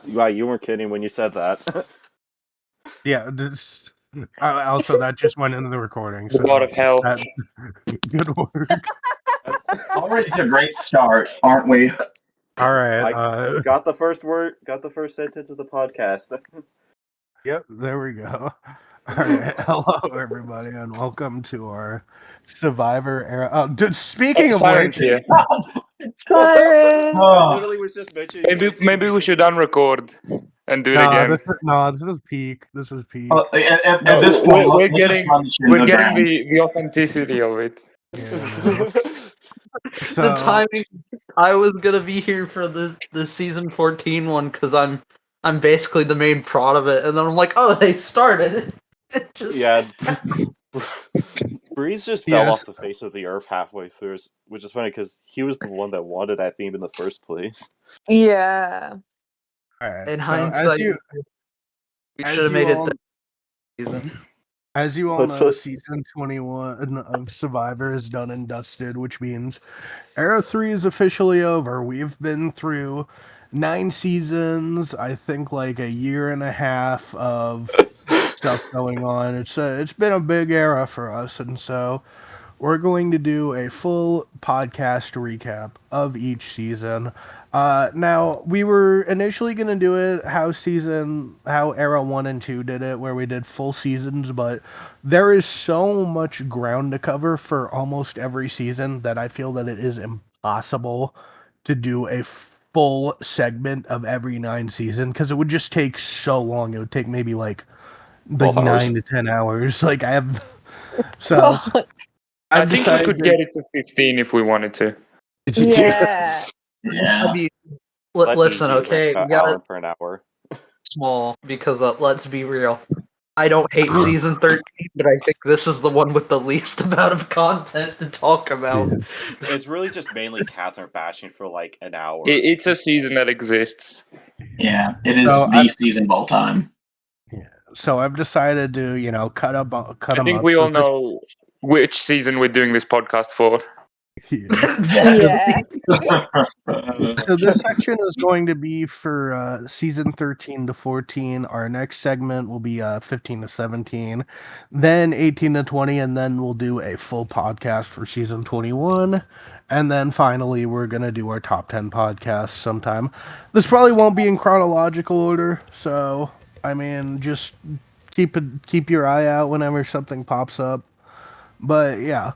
Wow, you weren't kidding when you said that. Yeah, this. Also, that just went into the recording. So God of hell. good work. Already a great start, aren't we? All right. I got the first word, got the first sentence of the podcast. Yep, there we go. All right, hello everybody, and welcome to our Survivor era. Oh, dude, speaking of Siren which, here. Siren! I literally was just mentioning. Maybe we should unrecord and do it no, again. this is peak. This is peak. At No, this point, we're let's just getting run the shit we're to the getting ground. the authenticity of it. Yeah, no. So, The timing, I was gonna be here for the season 14 one because I'm basically the main prod of it, and then I'm like, oh, they started. It just... Yeah. Breeze just fell Yes. off the face of the earth halfway through, which is funny because he was the one that wanted that theme in the first place. Yeah. all right. In So hindsight, we should have made it this season. As you all Let's know, put- season 21 of Survivor is done and dusted, which means Era 3 is officially over. We've been through 9 seasons, I think like a year and a half of stuff going on. It's been a big era for us, and so we're going to do a full podcast recap of each season. Now, we were initially going to do it how Era 1 and 2 did it, where we did full seasons, but there is so much ground to cover for almost every season that I feel that it is impossible to do a full segment of every 9 season, because it would just take so long. It would take maybe like 9 to 10 hours. Like, I have... So... I think we could get it to 15 if we wanted to. Yeah. Yeah. I mean, listen, okay, we got hour for an hour. Small because let's be real. I don't hate season 13, but I think this is the one with the least amount of content to talk about. It's really just mainly Catherine bashing for like an hour. It's a season that exists. Yeah, it is the season of all time. Yeah. So I've decided to, cut them up. I think we all know which season we're doing this podcast for. Yeah. So this section is going to be for season 13 to 14. Our next segment will be 15 to 17, then 18 to 20, and then we'll do a full podcast for season 21. And then finally, we're going to do our top 10 podcast sometime. This probably won't be in chronological order, so, I mean, just keep your eye out whenever something pops up. But, yeah.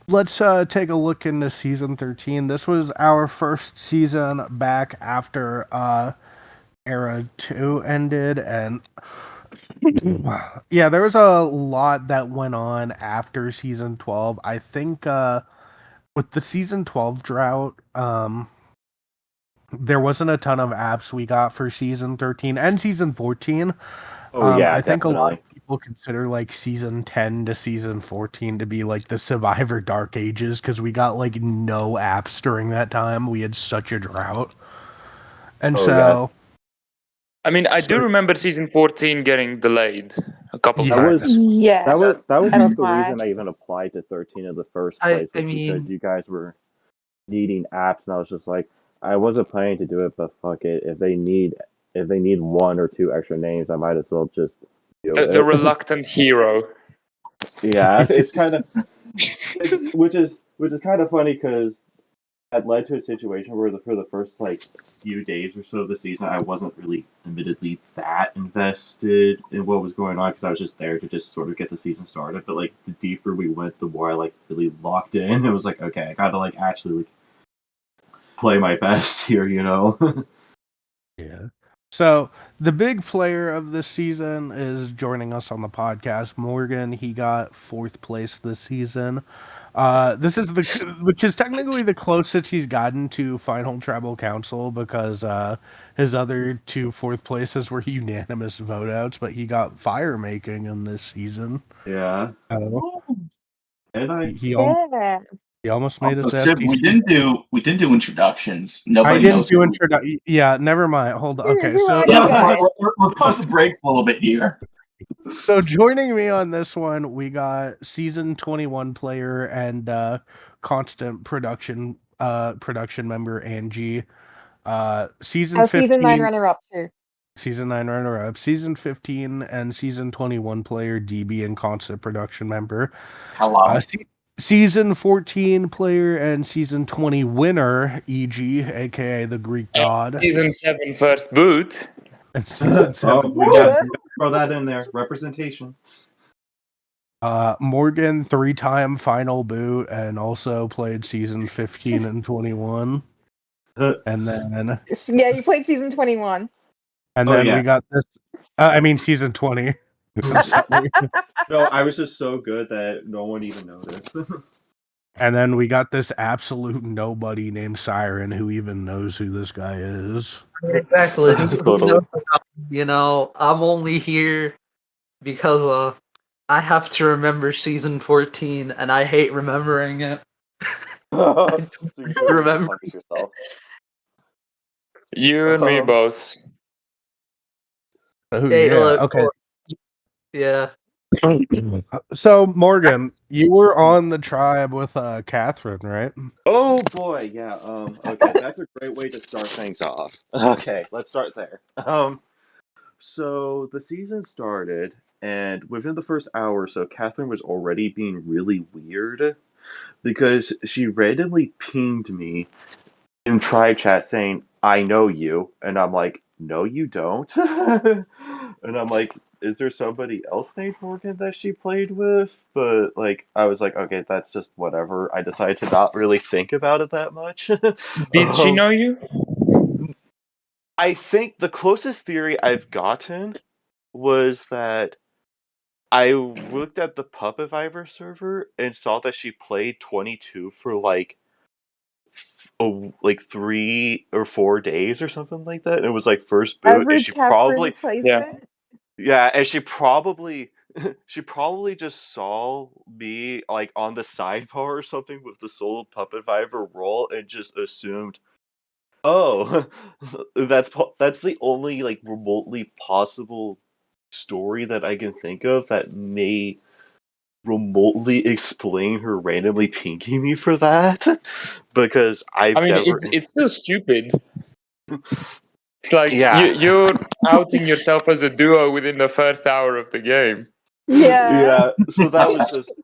Let's take a look into season 13. This was our first season back after Era 2 ended, and yeah, there was a lot that went on after season 12. I think with the season 12 drought, there wasn't a ton of apps we got for season 13 and season 14. I think a lot of people consider like season 10 to season 14 to be like the Survivor Dark Ages because we got like no apps during that time. We had such a drought. And I mean, I do remember season 14 getting delayed a couple times. Yeah. That was That's not the why. reason I even applied to 13 in the first place. I mean, because you guys were needing apps, and I was just like, I wasn't planning to do it, but fuck it. If they need 1 or 2 extra names, I might as well just do it. The reluctant hero. Yeah, it's kind of, which is kind of funny because that led to a situation where for the first like few days or so of the season, I wasn't really admittedly that invested in what was going on because I was just there to just sort of get the season started. But like the deeper we went, the more I like really locked in. It was like, okay, I gotta like actually like play my best here, Yeah. So the big player of this season is joining us on the podcast, Morgan. He got 4th place this season. This is which is technically the closest he's gotten to Final Tribal Council because his other 2 4th places were unanimous vote outs, but he got fire making in this season. Yeah. He almost made it. So we didn't do introductions. Nobody I didn't knows. do introduction. Yeah, never mind. Hold on. Okay, so let's pump the brakes a little bit here. So joining me on this one, we got season 21 player and constant production member Angie. Season Oh, 15, season 9 runner-up too. Season 9 runner-up, Season 15 and Season 21 player, DB and constant production member. Hello. Season 14 player and Season 20 winner, EG, aka the Greek god. Season 7 first boot. And Season 7 Oh, we winner. got throw that in there. Representation. Morgan, 3-time final boot, and also played Season 15 and 21. And then Yeah, you played season 21. And Oh, then yeah. we got this. Season 20. I'm sorry. No, I was just so good that no one even noticed. And then we got this absolute nobody named Siren who even knows who this guy is. Exactly. Totally. You know, I'm only here because I have to remember season 14, and I hate remembering it. So you do Remember. punish yourself. You and me both. Oh, Hey, yeah. look, Okay. Yeah. So, Morgan, you were on the tribe with Catherine, right? Oh boy, yeah. Okay, that's a great way to start things off. Okay, let's start there. So the season started, and within the first hour or so, Catherine was already being really weird because she randomly pinged me in tribe chat saying, "I know you," and I'm like, "No, you don't." And I'm like, "Is there somebody else named Morgan that she played with?" But like, I was like, "Okay, that's just whatever." I decided to not really think about it that much. Did she know you? I think the closest theory I've gotten was that I looked at the Puppet Viber server and saw that she played 22 for like 3 or 4 days or something like that. And it was like first boot, and Average she Catherine probably placement. and she probably she probably just saw me like on the sidebar or something with the solo Puppet Viber role and just assumed, oh, that's the only like remotely possible story that I can think of that may remotely explain her randomly pinging me for that, because I've I mean, never. it's still stupid. It's like Yeah. you're outing yourself as a duo within the first hour of the game. Yeah. Yeah, so that was just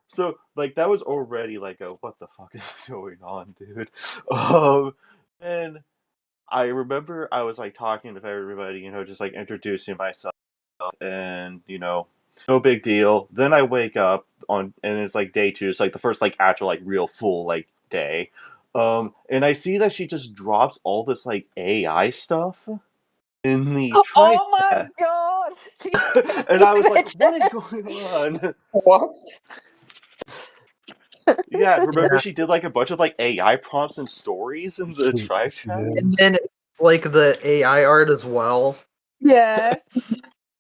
that was already like a what the fuck is going on, dude. And I remember I was like talking to everybody, just like introducing myself, and no big deal. Then I wake up and it's like day 2. It's like the first like actual like real full like day. And I see that she just drops all this like AI stuff in the tri Oh my chat. god. And I was like, what is going on? What? Yeah, remember Yeah. she did like a bunch of like AI prompts and stories in the tribe chat? And then it's like the AI art as well. Yeah.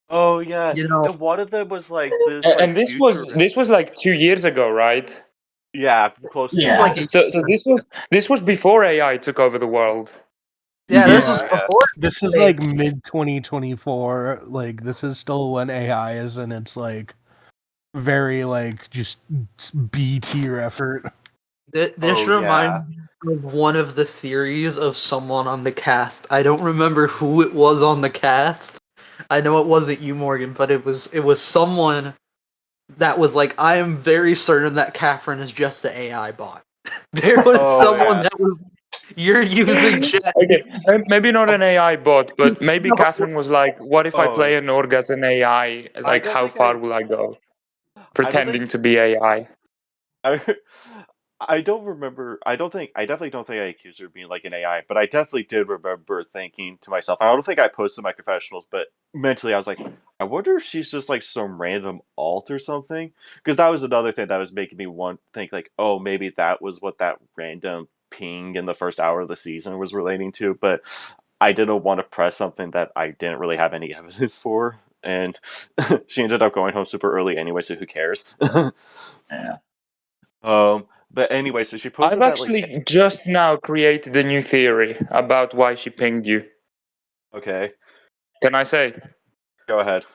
Oh yeah. You know, And one of them was like this like And this was like 2 years ago, right? yeah, close to Yeah. like So this was before AI took over the world. yeah, this was Yeah. before. This is like mid 2024. Like, this is still when AI is in its like very like just B tier effort. This Oh, reminds me of one of the theories of someone on the cast. I don't remember who it was on the cast. I know it wasn't you, Morgan, but it was someone that was like, I am very certain that Catherine is just the AI bot. There was Oh, someone yeah. that was, you're using chat. Okay, maybe not an AI bot, but maybe No. Catherine was like, "What if I Oh, play yeah. an org as an AI? Like, don't how think far will I go? Pretending think to be AI." I don't remember. I definitely don't think I accused her of being like an AI, but I definitely did remember thinking to myself. I don't think I posted my confessionals, but mentally I was like, I wonder if she's just like some random alt or something. Because that was another thing that was making me think like, oh, maybe that was what that random ping in the first hour of the season was relating to. But I didn't want to press something that I didn't really have any evidence for, and she ended up going home super early anyway. So who cares? Yeah. But anyway, so she I've posted that actually just now created a new theory about why she pinged you. okay, Can I say? go ahead.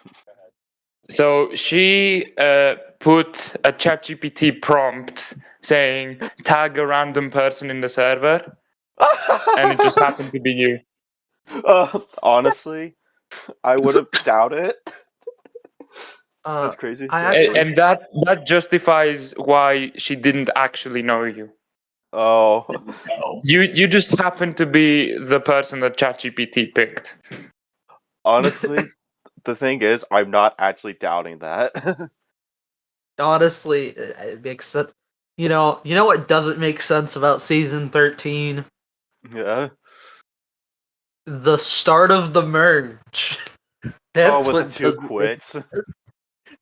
So she put a ChatGPT prompt saying tag a random person in the server, and it just happened to be you. Honestly, I would have doubted it. That's crazy. I That's actually- And that justifies why she didn't actually know you. Oh, No. You just happen to be the person that ChatGPT picked. honestly, the thing is, I'm not actually doubting that. Honestly, it makes sense. You know what doesn't make sense about season 13? Yeah. The start of the merge. Oh, That's with the what two doesn't make quits.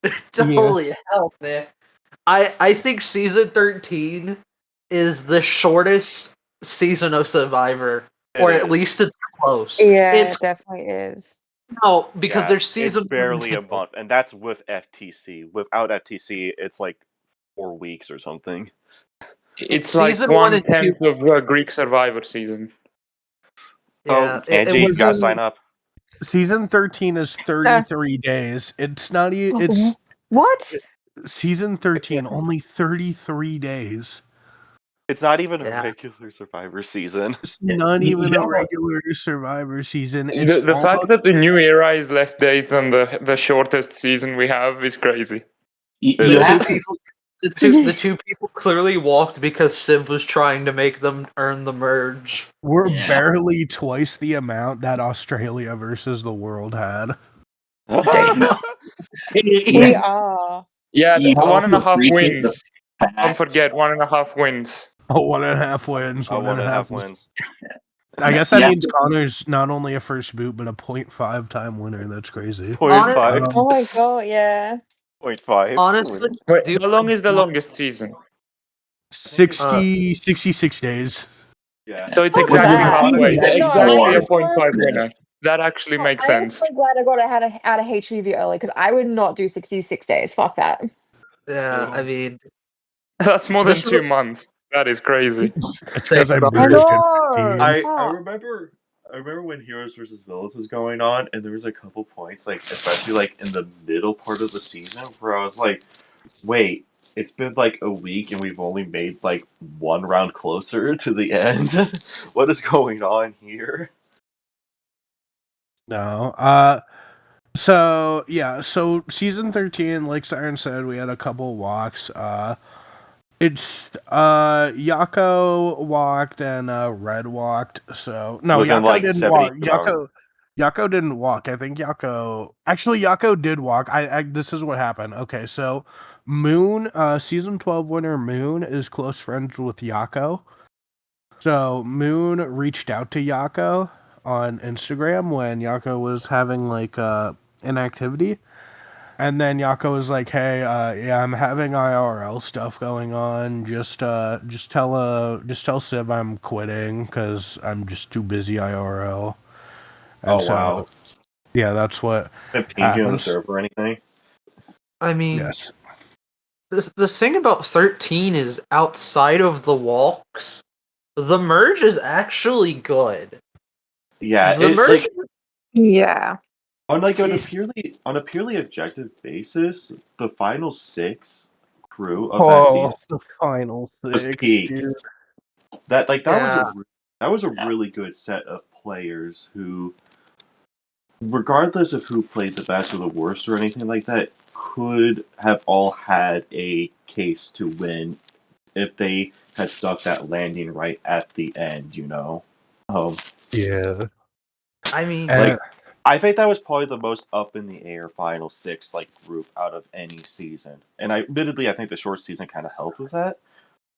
Yeah. Holy hell, man. I think season 13 is the shortest season of Survivor. Or It at is. least it's close. Yeah, It's it definitely is. no, because Yeah, there's season it's barely a 1 and 2. month, and that's with FTC. Without FTC, it's like 4 weeks or something. It's like season 1 and 2. 1/10 of the Greek Survivor season. Yeah, it Angie, you was gotta sign up. Season 13 is 33 days. It's not it's What? season 13 only 33 days. It's not even a Yeah. regular Survivor season. It's not You even know a what? regular Survivor season. It's The fact that the new era is less days than the shortest season we have is crazy. You It the is. two have to. people the two people clearly walked because Civ was trying to make them earn the merge. we're Yeah. barely twice the amount that Australia versus the world had. Damn. We are. Yeah, You one and a also half appreciate the wins. Don't fact. forget, 1.5 wins. Oh, 1.5 wins. I 1.5 wins. wins. I guess You that have means to- Connor's not only a first boot, but a 0.5 time winner. That's crazy. 0.5. Oh my god, yeah. 0.5. Honestly, Wait, do how long is the longest season? 66 days. Yeah. So it's Fuck exactly that. halfway. It's No, exactly I a just 0.5 want. winner. That actually makes I am sense. so glad I got out of HVV early because I would not do 66 days. Fuck that. yeah, I mean, That's more than this is 2 months. That is crazy. It's Same because I about- I merged in know. 15. I Fuck. remember when Heroes versus Villains was going on, and there was a couple points, like especially like in the middle part of the season, where I was like, "Wait, it's been like a week, and we've only made like one round closer to the end. What is going on here?" No. So yeah, so season 13, like Siren said, we had a couple walks. It's Yako walked and Red walked. So no, Within Yako like didn't 70 walk. hours. Yako didn't walk. I think Yako did walk. I this is what happened. Okay, so Moon, season 12 winner Moon is close friends with Yako. So Moon reached out to Yako on Instagram when Yako was having like an activity. And then Yako was like, "Hey, yeah, I'm having IRL stuff going on. Just tell Civ I'm quitting because I'm just too busy IRL." And Oh so, wow! yeah, that's what Did it ping you on the happens. server or anything? I mean, Yes. the thing about 13 is outside of the walks, the merge is actually good. Yeah, The it merge, like Yeah. on like on a purely objective basis, the final 6 crew of that season The final was 6, peak. dude. That Yeah. was a really good set of players who, regardless of who played the best or the worst or anything like that, could have all had a case to win if they had stuck that landing right at the end. Yeah. I mean, Like I think that was probably the most up in the air final 6 like group out of any season. And admittedly, I think the short season kind of helped with that.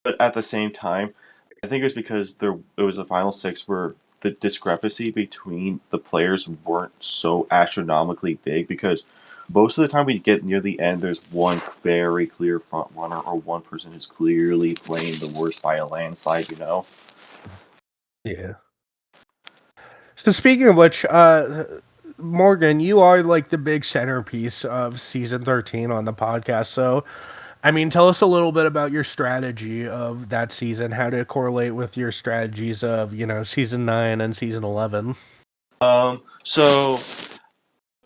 But at the same time, I think it was because it was a final 6 where the discrepancy between the players weren't so astronomically big, because most of the time we get near the end, there's one very clear front runner or one person who's clearly playing the worst by a landslide. Yeah. So speaking of which, Morgan, you are like the big centerpiece of season 13 on the podcast. So, I mean, tell us a little bit about your strategy of that season. How did it correlate with your strategies of, season 9 and season 11? So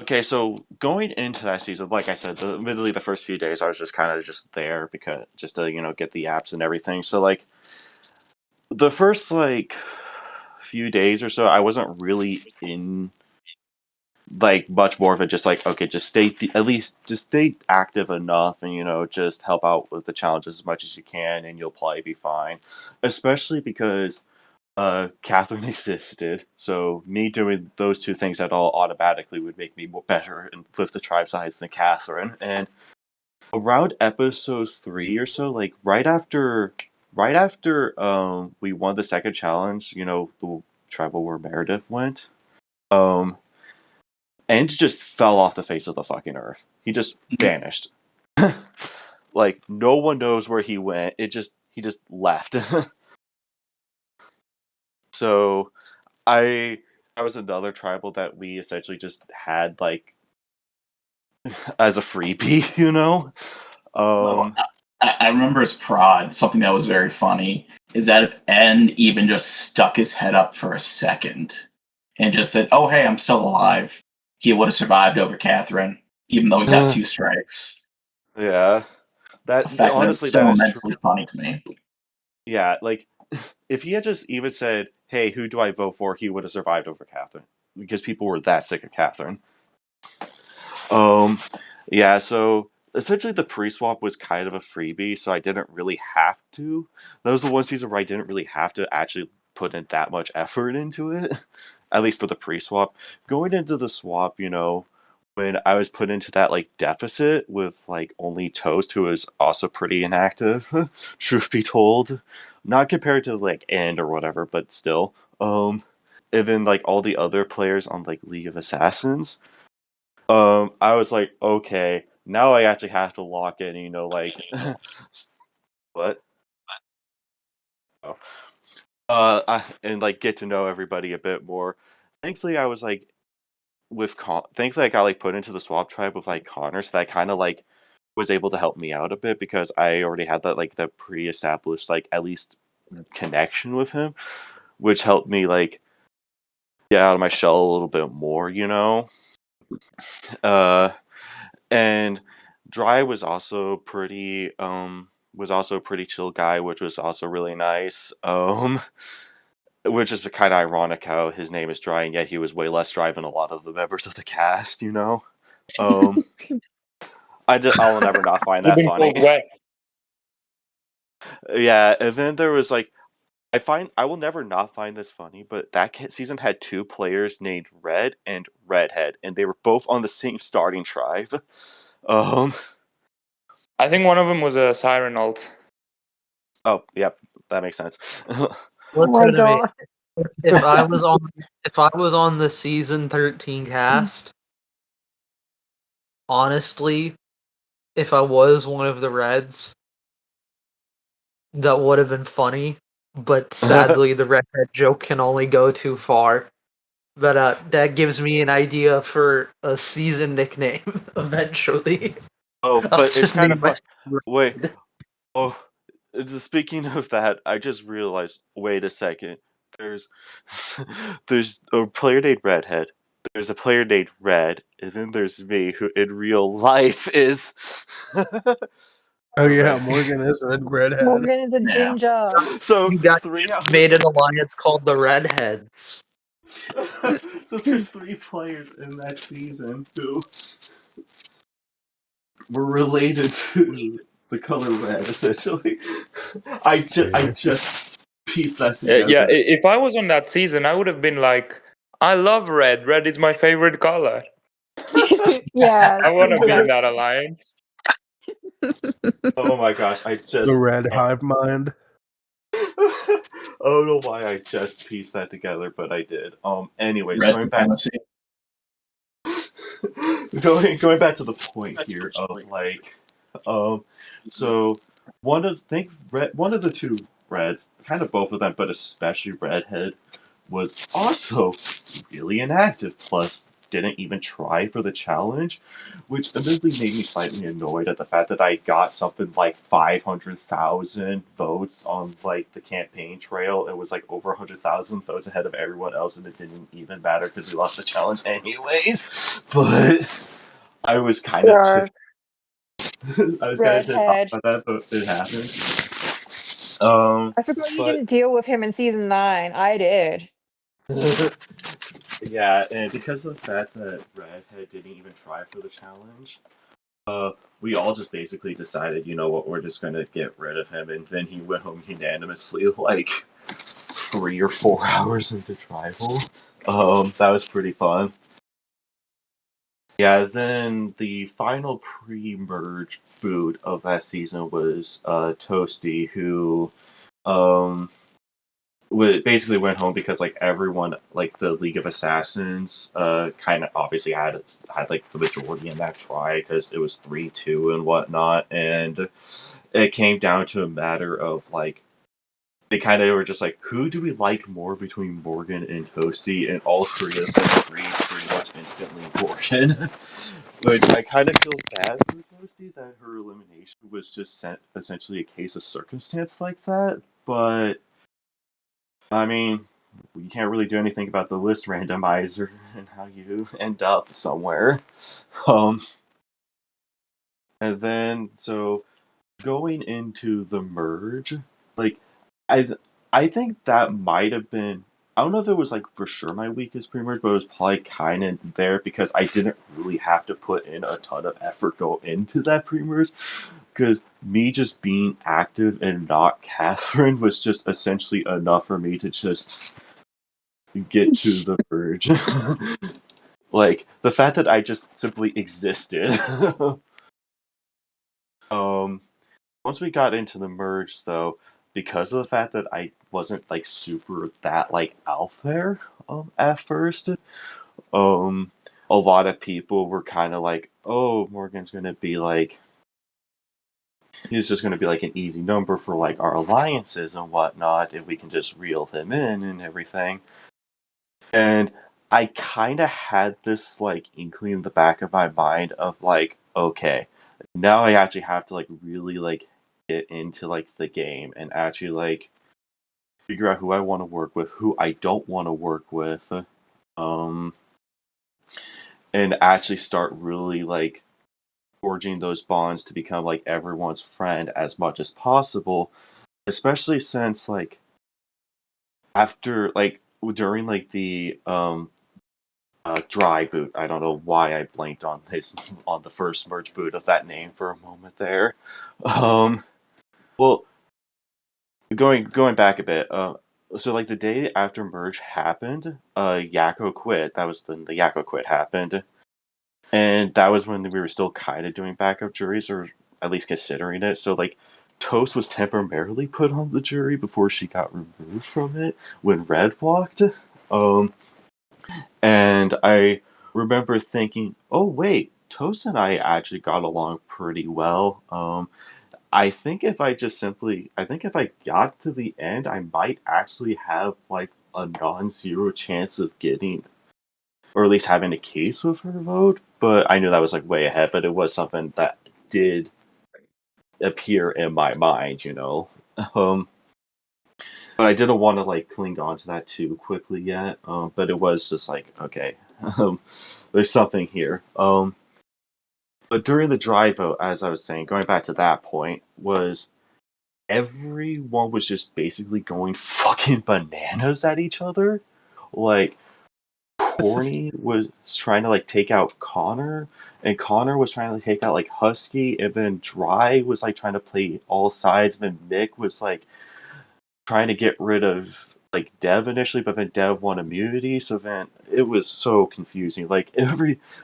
okay, so going into that season, like I said, admittedly the first few days I was just kind of just there because just to get the apps and everything. So like the first like few days or so, I wasn't really in like much more of it. Just like, okay, just at least just stay active enough, and just help out with the challenges as much as you can, and you'll probably be fine. Especially because Catherine existed, so me doing those two things at all automatically would make me better and with the tribe size than Catherine. And around episode 3 or so, like right after we won the second challenge, the tribal where Meredith went, and just fell off the face of the fucking earth. He just vanished. Like no one knows where he went. He just left. So I was another tribal that we essentially just had like as a freebie, I remember as prod, something that was very funny is that if N even just stuck his head up for a second and just said, "Oh hey, I'm still alive," he would have survived over Catherine, even though he got 2 strikes. Yeah. The fact Honestly, that that it's so is immensely true. funny to me. Yeah, like if he had just even said, "Hey, who do I vote for?" he would have survived over Catherine because people were that sick of Catherine. Yeah, so essentially the pre-swap was kind of a freebie, so I didn't really have to. That was the one season where I didn't really have to actually put in that much effort into it, at least for the pre-swap. Going into the swap, when I was put into that like deficit with like only Toast, who was also pretty inactive, truth be told, not compared to like End or whatever, but still. Even like all the other players on like League of Assassins. I was like, okay, now I actually have to lock in, like, what? Oh. And like get to know everybody a bit more. Thankfully, I was like, thankfully I got like put into the swap tribe with like Connor, so that kind of like was able to help me out a bit because I already had that like the pre-established like at least connection with him, which helped me like get out of my shell a little bit more, And Dry was also a pretty chill guy, which was also really nice. Which is kind of ironic how his name is Dry, and yet he was way less dry than a lot of the members of the cast. I'll never not find You've that been funny. called wet. Yeah, and then there was like I will never not find this funny, but that season had 2 players named Red and Redhead, and they were both on the same starting tribe. I think one of them was a Siren alt. Oh, yep, that makes sense. Listen to me. God. If I was on the season 13 cast, honestly, if I was one of the Reds, that would have been funny. But sadly, the redhead joke can only go too far. But that gives me an idea for a season nickname eventually. Oh, I'll but it's just kind name of fun. myself Wait, Red. oh, speaking of that, I just realized. Wait a second. There's, there's a player named Redhead. There's a player named Red, and then there's me, who in real life is. Oh yeah, Red. Morgan is a redhead. Morgan is a Yeah. ginger. So You guys 3 out made an alliance called the Redheads. so there's 3 players in that season who were related to the color red, essentially. I just pieced that together. Yeah, if I was on that season, I would have been like, I love red. Red is my favorite color. Yes, I want to be in exactly. that alliance. Oh my gosh, I just. The red hive mind. I don't know why I just pieced that together, but I did. Anyways, Red going back supremacy. going back to the point here of like so one of the 2 Reds, kind of both of them, but especially Redhead, was also really inactive, plus didn't even try for the challenge, which admittedly made me slightly annoyed at the fact that I got something like 500,000 votes on like the campaign trail. It was like over 100,000 votes ahead of everyone else, and it didn't even matter because we lost the challenge anyways. But I was kind of Sure. I was kind of tipped off Redhead. by that, but it happened. I forgot you But didn't deal with him in season 9. I did. Yeah, and because of the fact that Redhead didn't even try for the challenge, we all just basically decided, you know what, we're just gonna get rid of him, and then he went home unanimously like 3 or 4 hours into tribal. That was pretty fun. Yeah, then the final pre-merge boot of that season was Toasty, who um basically went home because like everyone, like the League of Assassins, kind of obviously had like the majority in that try because it was 3-2 and whatnot, and it came down to a matter of like they kind of were just like, who do we like more between Morgan and Toasty, and all three of them agreed pretty much instantly Morgan. But I kind of feel bad for Toasty that her elimination was just essentially a case of circumstance like that, but I mean, you can't really do anything about the list randomizer and how you end up somewhere. Um, and then so going into the merge, like I I think that might have been, I don't know if it was like for sure my weakest pre-merge, but it was probably kind of there because I didn't really have to put in a ton of effort go into that pre-merge. Because me just being active and not Catherine was just essentially enough for me to just get to the verge. Like the fact that I just simply existed. um, Once we got into the merge, though, because of the fact that I wasn't like super that like out there at first, um, a lot of people were kind of like, "Oh, Morgan's gonna be like." He's just going to be like an easy number for like our alliances and whatnot if we can just reel him in and everything. And I kind of had this like inkling in the back of my mind of like, okay, now I actually have to like really like get into like the game and actually like figure out who I want to work with, who I don't want to work with, um, and actually start really like forging those bonds to become like everyone's friend as much as possible. Especially since like after like during like the dry boot. I don't know why I blanked on his on the first merge boot of that name for a moment there. Um, well, going back a bit. So like the day after merge happened, Yakko quit. That was the Yakko quit happened, and that was when we were still kind of doing backup juries, or at least considering it. So like. Toast was temporarily put on the jury before she got removed from it when Red walked. Um, And I remember thinking, oh, wait, Toast and I actually got along pretty well. I think if I got to the end, I might actually have like a non-zero chance of getting, or at least having a case with her vote. But I knew that was like way ahead, but it was something that did appear in my mind, you know. Um, but I didn't want to like cling on to that too quickly yet. But it was just like, okay, um, there's something here. But during the dry vote, as I was saying, going back to that point, was everyone was just basically going fucking bananas at each other. Like Corny was trying to like take out Connor, and Connor was trying to take out like Husky, and then Dry was like trying to play all sides, and then Nick was like trying to get rid of like Dev initially, but then Dev won immunity, so then it was so confusing. Like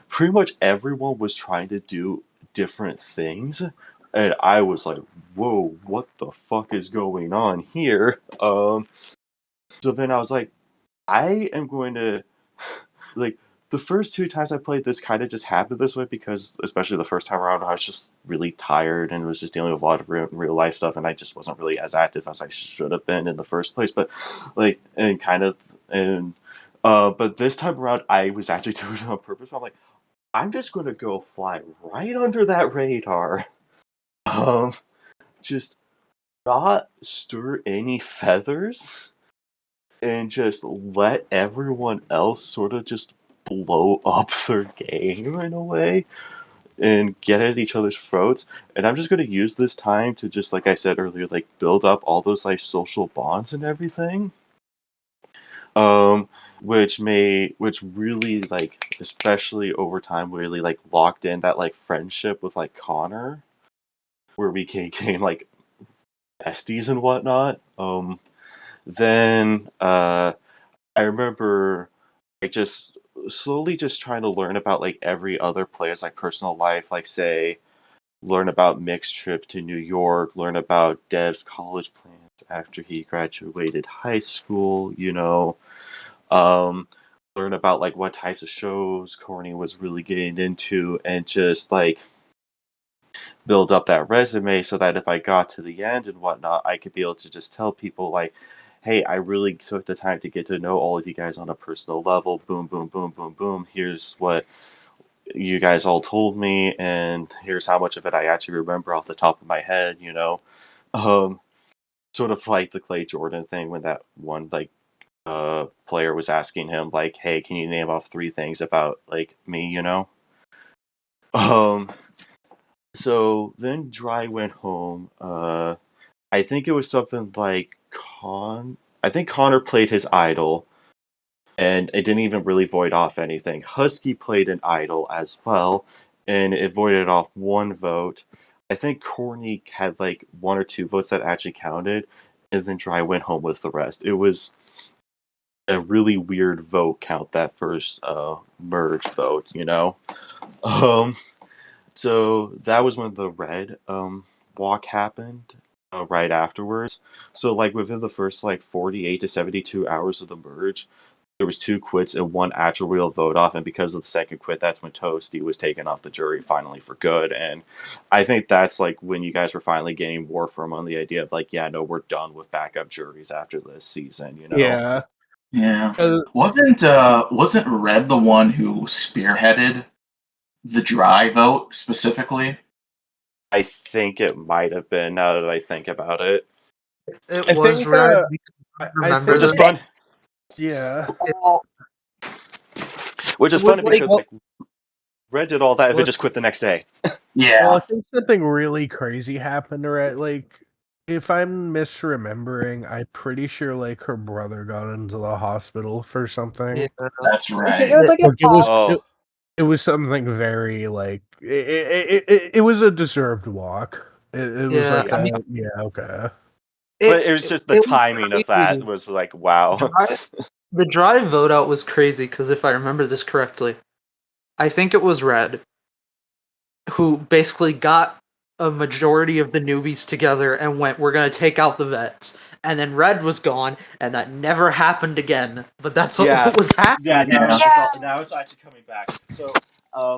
pretty much everyone was trying to do different things, and I was like, "Whoa, what the fuck is going on here?" So then I was like, I am going to like the first 2 times I played this kind of just happened this way because especially the first time around I was just really tired and was just dealing with a lot of real life stuff and I just wasn't really as active as I should have been in the first place. But like and kind of and but this time around I was actually doing it on purpose. I'm like, I'm just gonna go fly right under that radar. Um just not stir any feathers and just let everyone else sort of just blow up their game in a way and get at each other's throats. And I'm just going to use this time to just, like I said earlier, like build up all those like social bonds and everything. Um, which really like, especially over time, really like locked in that like friendship with like Connor, where we became like besties and whatnot. Then I remember like just slowly just trying to learn about like every other player's like personal life, like say learn about Mick's trip to New York, learn about Dev's college plans after he graduated high school, um, learn about like what types of shows Corny was really getting into, and just like build up that resume so that if I got to the end and whatnot, I could be able to just tell people like, hey, I really took the time to get to know all of you guys on a personal level. Boom, boom, boom, boom, boom. Here's what you guys all told me, and here's how much of it I actually remember off the top of my head, Um, sort of like the Clay Jordan thing when that one like player was asking him like, hey, can you name off 3 things about like me? Um so then Dry went home. I think it was something like I think Connor played his idol, and it didn't even really void off anything. Husky played an idol as well, and it voided off 1 vote. I think Corny had like 1 or 2 votes that actually counted, and then Dry went home with the rest. It was a really weird vote count, that first merge vote. Um, so that was when the red walk happened right afterwards. So like within the first like 48 to 72 hours of the merge, there was 2 quits and 1 actual real vote off, and because of the second quit, that's when Toasty was taken off the jury finally for good. And I think that's like when you guys were finally getting more firm on the idea of like, yeah, no, we're done with backup juries after this season. Yeah. Yeah. Uh, Wasn't Red the one who spearheaded the Dry vote specifically? I think it might have been, now that I think about it. It I was think, red. I Remember think, Which is that? fun. yeah. Which is It was funny like because like Red did all that and then Well, just quit the next day. Well, Yeah. I think something really crazy happened to her. Like, if I'm misremembering, I'm pretty sure like her brother got into the hospital for something. yeah. That's I think it right. was like a Like, it was pop. it was something very like it was a deserved walk. It was Yeah, like I mean, yeah, okay. But it was just the it was timing of that crazy. was like, wow. The dry vote out was crazy because if I remember this correctly, I think it was Red who basically got a majority of the newbies together and went, "We're gonna take out the vets." And then Red was gone, and that never happened again. But that's what Yeah. was happening. Yeah. Now it's actually coming back. So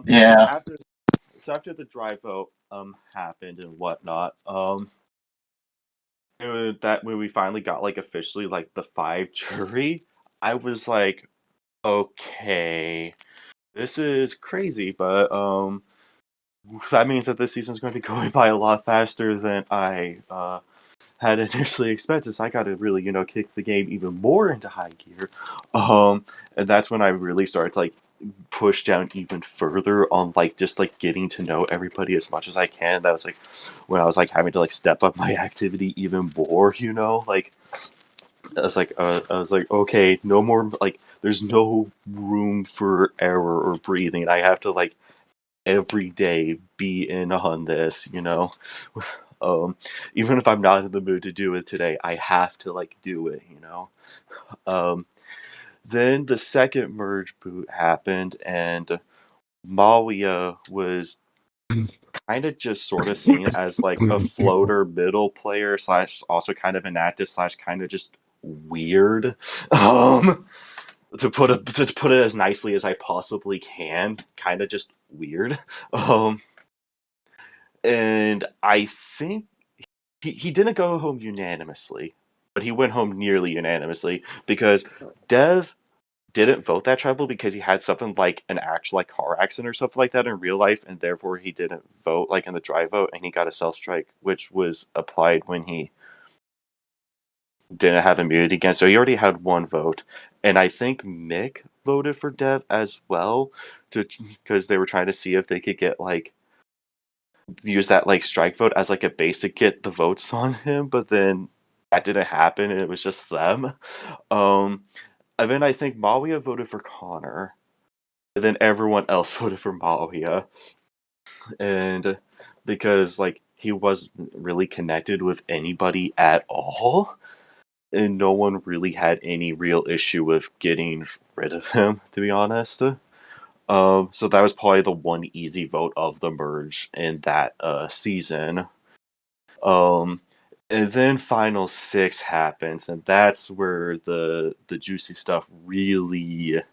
Yeah. after the dry vote happened and whatnot, that when we finally got like officially like the 5 jury, I was like, okay, this is crazy, but that means that this season's going to be going by a lot faster than I had initially expected. So I got to really, kick the game even more into high gear. And that's when I really started to like push down even further on like just like getting to know everybody as much as I can. That was like when I was like having to like step up my activity even more. Like I was like, okay, no more like there's no room for error or breathing. I have to like every day be in on this. Um, even if I'm not in the mood to do it today, I have to like do it. Um, then the second merge boot happened, and Malia was kind of just sort of seen as like a floater middle player slash also kind of inactive slash kind of just weird. Um, to put it as nicely as I possibly can, kind of just weird. Um, and I think he didn't go home unanimously, but he went home nearly unanimously because Dev didn't vote that tribal because he had something like an actual like car accident or something like that in real life, and therefore he didn't vote like in the dry vote, and he got a self strike, which was applied when he didn't have immunity again. So he already had 1 vote, and I think Mick voted for Dev as well, because they were trying to see if they could get like use that like strike vote as like a basic get the votes on him, but then that didn't happen and it was just them. Um And then I think Malia voted for Connor. And then everyone else voted for Malia. And because, like, he wasn't really connected with anybody at all. And no one really had any real issue with getting rid of him, to be honest. So that was probably the one easy vote of the merge in that season. And then Final 6 happens, and that's where the juicy stuff really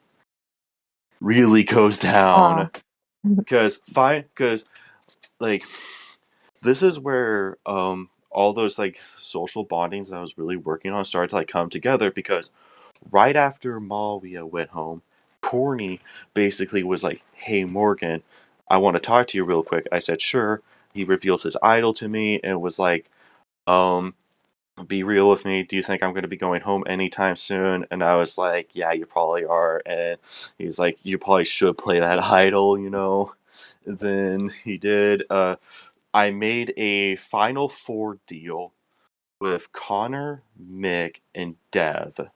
goes down. Because like, this is where all those like social bondings that I was really working on started to like come together, because right after Malia went home, Corny basically was like, "Hey Morgan, I want to talk to you real quick." I said, "Sure." He reveals his idol to me and was like, "Be real with me. Do you think I'm going to be going home anytime soon?" And I was like, "Yeah, you probably are." And he was like, "You probably should play that idol, you know." Then he did. I made a Final Four deal with Connor, Mick, and Dev,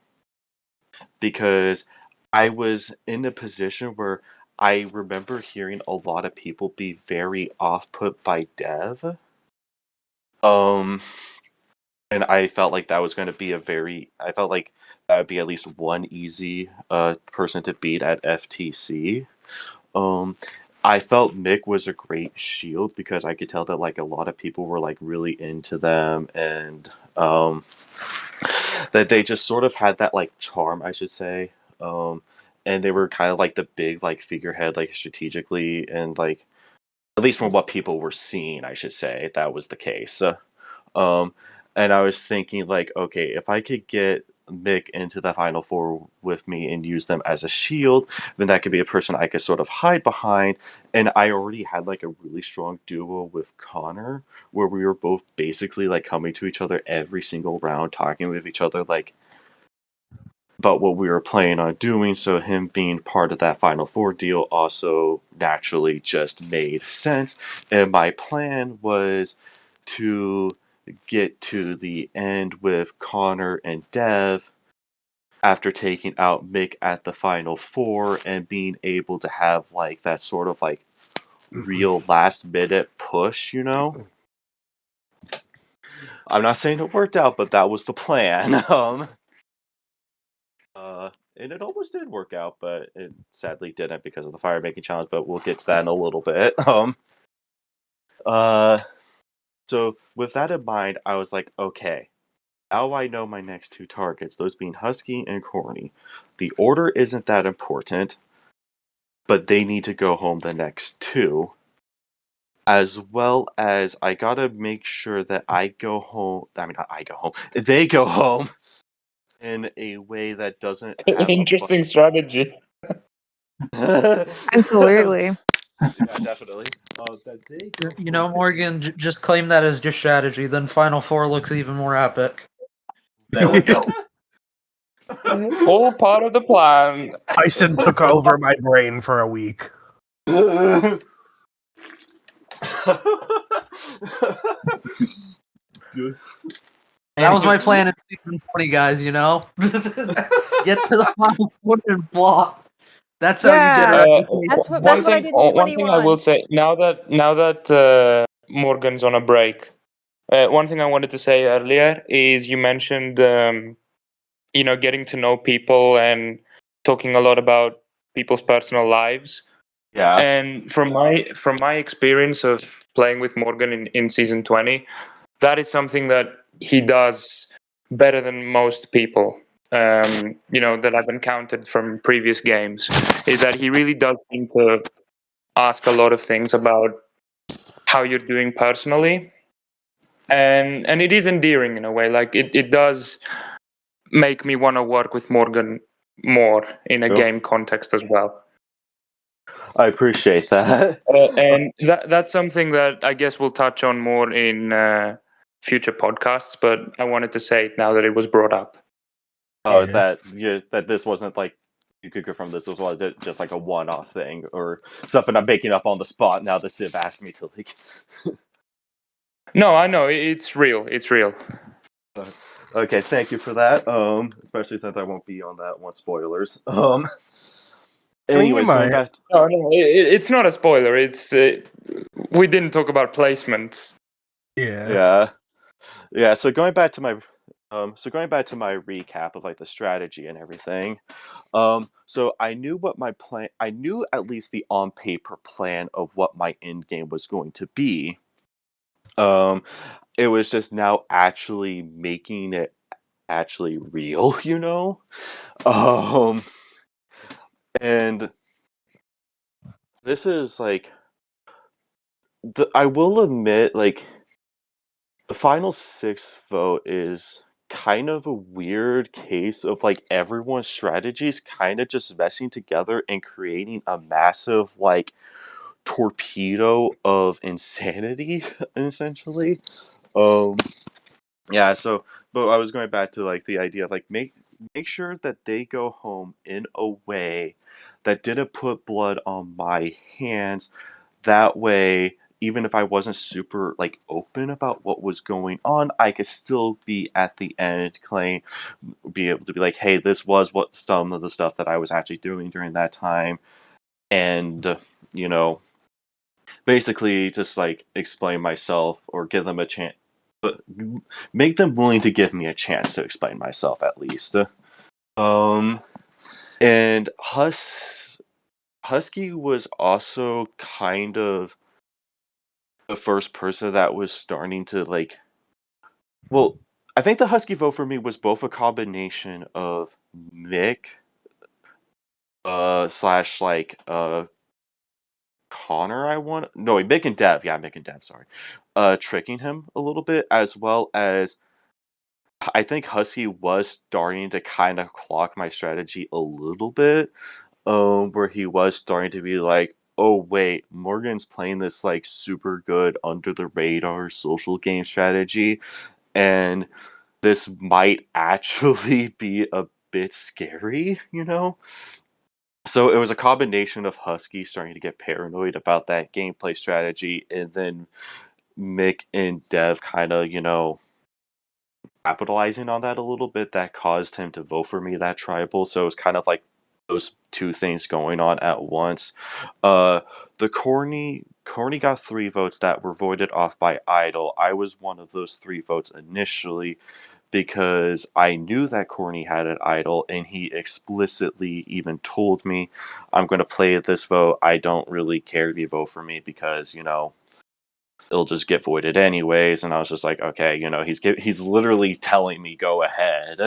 because I was in a position where I remember hearing a lot of people be very off put by Dev. And I felt like that was going to be I felt like that would be at least one easy person to beat at FTC. I felt Mick was a great shield because I could tell that like a lot of people were like really into them, and that they just sort of had that like charm, I should say. And they were kind of like the big like figurehead, like strategically, and like at least from what people were seeing, I should say that was the case. Um, and I was thinking, like, okay, if I could get Mick into the Final Four with me and use them as a shield, then that could be a person I could sort of hide behind. And I already had like a really strong duo with Connor, where we were both basically like coming to each other every single round, talking with each other like about what we were planning on doing. So him being part of that Final Four deal also naturally just made sense. And my plan was to get to the end with Connor and Dev after taking out Mick at the Final Four and being able to have like that sort of like real last minute push, you know? I'm not saying it worked out, but that was the plan. And it almost did work out, but it sadly didn't because of the fire making challenge, but we'll get to that in a little bit. So with that in mind, I was like, okay, now I know my next two targets, those being Husky and Corny. The order isn't that important, but they need to go home the next two. As well as I gotta make sure that I go home. I mean, not I go home. They go home in a way that doesn't have Interesting strategy. Absolutely. Yeah, definitely. That they go You home know, Morgan, just claim that as your strategy. Then Final Four looks even more epic. There we go. All part of the plan. Tyson took over my brain for a week. Good. That was my plan in season 20, guys. You know, get to the Final Four and block. That's how Yeah. you did it. That's what I did in One thing I 21. will say now that Morgan's on a break, one thing I wanted to say earlier is you mentioned getting to know people and talking a lot about people's personal lives. Yeah. And from my experience of playing with Morgan in season 20, that is something that he does better than most people. That I've encountered from previous games, is that he really does seem to ask a lot of things about how you're doing personally, and it is endearing in a way. Like it does make me want to work with Morgan more in a Cool. game context as well. I appreciate that. And that's something that I guess we'll touch on more in future podcasts, but I wanted to say it now that it was brought up. That this wasn't like you could go from this was just like a one-off thing or something I'm making up on the spot now that Civ asked me to like. No, I know it's real. It's real. Okay, thank you for that. Especially since I won't be on that one. Spoilers. I mean, you Anyways, going might. back. No, it's not a spoiler. It's we didn't talk about placements. Yeah. Yeah. So going back to my recap of like the strategy and everything. So I knew what my plan. I knew at least the on paper plan of what my end game was going to be. It was just now actually making it actually real, you know. Um, and this is like I will admit, like the final six vote is kind of a weird case of like everyone's strategies kind of just meshing together and creating a massive like torpedo of insanity essentially. um yeah, so but I was going back to like the idea of like make sure that they go home in a way that didn't put blood on my hands. That way, even if I wasn't super like open about what was going on, I could still be at the end be able to be like, hey, this was what some of the stuff that I was actually doing during that time. And you know, basically just like explain myself or give them a chance, but make them willing to give me a chance to explain myself at least. Um, and Husky was also kind of the first person that was starting to like. Well, I think the Husky vote for me was both a combination of Mick, slash like Connor. Mick and Dev. Yeah, Mick and Dev. Sorry, tricking him a little bit, as well as I think Husky was starting to kind of clock my strategy a little bit, where he was starting to be like, "Oh wait, Morgan's playing this like super good under the radar social game strategy, and this might actually be a bit scary, you know?" So it was a combination of Husky starting to get paranoid about that gameplay strategy, and then Mick and Dev kind of, capitalizing on that a little bit that caused him to vote for me that tribal. So it was kind of like those two things going on at once. The Corny got 3 votes that were voided off by Idol. I was one of those 3 votes initially because I knew that Corny had an Idol, and he explicitly even told me, I'm going to play this vote. I don't really care if you vote for me because, it'll just get voided anyways. And I was just like, okay, he's literally telling me go ahead.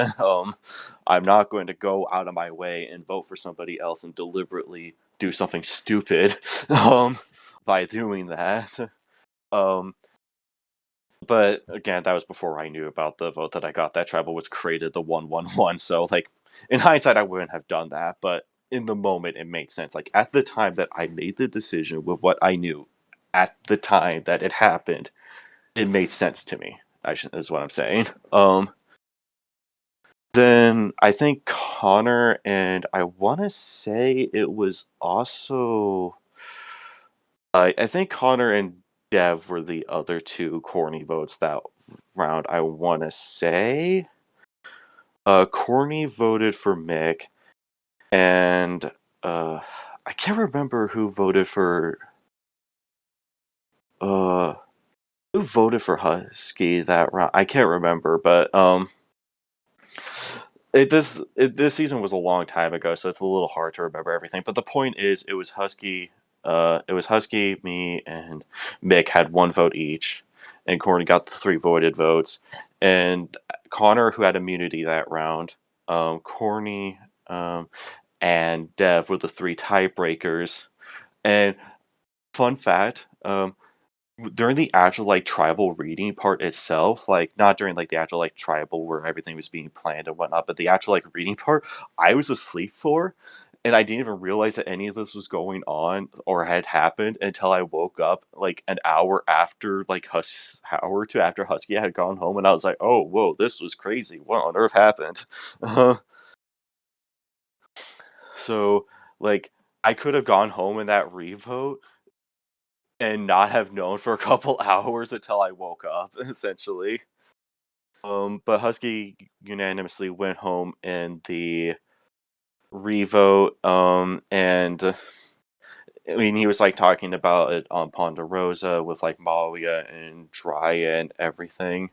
I'm not going to go out of my way and vote for somebody else and deliberately do something stupid by doing that. But again, that was before I knew about the vote that I got. That tribal was created the 111. So like in hindsight, I wouldn't have done that, but in the moment, it made sense. Like at the time that I made the decision with what I knew, at the time that it happened, it made sense to me. Is what I'm saying. Then I think Connor and I want to say it was also. I think Connor and Dev were the other 2 corny votes that round. I want to say. Corny voted for Mick, and I can't remember who voted for. Uh, who voted for Husky that round? I can't remember, but this season was a long time ago, so it's a little hard to remember everything. But the point is, it was Husky. Me, and Mick had 1 vote each, and Corny got the 3 voided votes, and Connor, who had immunity that round, Corny, and Dev were the 3 tiebreakers. And fun fact, during the actual like tribal reading part itself, like not during like the actual like tribal where everything was being planned and whatnot, but the actual like reading part, I was asleep for, and I didn't even realize that any of this was going on or had happened until I woke up like an hour after hour or two after Husky had gone home, and I was like, oh whoa, this was crazy. What on earth happened? So like I could have gone home in that revote and not have known for a couple hours until I woke up, essentially. But Husky unanimously went home in the revote. And I mean, he was like talking about it on Ponderosa with like Malia and Drya and everything.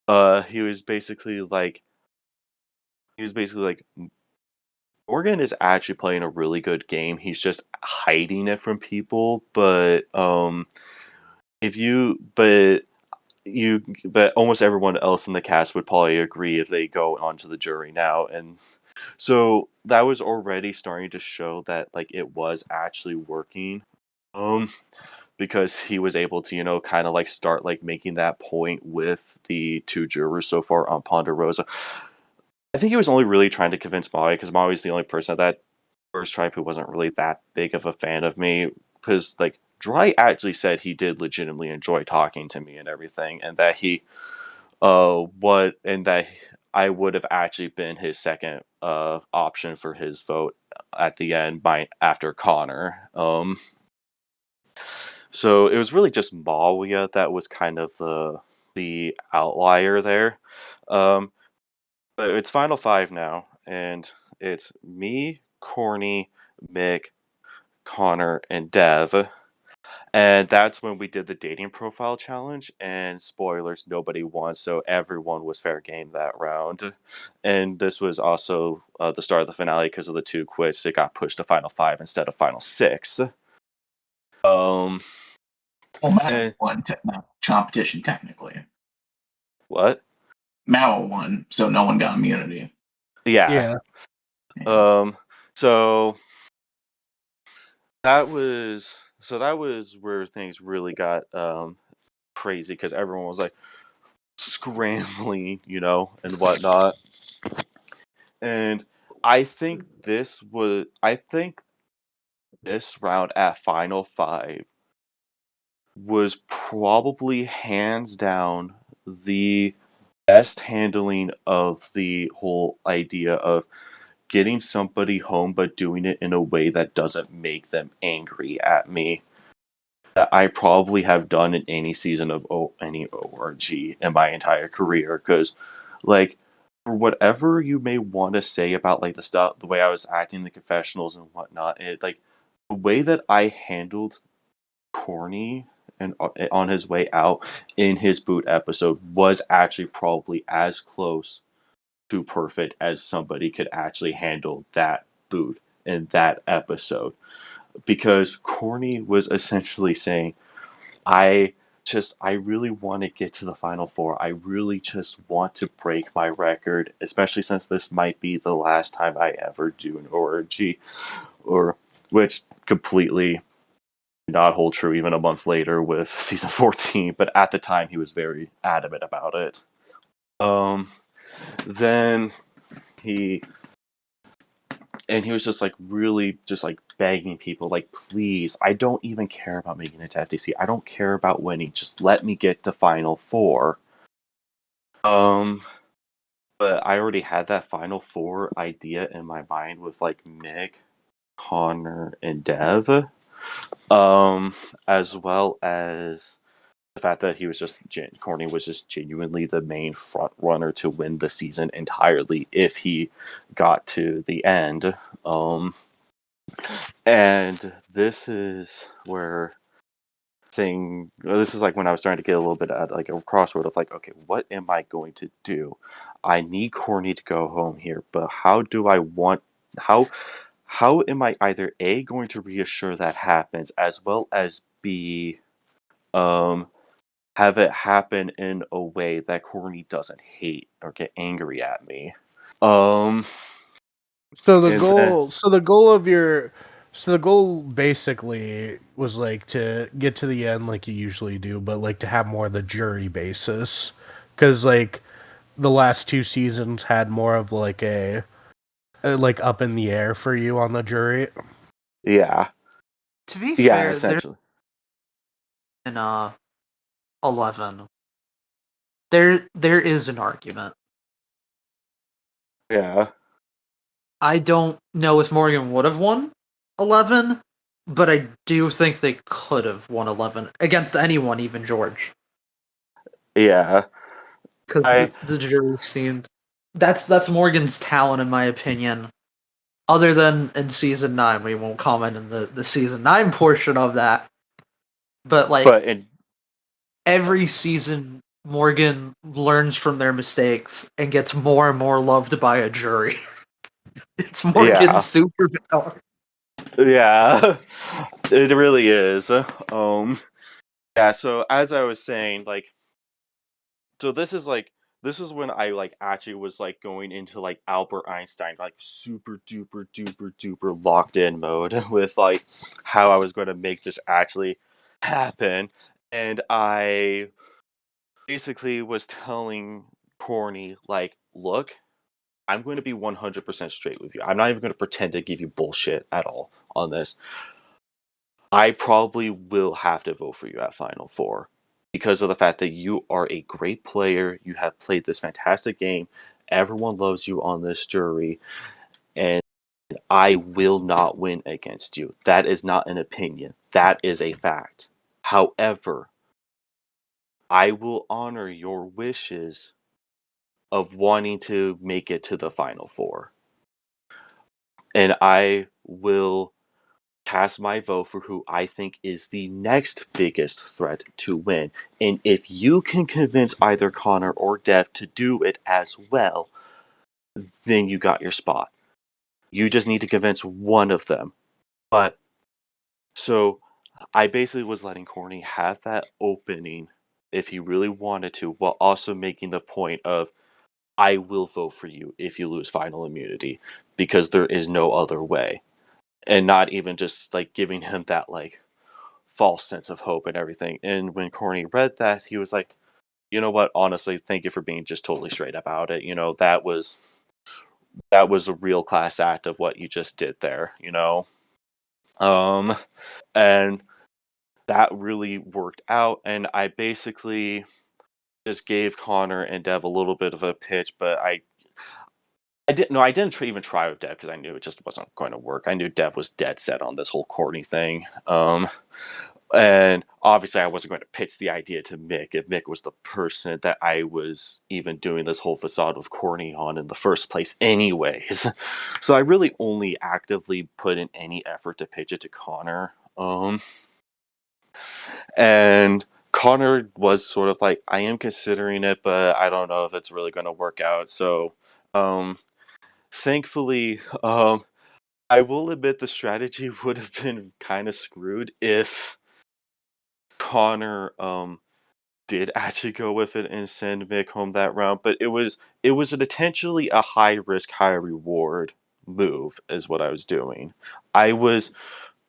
He was basically like, Morgan is actually playing a really good game. He's just hiding it from people. But if you, but you, but almost everyone else in the cast would probably agree if they go onto the jury now. And so that was already starting to show that like it was actually working. Because he was able to, kind of like start like making that point with the two jurors so far on Ponderosa. I think he was only really trying to convince Molly because Molly's the only person at that first tribe who wasn't really that big of a fan of me. Because like Dry actually said he did legitimately enjoy talking to me and everything, and that that I would have actually been his second option for his vote at the end after Connor. So it was really just Malia that was kind of the outlier there. Um, but it's Final Five now, and it's me, Corny, Mick, Connor, and Dev. And that's when we did the dating profile challenge. And spoilers, nobody won, so everyone was fair game that round. And this was also the start of the finale because of the two quits. It got pushed to Final Five instead of Final Six. Well, Mao and won competition technically. what? Mao won, so no one got immunity. Yeah. Yeah. So that was where things really got crazy because everyone was like scrambling, and whatnot. And I think this round at Final Five was probably hands down the best handling of the whole idea of getting somebody home but doing it in a way that doesn't make them angry at me that I probably have done in any season of any ORG in my entire career. Because like for whatever you may want to say about like the way I was acting in the confessionals and whatnot, it like the way that I handled Corny and on his way out in his boot episode was actually probably as close to perfect as somebody could actually handle that boot in that episode. Because Corny was essentially saying, I really want to get to the final four. I really just want to break my record, especially since this might be the last time I ever do an ORG, or which completely not hold true even a month later with season 14, but at the time he was very adamant about it. Then he was just like really just like begging people like, please, I don't even care about making it to FTC. I don't care about winning. Just let me get to Final Four. But I already had that Final Four idea in my mind with like Mick, Connor, and Dev. As well as the fact that Corny was just genuinely the main front runner to win the season entirely if he got to the end. And this is like when I was starting to get a little bit at like a crossroad of like, okay, what am I going to do? I need Corny to go home here, but how am I either A, going to reassure that happens, as well as B, have it happen in a way that Corny doesn't hate or get angry at me. So the And goal, so the goal of your, so the goal basically was like to get to the end like you usually do, but like to have more of the jury basis, because like the last two seasons had more of like a like up in the air for you on the jury. yeah, To be yeah, fair, there's essentially, in 11. There is an argument. yeah, I don't know if Morgan would have won 11, but I do think they could have won 11 against anyone, even George. yeah. because I the jury seemed that's Morgan's talent, in my opinion. Other than in season 9, we won't comment on the season 9 portion of that. But like but in every season, Morgan learns from their mistakes and gets more and more loved by a jury. It's Morgan's superpower. yeah, it really is. Yeah. So as I was saying, like, so this is when I like actually was like going into like Albert Einstein like super duper duper duper locked in mode with like how I was going to make this actually happen, and I basically was telling Corny like, look, I'm going to be 100% straight with you. I'm not even going to pretend to give you bullshit at all on this. I probably will have to vote for you at Final Four because of the fact that you are a great player. You have played this fantastic game. Everyone loves you on this jury, and I will not win against you. That is not an opinion. That is a fact. However, I will honor your wishes of wanting to make it to the Final Four. And I will cast my vote for who I think is the next biggest threat to win. And if you can convince either Connor or Dev to do it as well, then you got your spot. You just need to convince one of them. But so I basically was letting Corny have that opening if he really wanted to, while also making the point of I will vote for you if you lose final immunity because there is no other way. And not even just like giving him that like false sense of hope and everything. And when Corny read that, he was like, you know what, honestly, thank you for being just totally straight about it. You know, that was a real class act of what you just did there, you know? And that really worked out, and I basically just gave Connor and Dev a little bit of a pitch, but I didn't even try with Dev because I knew it just wasn't going to work. I knew Dev was dead set on this whole Courtney thing. And obviously I wasn't going to pitch the idea to Mick if Mick was the person that I was even doing this whole facade of Courtney on in the first place anyways. So I really only actively put in any effort to pitch it to Connor. And Connor was sort of like, I am considering it, but I don't know if it's really going to work out. So, thankfully, I will admit the strategy would have been kind of screwed if Connor did actually go with it and send Mick home that round. But it was potentially a high risk, high reward move, is what I was doing. I was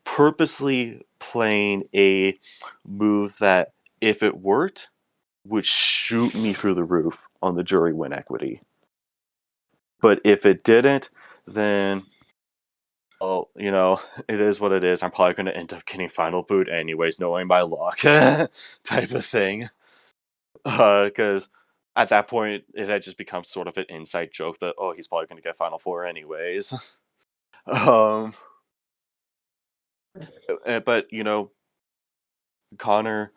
purposely playing a move that, if it worked, would shoot me through the roof on the jury win equity. But if it didn't, then, well, you know, it is what it is. I'm probably going to end up getting final boot anyways, knowing my luck, type of thing. Because at that point, it had just become sort of an inside joke that, oh, he's probably going to get final four anyways. um, but you know, Connor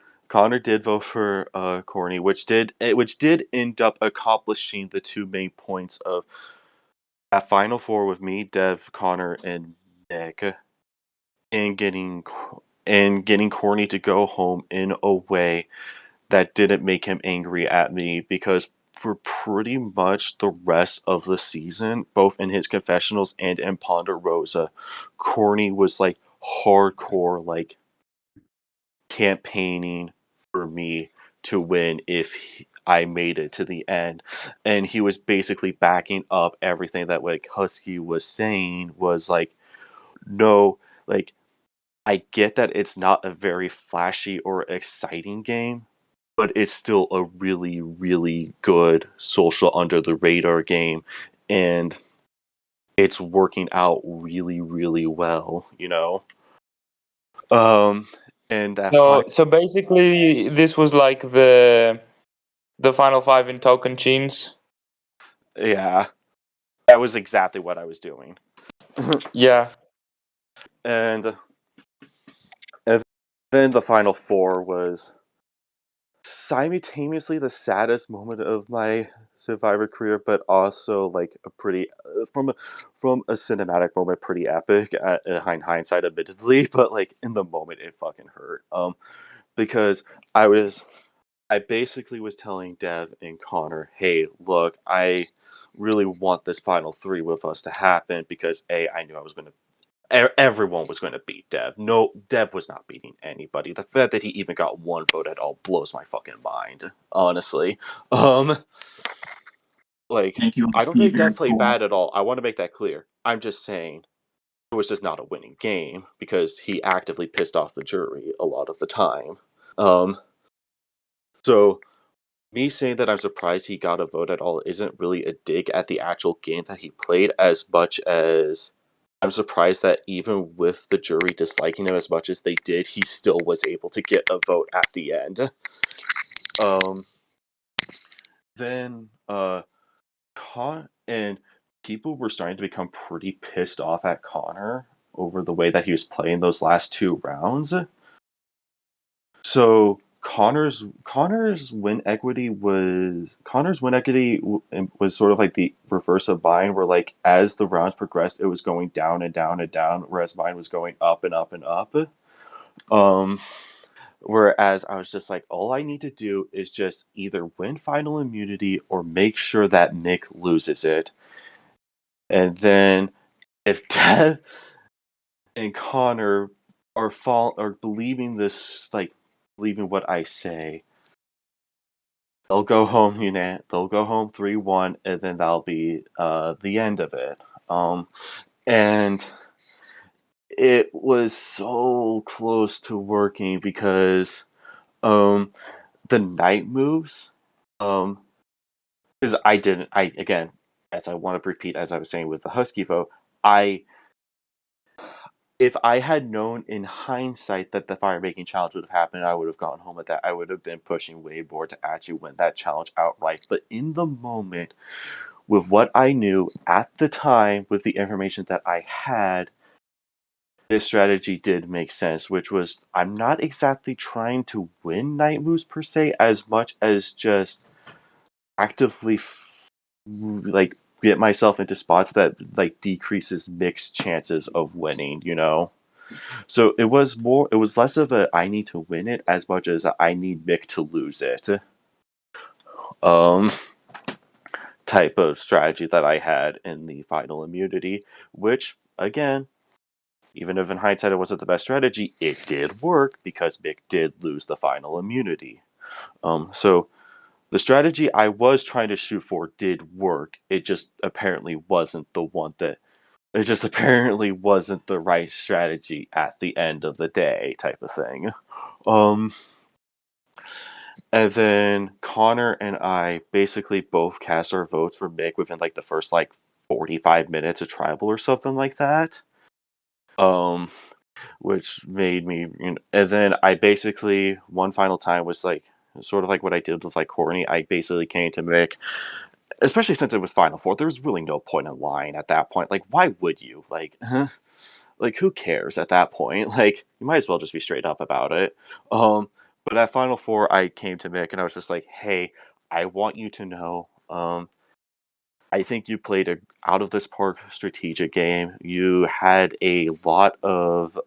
did vote for Corny, which did end up accomplishing the two main points of that final four with me, Dev, Connor, and Nick, and getting Corny to go home in a way that didn't make him angry at me, because for pretty much the rest of the season, both in his confessionals and in Ponderosa, Corny was like hardcore like campaigning for me to win if I made it to the end. And he was basically backing up everything that like Husky was saying, was like, no, like, I get that it's not a very flashy or exciting game, but it's still a really, really good social under the radar game, and it's working out really, really well, you know? And that So basically, this was like the final five in token chains. yeah, that was exactly what I was doing. Yeah. And then the final four was simultaneously the saddest moment of my Survivor career, but also like a pretty from a cinematic moment, pretty epic in hindsight, admittedly. But like in the moment, it fucking hurt. Because I basically was telling Dev and Connor, hey, look, I really want this final three with us to happen because I knew I was going to. Everyone was going to beat Dev. No, Dev was not beating anybody. The fact that he even got one vote at all blows my fucking mind. Honestly, like Thank you, I don't think very Dev played cool. bad at all. I want to make that clear. I'm just saying it was just not a winning game because he actively pissed off the jury a lot of the time. So me saying that I'm surprised he got a vote at all isn't really a dig at the actual game that he played as much as I'm surprised that even with the jury disliking him as much as they did, he still was able to get a vote at the end. Then and people were starting to become pretty pissed off at Connor over the way that he was playing those last two rounds. So Connor's win equity was sort of like the reverse of mine, where like as the rounds progressed, it was going down and down and down, whereas mine was going up and up and up. Whereas I was just like, all I need to do is just either win final immunity or make sure that Mick loses it, and then if Death and Connor are believing this, like believing what I say, they'll go home, they'll go home 3-1, and then that'll be the end of it. And it was so close to working because the night moves, because I again, as I want to repeat, as I was saying with the Husky vote, if I had known in hindsight that the fire making challenge would have happened, I would have gone home with that. I would have been pushing way more to actually win that challenge outright. But in the moment, with what I knew at the time, with the information that I had, this strategy did make sense, which was I'm not exactly trying to win night moves per se, as much as just actively like get myself into spots that like decreases mixed chances of winning. So it was less of a I need to win it as much as I need Mick to lose it. Um type of strategy that I had in the final immunity, which again, even if in hindsight it wasn't the best strategy, it did work because Mick did lose the final immunity. So the strategy I was trying to shoot for did work. It just apparently wasn't the one that it just apparently wasn't the right strategy at the end of the day, type of thing. And then Connor and I basically both cast our votes for Mick within like the first like 45 minutes of tribal or something like that. Which made me, and then I basically one final time was like sort of like what I did with like Courtney. I basically came to Mick, especially since it was Final Four. There was really no point in lying at that point. Like, why would you? Like, like who cares at that point? Like, you might as well just be straight up about it. But at Final Four, I came to Mick and I was just like, hey, I want you to know, I think you played a out of this park strategic game. You had a lot of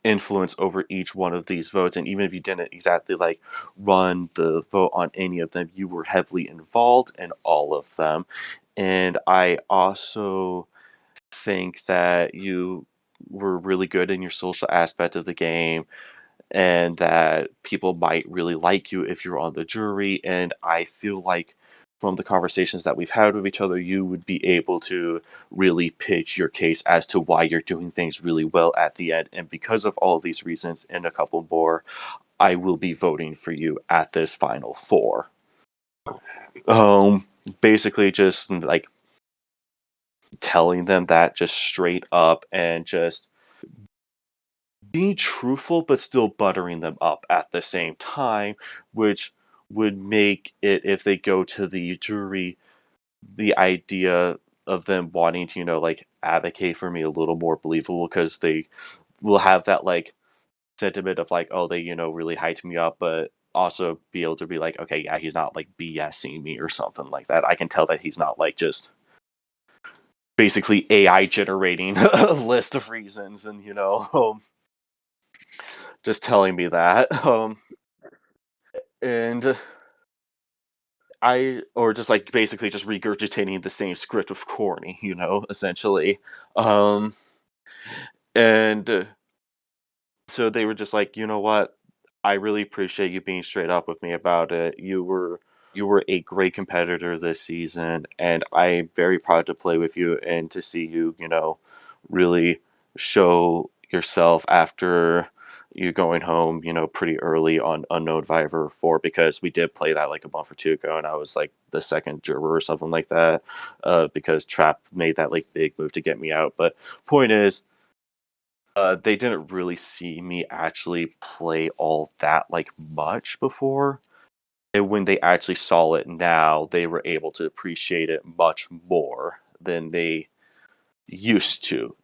influence over each one of these votes, and even if you didn't exactly like run the vote on any of them, you were heavily involved in all of them. And I also think that you were really good in your social aspect of the game, and that people might really like you if you're on the jury. And I feel like from the conversations that we've had with each other, you would be able to really pitch your case as to why you're doing things really well at the end. And because of all of these reasons and a couple more, I will be voting for you at this final four. Basically just like telling them that just straight up and just being truthful but still buttering them up at the same time, which would make it, if they go to the jury, the idea of them wanting to, like advocate for me a little more believable, because they will have that like sentiment of like, oh, they, really hyped me up, but also be able to be like, okay, yeah, he's not like BSing me or something like that. I can tell that he's not like just basically AI generating a list of reasons and just telling me that. And or just like basically just regurgitating the same script of corny, essentially. And so they were just like, you know what? I really appreciate you being straight up with me about it. You were a great competitor this season, and I'm very proud to play with you and to see you, really show yourself after you going home, pretty early on Unknown Survivor 4, because we did play that like a month or two ago, and I was like the second juror or something like that, because Trap made that like big move to get me out. But point is, they didn't really see me actually play all that like much before. And when they actually saw it now, they were able to appreciate it much more than they used to,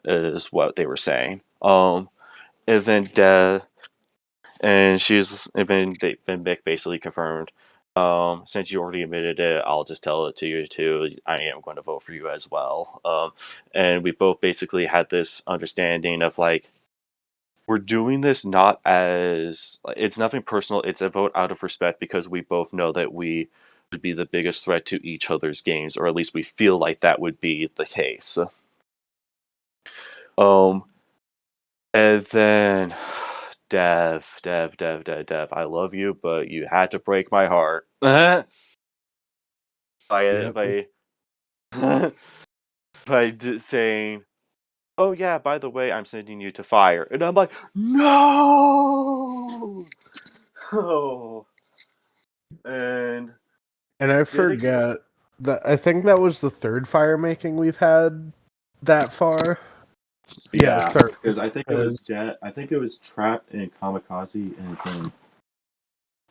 is what they were saying. And then then Vic basically confirmed, since you already admitted it, I'll just tell it to you too. I am going to vote for you as well. And we both basically had this understanding of like, we're doing this not as it's nothing personal. It's a vote out of respect because we both know that we would be the biggest threat to each other's games, or at least we feel like that would be the case. Um, and then Dev, I love you, but you had to break my heart by Yep. saying, "Oh yeah, by the way, I'm sending you to fire," and I'm like, "No!" Oh. And I forget that I think that was the third fire making we've had that far. Yeah, third. because I think it was Trap and Kamikaze and then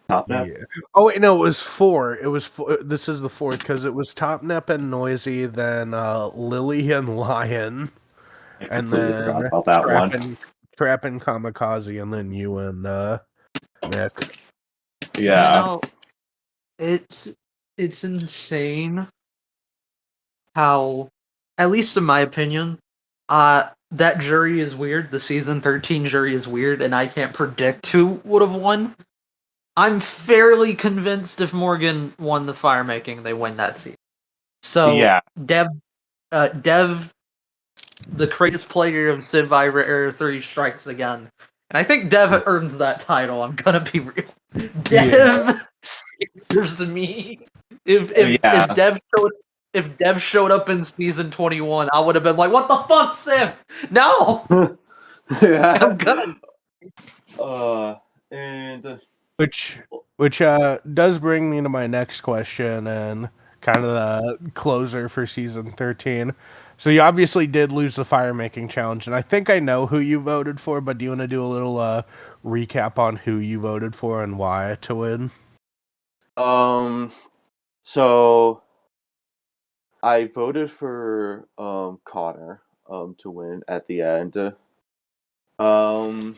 Topnap. Yeah. Oh wait, no, it was four. It was this is the fourth because it was Topnap and Noisy, then Lily and Lion, I and completely forgot then about that one. Trap and Kamikaze, and then you and Nick. Yeah. It's insane how, at least in my opinion, that jury is weird. The season 13 jury is weird, and I can't predict who would have won. I'm fairly convinced if Morgan won the fire making, they win that season. So Yeah. Dev, the craziest player of Civivor Era 3 strikes again. And I think Dev earns that title, I'm gonna be real. Dev scares me. If Dev showed up in season 21, I would have been like, "What the fuck, Civ? No!" Yeah. I'm gonna. And Which does bring me to my next question and kind of the closer for season 13. So you obviously did lose the fire making challenge, and I think I know who you voted for, but do you want to do a little recap on who you voted for and why to win? so I voted for Connor to win at the end. The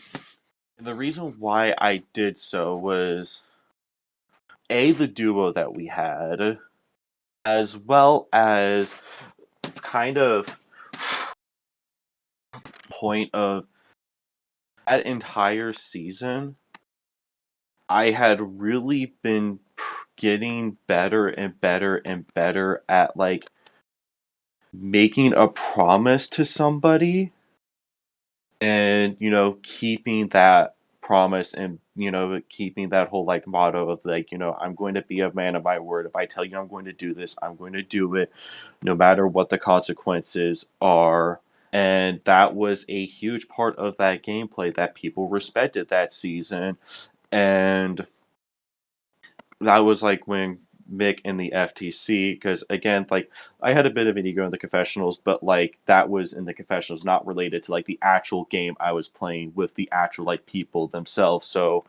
reason why I did so was the duo that we had, as well as kind of point of that entire season. I had really been getting better and better and better at like making a promise to somebody and keeping that promise and keeping that whole like motto of like I'm going to be a man of my word. If I tell you I'm going to do this, I'm going to do it no matter what the consequences are. And that was a huge part of that gameplay that people respected that season. And that was like when Mick in the FTC, because again, like I had a bit of an ego in the confessionals, but like that was in the confessionals, not related to like the actual game I was playing with the actual like people themselves. So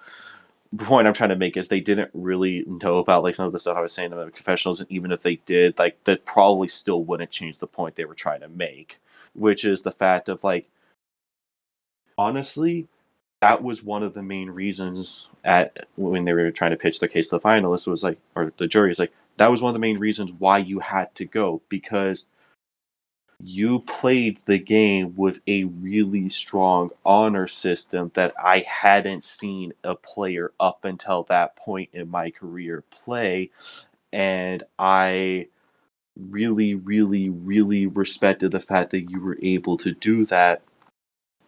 the point I'm trying to make is they didn't really know about like some of the stuff I was saying in the confessionals, and even if they did, like that probably still wouldn't change the point they were trying to make, which is the fact of like honestly, that was one of the main reasons when they were trying to pitch the case to the finalists was like, or the jury is like, that was one of the main reasons why you had to go, because you played the game with a really strong honor system that I hadn't seen a player up until that point in my career play. And I really, really, really respected the fact that you were able to do that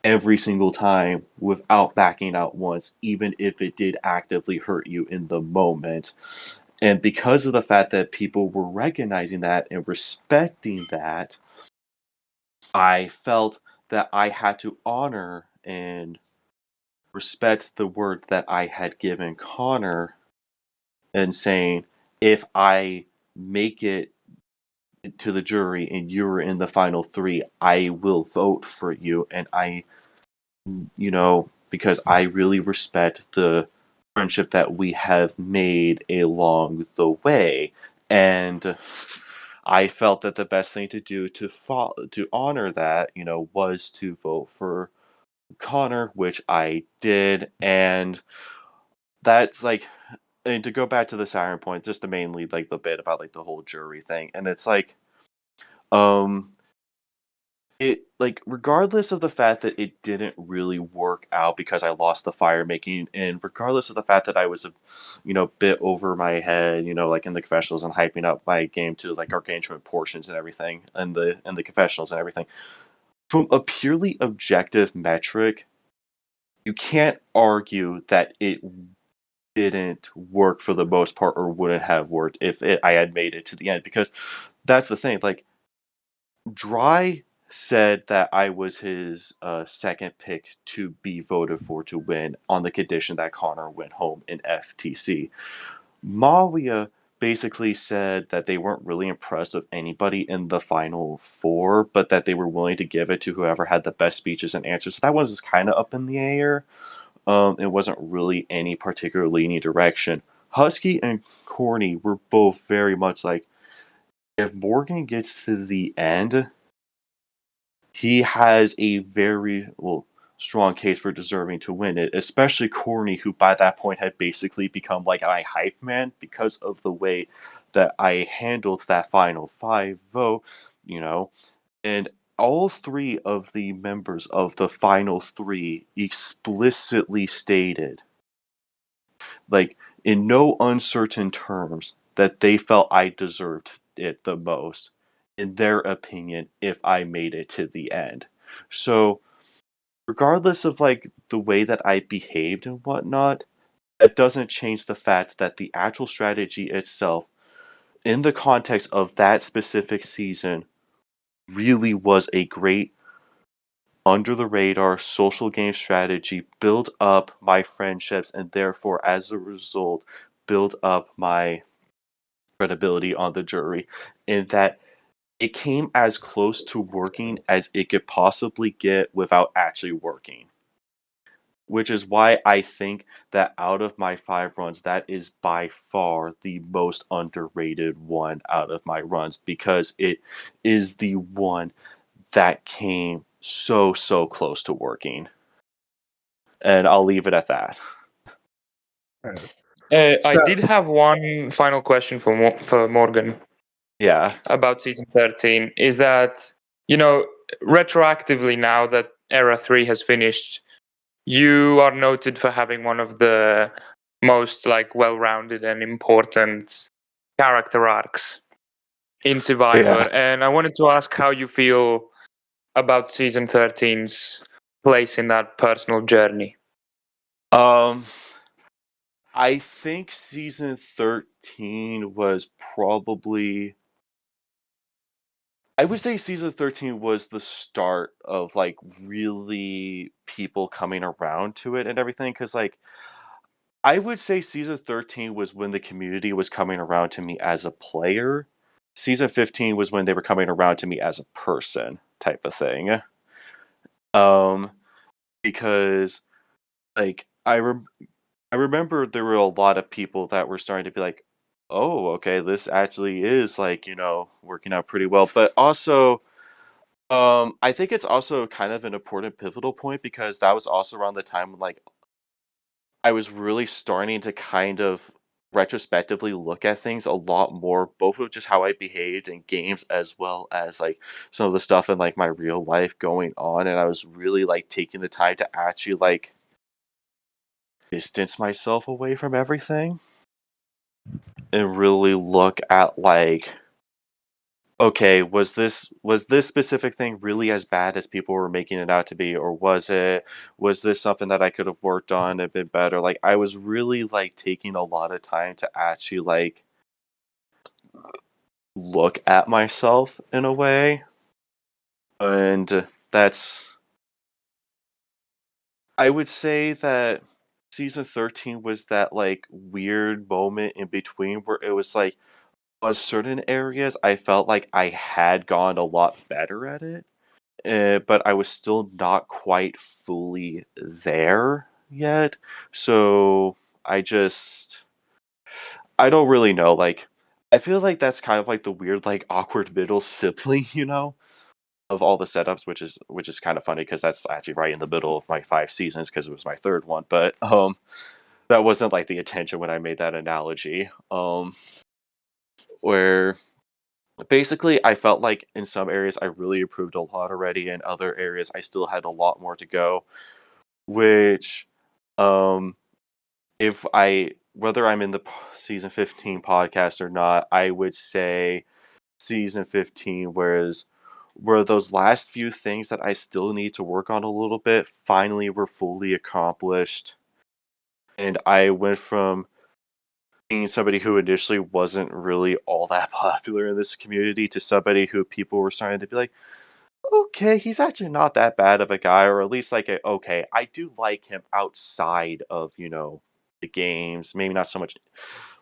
every single time without backing out once, even if it did actively hurt you in the moment. And because of the fact that people were recognizing that and respecting that, I felt that I had to honor and respect the word that I had given Connor and saying, if I make it to the jury and you're in the final three, I will vote for you. And because I really respect the friendship that we have made along the way. And I felt that the best thing to do to honor that, was to vote for Connor, which I did. And that's like, and to go back to the Siren point, just to mainly like the bit about like the whole jury thing. And it's like, it, like, regardless of the fact that it didn't really work out because I lost the fire making, and regardless of the fact that I was a bit over my head, like in the confessionals and hyping up my game to like gargantuan portions and everything, and the confessionals and everything, from a purely objective metric, you can't argue that it didn't work for the most part, or wouldn't have worked if I had made it to the end, because that's the thing, like, Dry said that I was his second pick to be voted for to win on the condition that Connor went home in FTC. Malia basically said that they weren't really impressed with anybody in the final four, but that they were willing to give it to whoever had the best speeches and answers. So that one was kind of up in the air. It wasn't really any particular leaning direction. Husky and Corny were both very much like, if Morgan gets to the end, he has a very strong case for deserving to win it, especially Corny, who by that point had basically become like my hype man because of the way that I handled that final five vote, and all three of the members of the final three explicitly stated, like, in no uncertain terms, that they felt I deserved it the most, in their opinion, if I made it to the end. So, regardless of like the way that I behaved and whatnot, that doesn't change the fact that the actual strategy itself, in the context of that specific season, really was a great under the radar social game strategy, build up my friendships, and therefore, as a result, build up my credibility on the jury, in that it came as close to working as it could possibly get without actually working. Which is why I think that out of my 5 runs, that is by far the most underrated one out of my runs, because it is the one that came so close to working. And I'll leave it at that. I did have one final question for Morgan. Yeah. About season 13 is that, retroactively, now that Era 3 has finished, you are noted for having one of the most well-rounded and important character arcs in Survivor. Yeah. And I wanted to ask how you feel about season 13's place in that personal journey. I think season 13 was probably... I would say season 13 was the start of really people coming around to it and everything, because I would say season 13 was when the community was coming around to me as a player. Season 15 was when they were coming around to me as a person, type of thing. Because I remember there were a lot of people that were starting to be like, oh, okay, this actually is working out pretty well. But also, I think it's also kind of an important pivotal point because that was also around the time when, like, I was really starting to kind of retrospectively look at things a lot more, both of just how I behaved in games as well as like some of the stuff in like my real life going on, and I was really like taking the time to actually like distance myself away from everything and really look at like, okay, was this specific thing really as bad as people were making it out to be, or was this something that I could have worked on a bit better? Like I was really like taking a lot of time to actually like look at myself in a way, and that's, I would say that season 13 was that like weird moment in between where it was like on certain areas I felt like I had gone a lot better at it, but I was still not quite fully there yet. So I don't really know. Like, I feel like that's kind of like the weird, like awkward middle sibling, of all the setups, which is kind of funny because that's actually right in the middle of my 5 seasons because it was my third one. But that wasn't like the intention when I made that analogy. Where basically I felt like in some areas I really improved a lot already, in other areas I still had a lot more to go. Which, um, if I whether I'm in the season 15 podcast or not, I would say season 15, where those last few things that I still need to work on a little bit finally were fully accomplished, and I went from being somebody who initially wasn't really all that popular in this community to somebody who people were starting to be like, okay, he's actually not that bad of a guy, or at least like okay, I do like him outside of, the games. Maybe not so much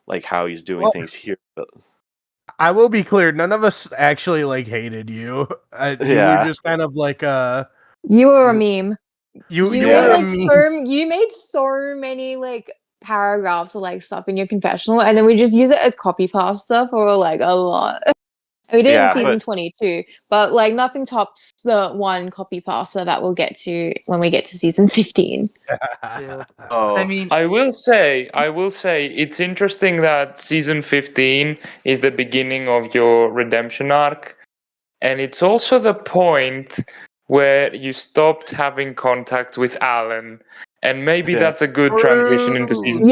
like how he's doing Well, things here, but I will be clear, none of us actually like hated you. You were yeah. just kind of like You were a meme. you You you made were a like meme. you made so many like paragraphs of like stuff in your confessional, and then we just use it as copy pasta for like a lot. We did it in Yeah, season but 22, but like nothing tops the one copy pasta that we'll get to when we get to season 15. Yeah. I oh mean, I will say, it's interesting that season 15 is the beginning of your redemption arc, and it's also the point where you stopped having contact with Alan, and maybe yeah. that's a good transition into season True.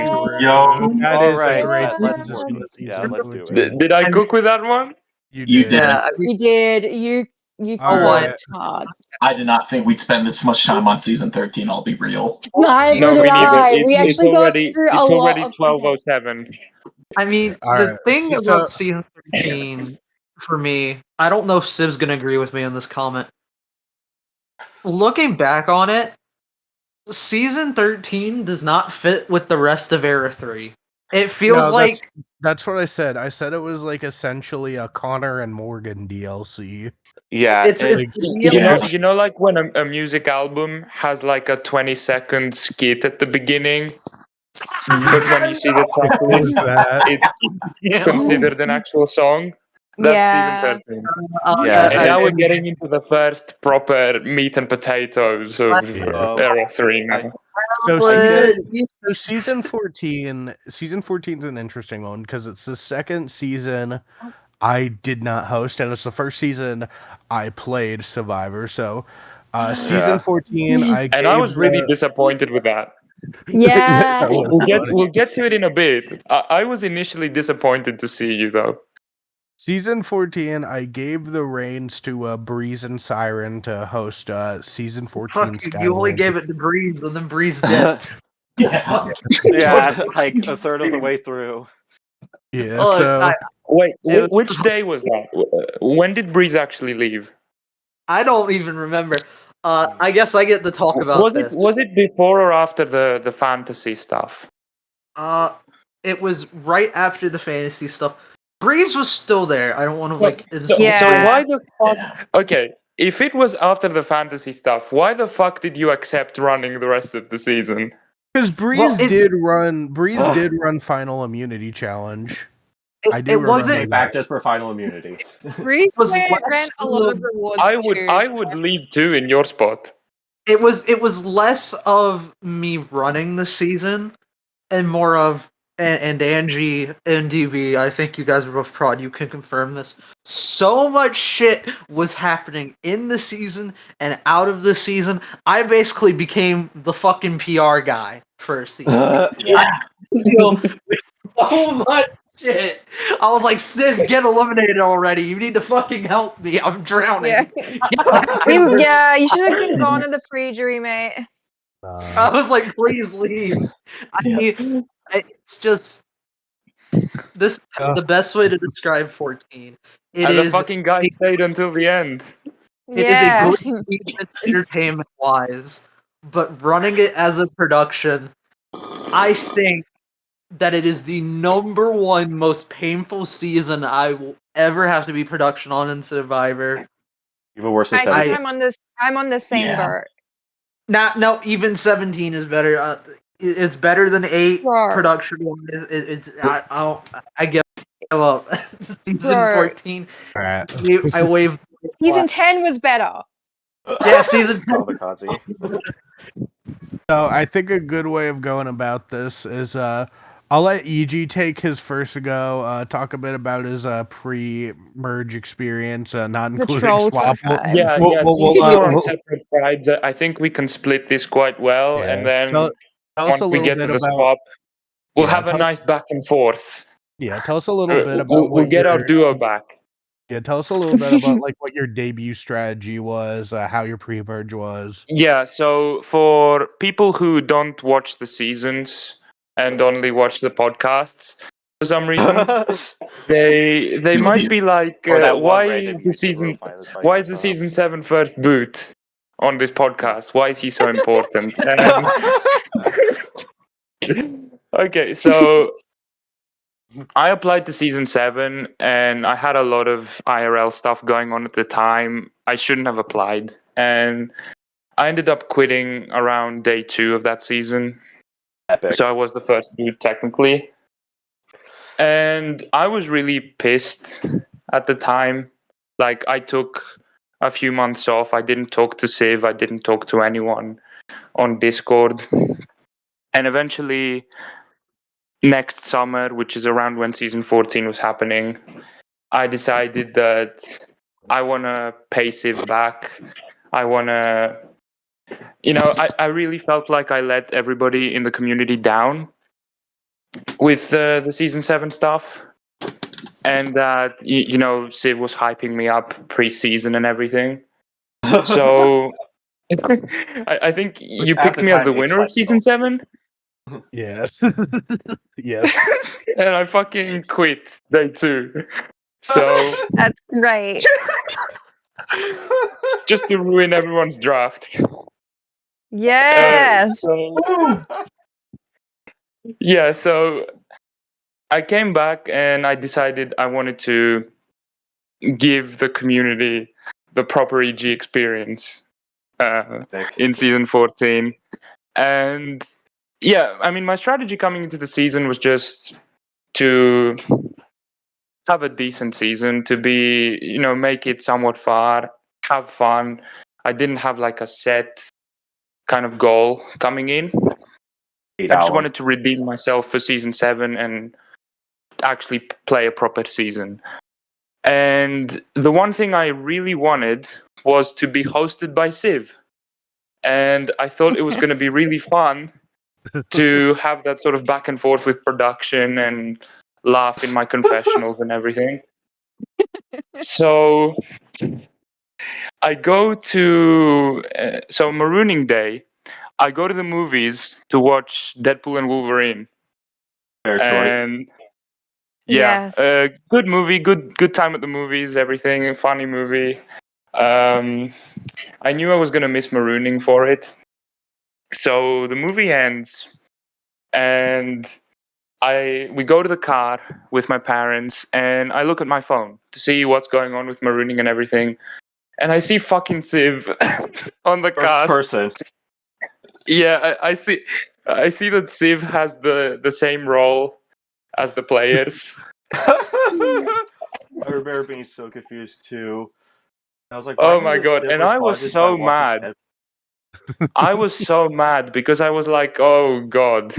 14. Yo. That All is a right, great let's transition work to with season let's do 14. it. Did I I cook with that one? You You did. did. yeah, I mean, You did. You All right. worked hard. I did not think we'd spend this much time on season 13, I'll be real. Neither No, did me neither. I. We actually got through a It's lot already of content. 12:07. I mean, All the right. thing So about season 13 for me, I don't know if Civ's gonna agree with me on this comment. Looking back on it, season 13 does not fit with the rest of Era 3. It feels no, like that's what I said. I said it was like essentially a Connor and Morgan DLC. Yeah, it's and Like, Yeah. Like when a music album has like a 20-second skit at the beginning, but when you see the track what is list, that? it's yeah, considered an actual song. That's season Yeah. 13. yeah, And now we're and getting into the first proper meat and potatoes of Yeah. Era 3 now. So I season 14 is an interesting one because it's the second season I did not host, and it's the first season I played Survivor. So season yeah. 14 I And I gave was really the disappointed with that. Yeah. That was funny. We'll get to it in a bit. I was initially disappointed to see you though. Season 14 I gave the reins to Breeze and Siren to host season 14 fuck, you only Skyward. gave it to Breeze, and then Breeze dipped. Yeah. Yeah, like a third of the way through. Yeah, Oh, so Wait, it was- which day was that? When did Breeze actually leave? I don't even remember. I guess I get to talk about this. Was it before or after the fantasy stuff? Uh, it was right after the fantasy stuff. Breeze was still there. I don't want to like insult. Yeah. So why the fuck? Yeah. Okay, if it was after the fantasy stuff, why the fuck did you accept running the rest of the season? because Breeze Well, it's- did run Final Immunity Challenge. I do It remember wasn't. Came back just for final immunity. Reese was ran less a lot of of- rewards. I would leave too in your spot. It was less of me running the season and more of and Angie and DB. I think you guys are both prod. You can confirm this. So much shit was happening in the season and out of the season. I basically became the fucking PR guy for a season. Yeah. Deal with so much shit. I was like, Civ, get eliminated already. You need to fucking help me. I'm drowning. Yeah, you should have been gone in the pre-jury, mate. I was like, please leave. Yeah. It's just this is the best way to describe 14. It And the is fucking guy stayed until the end. it is a Yeah. good season entertainment wise, but running it as a production, I think that it is the number one most painful season I will ever have to be production on in Survivor. Even worse than I think 17. I'm on the same Yeah. boat. No, even 17 is better. It's better than 8 Bro. production wise. I give up. Season Bro. 14. Alright. I waved. Season 10 was better. Yeah, season 10. Kamikaze. So I think a good way of going about this is I'll let EG take his first go, talk a bit about his pre-merge experience, not including Patrol swap. tribe. Yeah, We'll- yeah. we'll- Since we'll, we're on we'll- separate tribes, I think we can split this quite well, yeah. and then Tell us once a we little get to bit the about swap, we'll yeah, have a tell us- nice back and forth. yeah. Tell us a little bit about We'll what get our your duo back. yeah. Tell us a little bit about like what your debut strategy was, how your pre-merge was. Yeah, so for people who don't watch the seasons and only watch the podcasts, for some reason, they might be like, Or that one why Ray is didn't the make the season group finals by why is the himself. season 7 first boot on this podcast? Why is he so important? And okay, so I applied to season 7 and I had a lot of IRL stuff going on at the time. I shouldn't have applied. And I ended up quitting around day 2 of that season. Epic. So I was the first dude technically. And I was really pissed at the time. Like I took a few months off. I didn't talk to Civ. I didn't talk to anyone on Discord. And eventually next summer, which is around when season 14 was happening, I decided that I want to pay Civ back. I want to, I really felt like I let everybody in the community down with the season 7 stuff. And that, Civ was hyping me up pre-season and everything. So I think you at picked the me as time, the winner of season 7. Yes. Yes. And I fucking quit day 2. So That's right. just to ruin everyone's draft. Yes. So I came back and I decided I wanted to give the community the proper EG experience in season 14. And yeah, I mean, my strategy coming into the season was just to have a decent season, to be, make it somewhat far, have fun. I didn't have like a set kind of goal coming in. I just wanted to redeem myself for season 7 and actually play a proper season. And the one thing I really wanted was to be hosted by Civ. And I thought it was going to be really fun to have that sort of back and forth with production and laugh in my confessionals and everything. So I go to Marooning Day. I go to the movies to watch Deadpool and Wolverine. Fair choice. And yeah, Yes. good movie, good time at the movies, everything, funny movie. I knew I was gonna miss Marooning for it. So the movie ends, and we go to the car with my parents, and I look at my phone to see what's going on with Marooning and everything, and I see fucking Civ on the First cast. person. Yeah, I see that Civ has the same role as the players. I remember being so confused too. I was like, why Oh did my the god! Civ And I respond was to this by so walking mad. dead? I was so mad because I was like, oh god.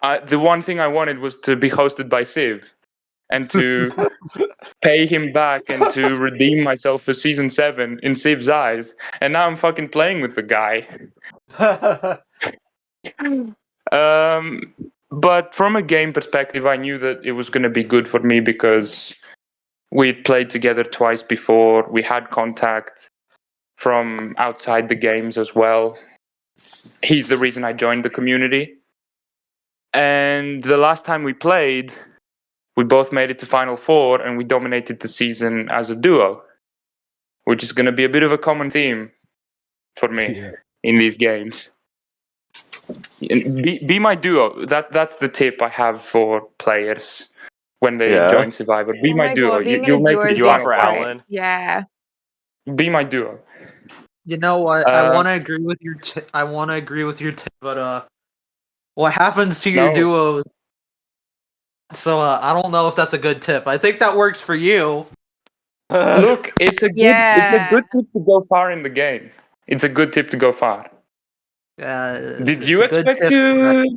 The one thing I wanted was to be hosted by Civ and to pay him back and to redeem myself for season 7 in Civ's eyes. And now I'm fucking playing with the guy. But from a game perspective, I knew that it was going to be good for me because we'd played together twice before. We had contact from outside the games as well. He's the reason I joined the community. And the last time we played, we both made it to Final Four and we dominated the season as a duo, which is going to be a bit of a common theme for me in these games. Be my duo. That's the tip I have for players when they join Civivor. Be Oh my my duo. God, being in You'll a make duo it is to You Final offer Four. Alan? Yeah. Be my duo. You know what? I want to agree with your. I want to agree with your tip, but what happens to your No. duos? So I don't know if that's a good tip. I think that works for you. Look, it's a Yeah. good tip to go far in the game. It's a good tip to go far. Did you a good expect tip.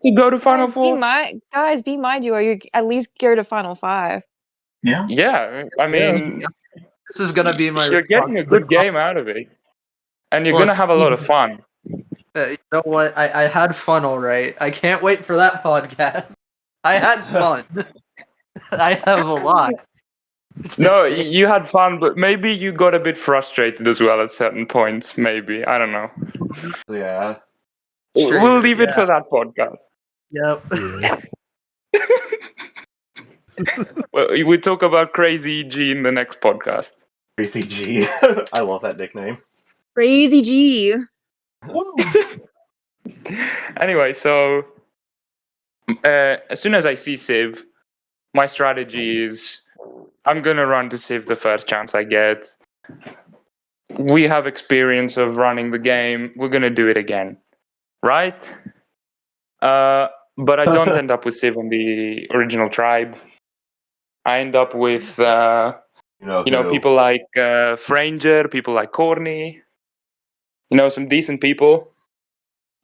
to go to Final Four? Be my duo. You at least go to Final 5. Yeah. Yeah, I mean, This is gonna be my you're response. getting a good game out of it, and you're gonna have a lot of fun. You know what? I had fun, all right. I can't wait for that podcast. I had fun. I have a lot. No, you had fun, but maybe you got a bit frustrated as well at certain points. Maybe, I don't know. Yeah. We'll leave it yeah. for that podcast. Yep. Well, we talk about Crazy G in the next podcast. Crazy G. I love that nickname. Crazy G. Anyway, so as soon as I see Civ, my strategy is I'm gonna run to Civ the first chance I get. We have experience of running the game. We're gonna do it again, right? But I don't end up with Civ on the original tribe. I end up with people like Franger, people like Corny, some decent people,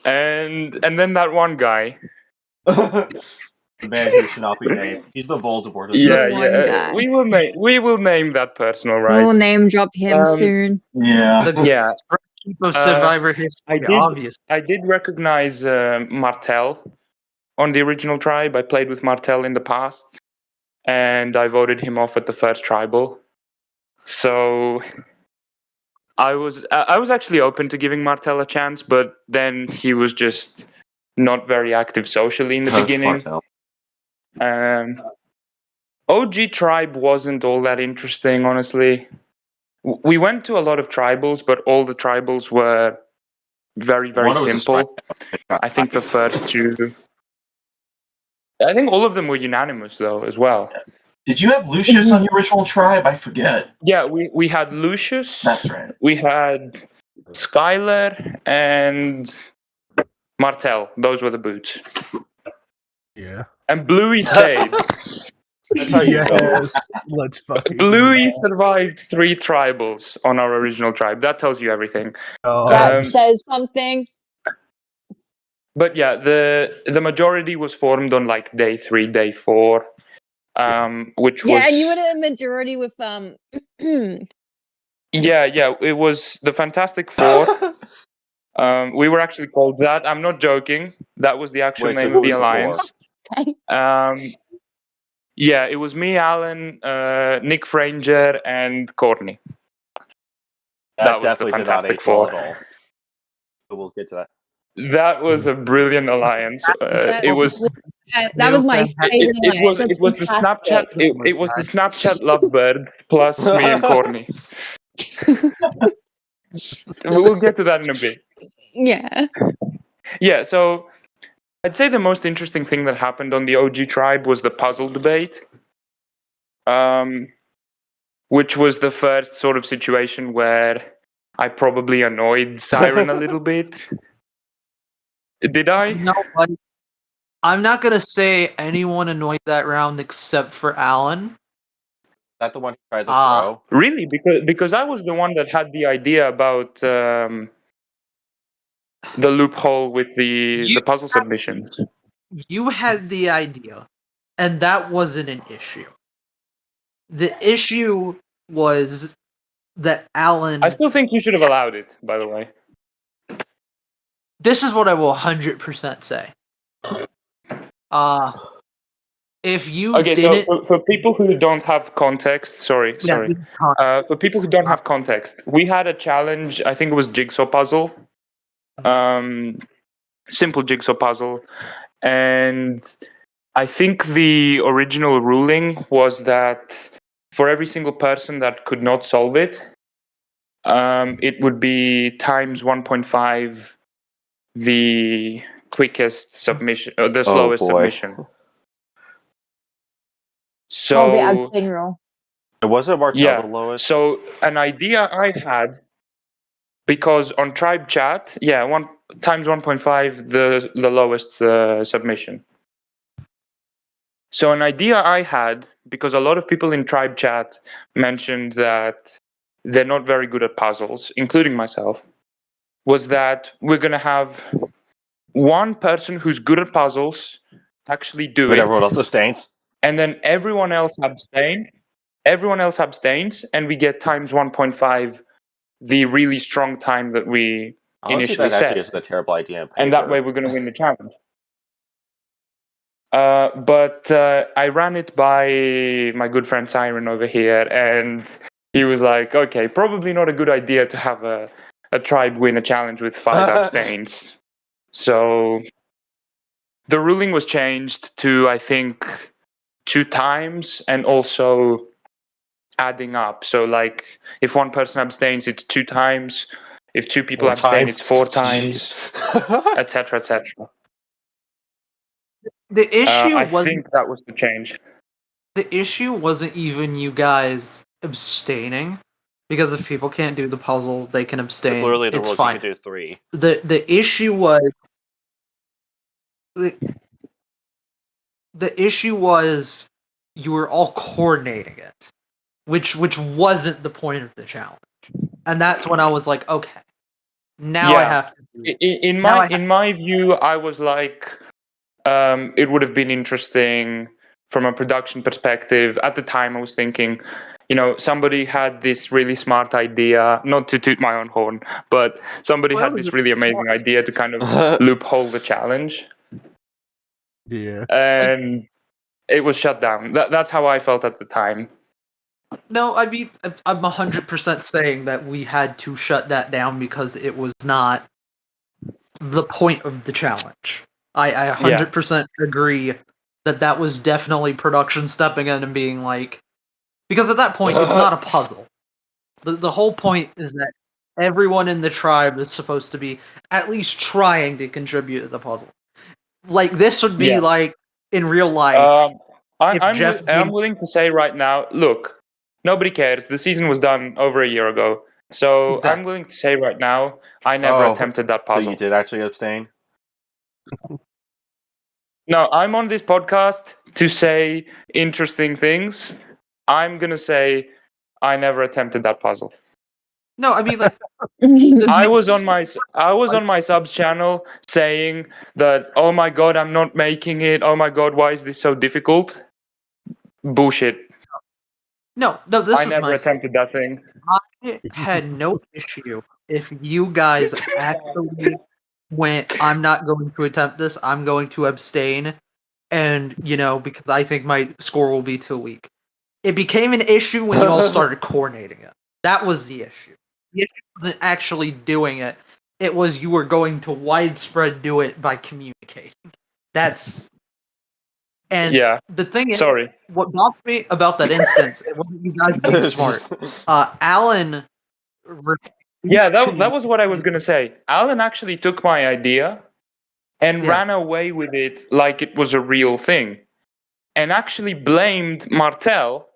and then that one guy. The man who should not be named. He's the Voldemort of Yeah, this. one guy. we will name that person, all right? We'll name drop him soon. Yeah. Yeah. Of Survivor history, obviously. I did recognize Martel on the original tribe. I played with Martel in the past, and I voted him off at the first tribal. So I was actually open to giving Martel a chance, but then he was just not very active socially in the beginning. OG tribe wasn't all that interesting, honestly. We went to a lot of tribals, but all the tribals were very, very simple. I think the first two. I think all of them were unanimous, though, as well. Did you have Lucius on your original tribe? I forget. Yeah, we had Lucius. That's right. We had Skylar and Martel. Those were the boots. Yeah. And Bluey stayed. That's how you go. Let's fucking. Bluey survived 3 tribals on our original tribe. That tells you everything. That says something. But yeah, the majority was formed on like day 3, day 4, which was And you had a majority with yeah, it was the Fantastic Four. We were actually called that. I'm not joking. That was the actual Wait, so name who of the was the alliance. Yeah, it was me, Alan, Nick Franger, and Courtney. That was the definitely did not Fantastic age well Four. at all. But we'll get to that. That was a brilliant alliance. It was. that was my favorite alliance. It was the Snapchat. It was the Snapchat lovebird plus me and Courtney. We'll get to that in a bit. Yeah. Yeah, so I'd say the most interesting thing that happened on the OG tribe was the puzzle debate, which was the first sort of situation where I probably annoyed Siren a little bit. Did I? You know what? I'm not gonna say anyone annoyed that round except for Alan. Is that the one he tried to Ah. throw? Really? Because I was the one that had the idea about the loophole with the puzzle submissions. You had the idea, and that wasn't an issue. The issue was that Alan. I still think you should have allowed it, by the way. This is what I will 100% say. If you Okay, didn't. so for people who don't have context, sorry. It's con- For people who don't have context, we had a challenge. I think it was jigsaw puzzle, simple jigsaw puzzle, and I think the original ruling was that for every single person that could not solve it, it would be times 1.5 the quickest submission, the Oh, slowest boy. submission. Oh, the So abstain rule. It wasn't Martel yeah, the lowest. so an idea I had, because on Tribe Chat, yeah, one times 1.5 the lowest submission. So an idea I had, because a lot of people in Tribe Chat mentioned that they're not very good at puzzles, including myself, was that we're gonna have one person who's good at puzzles actually do But it, everyone else abstains. and then everyone else abstains, and we get times 1.5 the really strong time that we Honestly, initially that actually set, isn't a terrible idea on paper. and that way we're going to win the challenge. But I ran it by my good friend Siren over here, and he was like, okay, probably not a good idea to have a tribe win a challenge with 5 abstains. So the ruling was changed to, I think, 2 times, and also adding up. So like if one person abstains, it's 2 times. If 2 people 4 abstain, times. it's 4 times, Jeez. etc., etc. The issue I wasn't. think that was the change. The issue wasn't even you guys abstaining, because if people can't do the puzzle, they can abstain. It's literally the it's rules. fine. You can do 3. The issue was the issue was you were all coordinating it, which wasn't the point of the challenge, and that's when I was like, okay, now I Yeah. have to do it. In Now my in my view, I was like, it would have been interesting from a production perspective. At the time, I was thinking, somebody had this really smart idea, not to toot my own horn, but somebody Well, had this really amazing idea to kind of loophole the challenge, Yeah. and it was shut down. That's how I felt at the time. No, I mean, I'm 100% saying that we had to shut that down because it was not the point of the challenge. I 100% agree that was definitely production stepping in and being like, because at that point it's not a puzzle. The whole point is that everyone in the tribe is supposed to be at least trying to contribute to the puzzle. Like this would be like in real life. I'm willing to say right now, look, nobody cares. The season was done over a year ago. So Exactly. I'm willing to say right now, I never attempted that So puzzle. you did actually abstain? No, I'm on this podcast to say interesting things. I'm going to say I never attempted that puzzle. No, I mean like I was on my subs channel saying that, oh my god, I'm not making it. Oh my god, why is this so difficult? Bullshit. no, this I is never my attempted that thing. I had no issue if you guys actually went, I'm not going to attempt this, I'm going to abstain, and, because I think my score will be too weak. It became an issue when you all started coordinating it. That was the issue. The issue wasn't actually doing it, it was you were going to widespread do it by communicating. That's... And Yeah. the thing is, Sorry. what bothered me about that instance, it wasn't you guys being smart. Alan... Yeah, that was what I was going to say. Alan actually took my idea and Yeah. ran away with it like it was a real thing, and actually blamed Martel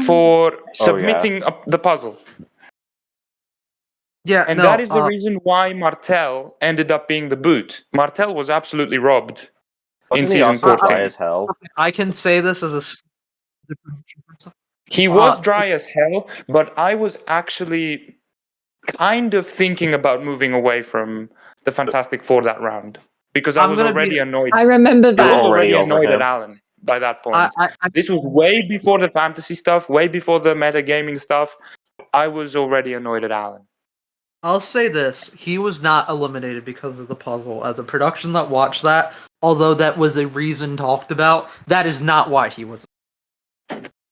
for submitting the puzzle. Yeah, And no, that is the reason why Martel ended up being the boot. Martel was absolutely robbed. in Wasn't he season also dry 14. as hell? I can say this as a He was dry as hell, but I was actually kind of thinking about moving away from the Fantastic Four that round because I I'm was gonna be. already annoyed. I remember I was that. already over annoyed at him. Alan by that I, point. I This was way before the fantasy stuff, way before the metagaming stuff. I was already annoyed at Alan. I'll say this: he was not eliminated because of the puzzle. As a production that watched that, although that was a reason talked about, that is not why he was.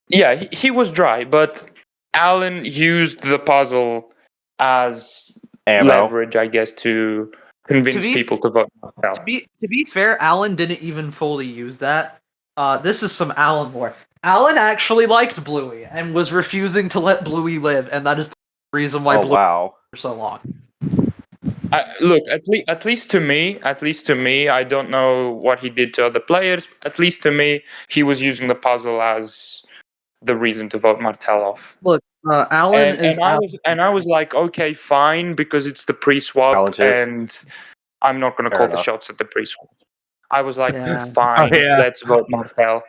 Yeah, he was dry, but Alan used the puzzle as Ammo. leverage, I guess, to convince To be- people to vote Martel. To be fair, Alan didn't even fully use that. This is some Alan lore. Alan actually liked Bluey and was refusing to let Bluey live, and that is the reason why Oh Bluey wow. for so long. Look, at least to me, I don't know what he did to other players. At least to me, he was using the puzzle as the reason to vote Martel off. Look, Alan is. And I was like, okay, fine, because it's the pre-swap, Challenges. and I'm not going to Fair call the enough. shots at the pre-swap. I was like, Yeah. fine, Oh, yeah. let's vote Martel.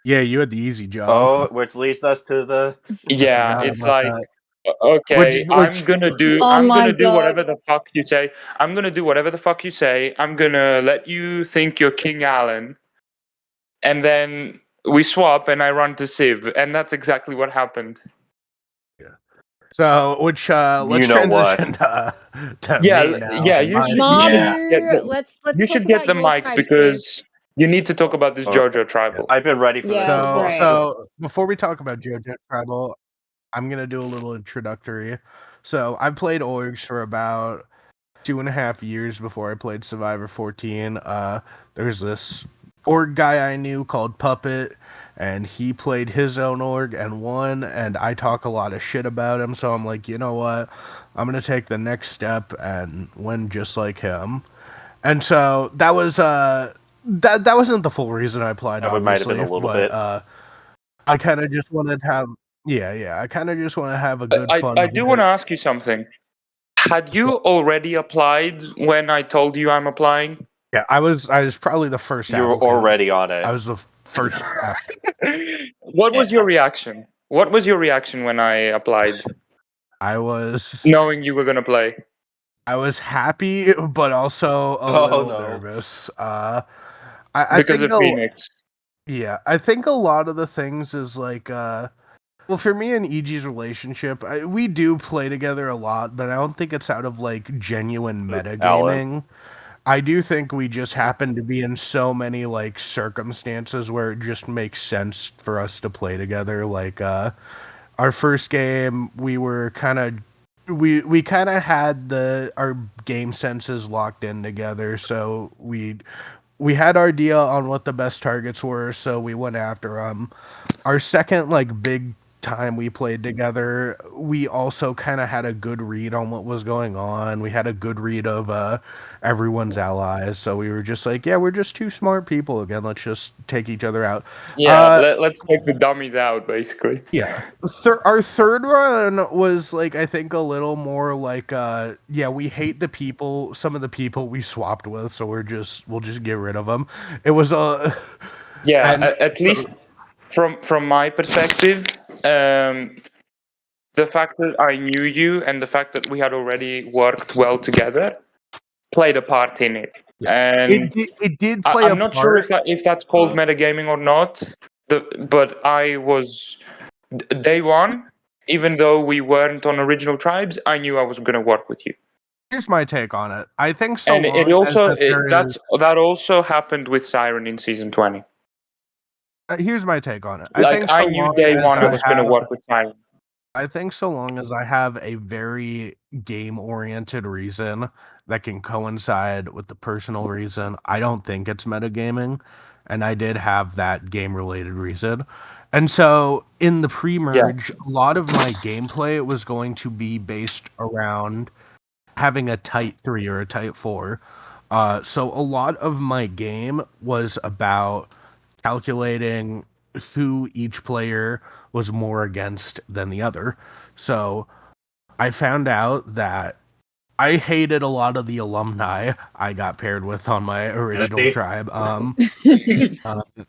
Yeah, you had the easy job. Oh, which leads us to the Yeah, forgot it's about like, that. okay, Which- I'm gonna do Oh I'm my gonna do God. whatever the fuck you say. I'm gonna do whatever the fuck you say. I'm gonna let you think you're King Alan, and then we swap, and I run to Civ, and that's exactly what happened. So, which let's You know what. transition to Yeah, me now. yeah, you should Maru, get the, let's you talk should get about the your mic tribes, please. because you need to talk about this JoJo tribal. I've been ready for Yeah, this. that's So, great. so before we talk about JoJo Tribal, I'm gonna do a little introductory. So I've played orgs for about 2.5 years before I played Survivor 14. There's this org guy I knew called Puppet, and he played his own org and won, and I talk a lot of shit about him, so I'm like, you know what? I'm gonna take the next step and win just like him. And so that was that wasn't the full reason I applied, That might have obviously, been a little but bit. I kind of just wanted to have I kind of just want to have a good fun. I do want to ask you something. Had you already applied when I told you I'm applying? Yeah, I was probably the first. You were applicant. already on it. I was the first. What was your reaction? What was your reaction when I applied, I was knowing you were gonna play? I was happy, but also a Oh, little no. nervous. I Because think of Phoenix. Yeah, I think a lot of the things is like, well, for me and EG's relationship, we do play together a lot, but I don't think it's out of like genuine metagaming. I do think we just happen to be in so many like circumstances where it just makes sense for us to play together. Like our first game, we were kind of we kind of had our game senses locked in together, so we had our idea on what the best targets were, so we went after them. Our second like big time we played together, we also kind of had a good read on what was going on. We had a good read of everyone's allies, so we were just like, yeah, we're just two smart people again. Let's just take each other out. Yeah, let's take the dummies out, basically. Yeah. Our third run was like, I think a little more like yeah, we hate the people, some of the people we swapped with, so we'll just get rid of them. It was Yeah, and at least from my perspective, the fact that I knew you and the fact that we had already worked well together played a part in it. And it did play I'm a not part. sure if that's called metagaming or not. But I was day one, even though we weren't on original tribes, I knew I was going to work with you. Here's my take on it. I think so And long it also as that that also happened with Siren in season 20. here's my take on it. Like think I so knew long day as one I was going to work with Siren. I think so long as I have a very game-oriented reason that can coincide with the personal reason, I don't think it's metagaming, and I did have that game-related reason. And so in the pre-merge, a lot of my gameplay was going to be based around having a tight 3 or a tight 4. So a lot of my game was about calculating who each player was more against than the other. So I found out that I hated a lot of the alumni I got paired with on my original Fantasy? tribe.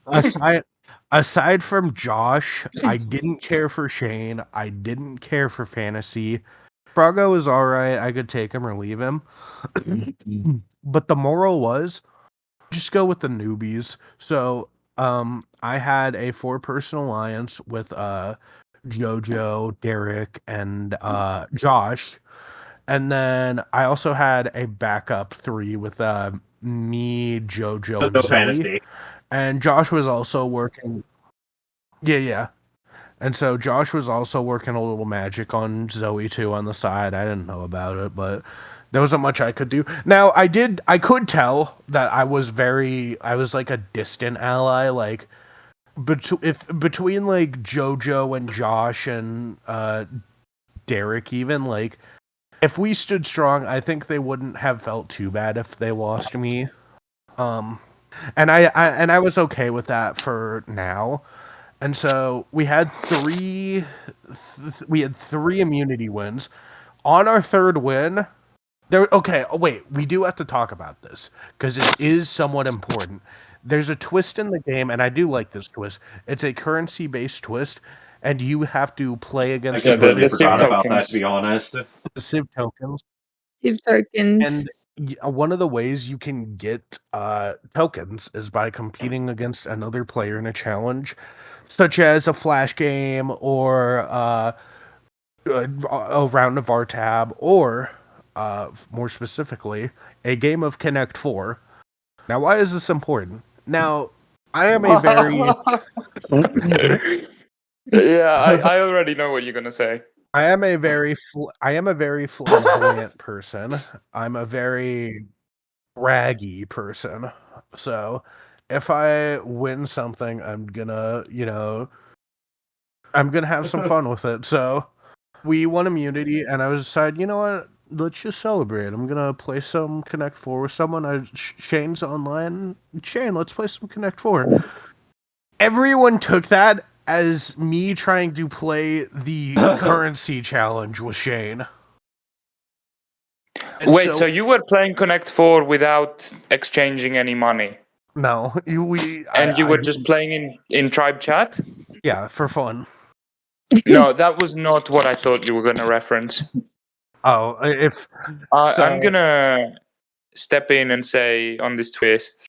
Aside aside from Josh, I didn't care for Shane. I didn't care for Fantasy. Brago was alright. I could take him or leave him. But the moral was just go with the newbies. So I had a 4-person alliance with Jojo, Derek, and Josh. And then I also had a backup 3 with me, Jojo, and No Zoe. fantasy. And Josh was also working. Yeah. And so Josh was also working a little magic on Zoe too on the side. I didn't know about it, but there wasn't much I could do. Now I could tell that I was like a distant ally, like between like Jojo and Josh and Derek even, like if we stood strong, I think they wouldn't have felt too bad if they lost me. And I was okay with that for now. And so we had three immunity wins. On our third win, we do have to talk about this because it is somewhat important. There's a twist in the game, and I do like this twist. It's a currency-based twist, and you have to play I against completely the Civ forgot about that, tokens. to be honest. the Civ tokens. Civ tokens. And one of the ways you can get tokens is by competing against another player in a challenge, such as a flash game or a round of RTAB, or more specifically, a game of Connect 4. Now, why is this important? Now, I am a very I already know what you're gonna say. I am a very flamboyant person. I'm a very braggy person. So if I win something, I'm gonna have some fun with it. So we won immunity, and I was decided, you know what? Let's just celebrate. I'm gonna play some Connect 4 with someone. Shane's online. Shane, let's play some Connect 4. Everyone took that as me trying to play the currency challenge with Shane. And Wait, so you were playing Connect 4 without exchanging any money? No, you were just playing in tribe chat? Yeah, for fun. No, that was not what I thought you were gonna reference. Oh, I'm gonna step in and say on this twist,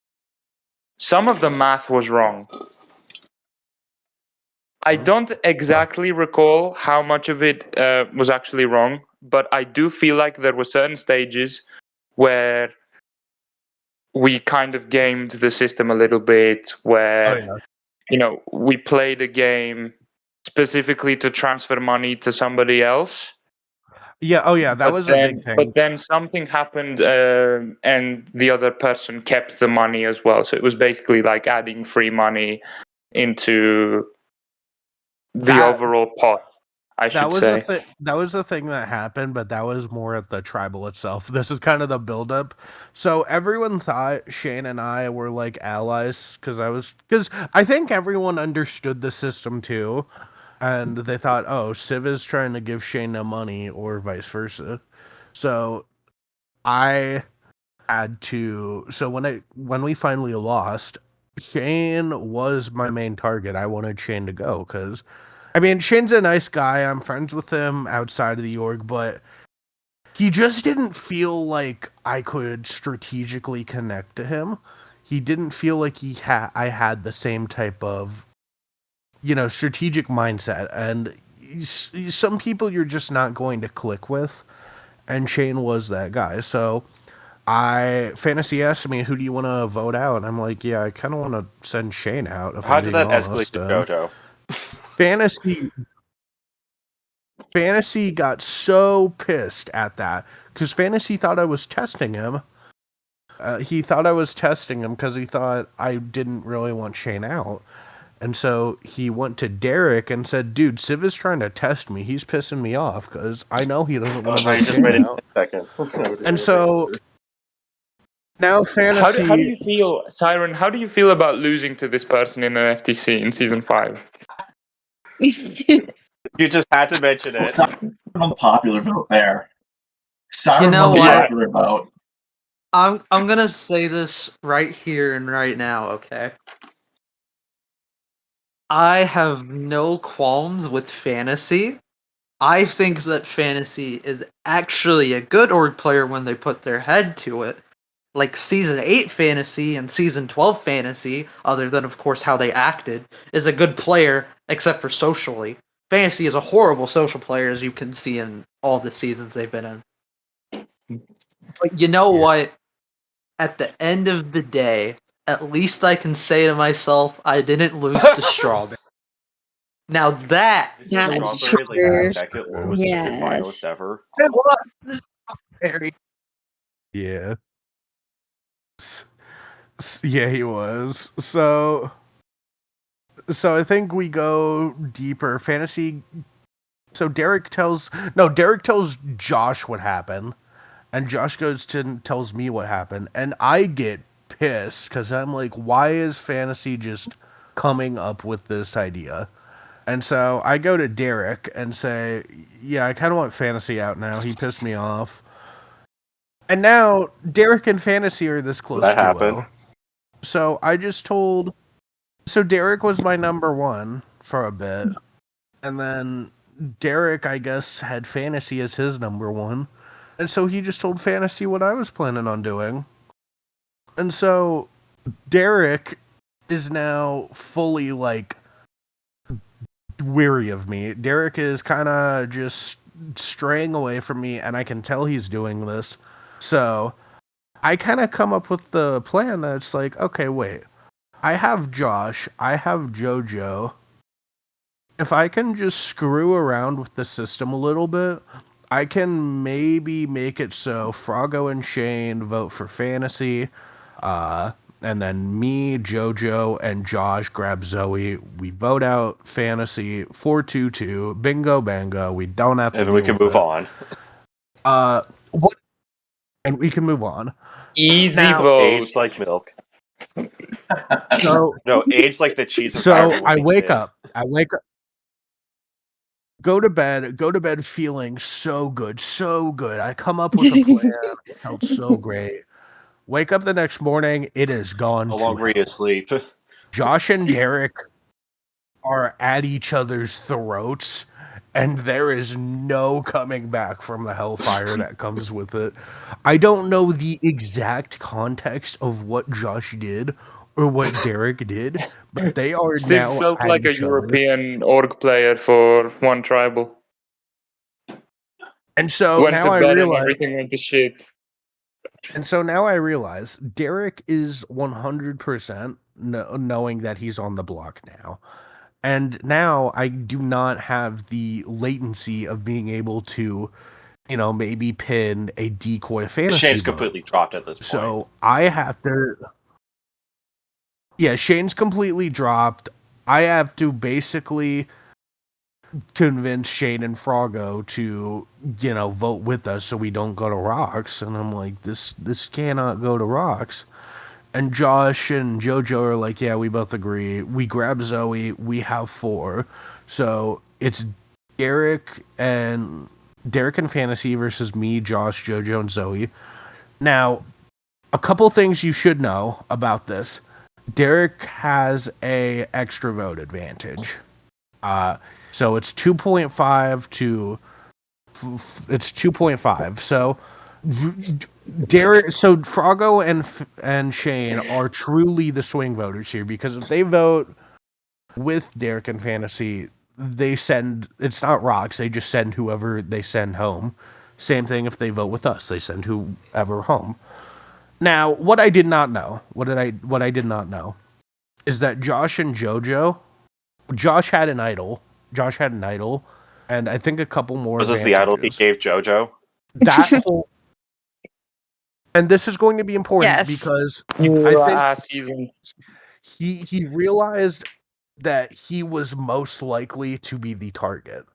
some of the math was wrong. I don't exactly recall how much of it was actually wrong, but I do feel like there were certain stages where we kind of gamed the system a little bit, where we played a game specifically to transfer money to somebody else. Yeah, that was a big thing. But then something happened, and the other person kept the money as well. So it was basically like adding free money into the overall pot, I should say. That was the thing that happened, but that was more at the tribal itself. This is kind of the buildup. So everyone thought Shane and I were like allies because I think everyone understood the system too, and they thought, oh, Civ is trying to give Shane no money or vice versa. So I had to. So when we finally lost, Shane was my main target. I wanted Shane to go because, I mean, Shane's a nice guy. I'm friends with him outside of the org, but he just didn't feel like I could strategically connect to him. He didn't feel like I had the same type of, strategic mindset. And some people you're just not going to click with, and Shane was that guy. So Fantasy asked me, who do you want to vote out? And I'm like, yeah, I kind of want to send Shane out. How did that escalate to JoJo? Fantasy got so pissed at that because Fantasy thought I was testing him. He thought I was testing him because he thought I didn't really want Shane out. And so he went to Derek and said, dude, Civ is trying to test me. He's pissing me off because I know he doesn't want to vote Shane out. And so now Fantasy... How do you feel, Siren, how do you feel about losing to this person in an FTC in Season 5? You just had to mention it. It's not an unpopular vote there. Siren, You know what what? talking about? I'm gonna say this right here and right now, okay? I have no qualms with fantasy. I think that fantasy is actually a good org player when they put their head to it. Like season 8 fantasy and season 12 fantasy, other than of course how they acted, is a good player except for socially. Fantasy is a horrible social player, as you can see in all the seasons they've been in. But you know Yeah. what? At the end of the day, at least I can say to myself, I didn't lose to Strawberry. Now that This is That's Strawberry, like the true. second true. lowest voted finalist Yes. ever. it was Strawberry. Yeah. Yeah, he was. So I think we go deeper. Fantasy. So Derek tells Josh what happened, and Josh goes to tells me what happened, and I get pissed because I'm like, why is Fantasy just coming up with this idea? And so I go to Derek and say, yeah, I kind of want Fantasy out now. He pissed me off. And now Derek and Fantasy are this close That happened. duo. So I just told. So Derek was my number one for a bit, and then Derek, I guess, had Fantasy as his number one, and so he just told Fantasy what I was planning on doing, and so Derek is now fully like weary of me. Derek is kind of just straying away from me, and I can tell he's doing this. So I kind of come up with the plan that it's like, okay, wait. I have Josh, I have JoJo. If I can just screw around with the system a little bit, I can maybe make it so Froggo and Shane vote for Fantasy, and then me, JoJo, and Josh grab Zoe. We vote out Fantasy 4-2-2. Bingo bango. We don't have to And then we deal can with move it. on. What? And we can move on. Easy Now, vote. Aged like milk. So No, aged like the cheese from So Ireland when I we wake kid. up. Go to bed feeling so good, so good. I come up with a plan. It felt so great. Wake up the next morning, it is gone How to long were you hell. asleep? Josh and Derek are at each other's throats, and there is no coming back from the hellfire that comes with it. I don't know the exact context of what Josh did or what Derek did, but they are Steve now felt at like a each other. European org player for one tribal. And so Went now to I bed and realize everything went to shit. And so now I realize Derek is 100% knowing that he's on the block now. And now I do not have the latency of being able to, maybe pin a decoy fantasy Shane's vote. completely dropped at this point. So I have to. Yeah, Shane's completely dropped. I have to basically convince Shane and Froggo to, vote with us so we don't go to Rocks. And I'm like, this cannot go to Rocks. And Josh and JoJo are like, yeah, we both agree. We grab Zoe. We have 4. So it's Derek and Fantasy versus me, Josh, JoJo, and Zoe. Now, a couple things you should know about this. Derek has a extra vote advantage. So it's 2.5 to it's 2.5. So Derek, so Froggo and Shane are truly the swing voters here because if they vote with Derek and Fantasy, they send it's not rocks. They just send whoever they send home. Same thing if they vote with us, they send whoever home. Now, what I did not know, what I did not know, is that Josh and JoJo, Josh had an idol. Josh had an idol, and I think a couple more. Was this the idol he gave JoJo? That whole, and this is going to be important Yes. because I Last think season. he realized that he was most likely to be the target,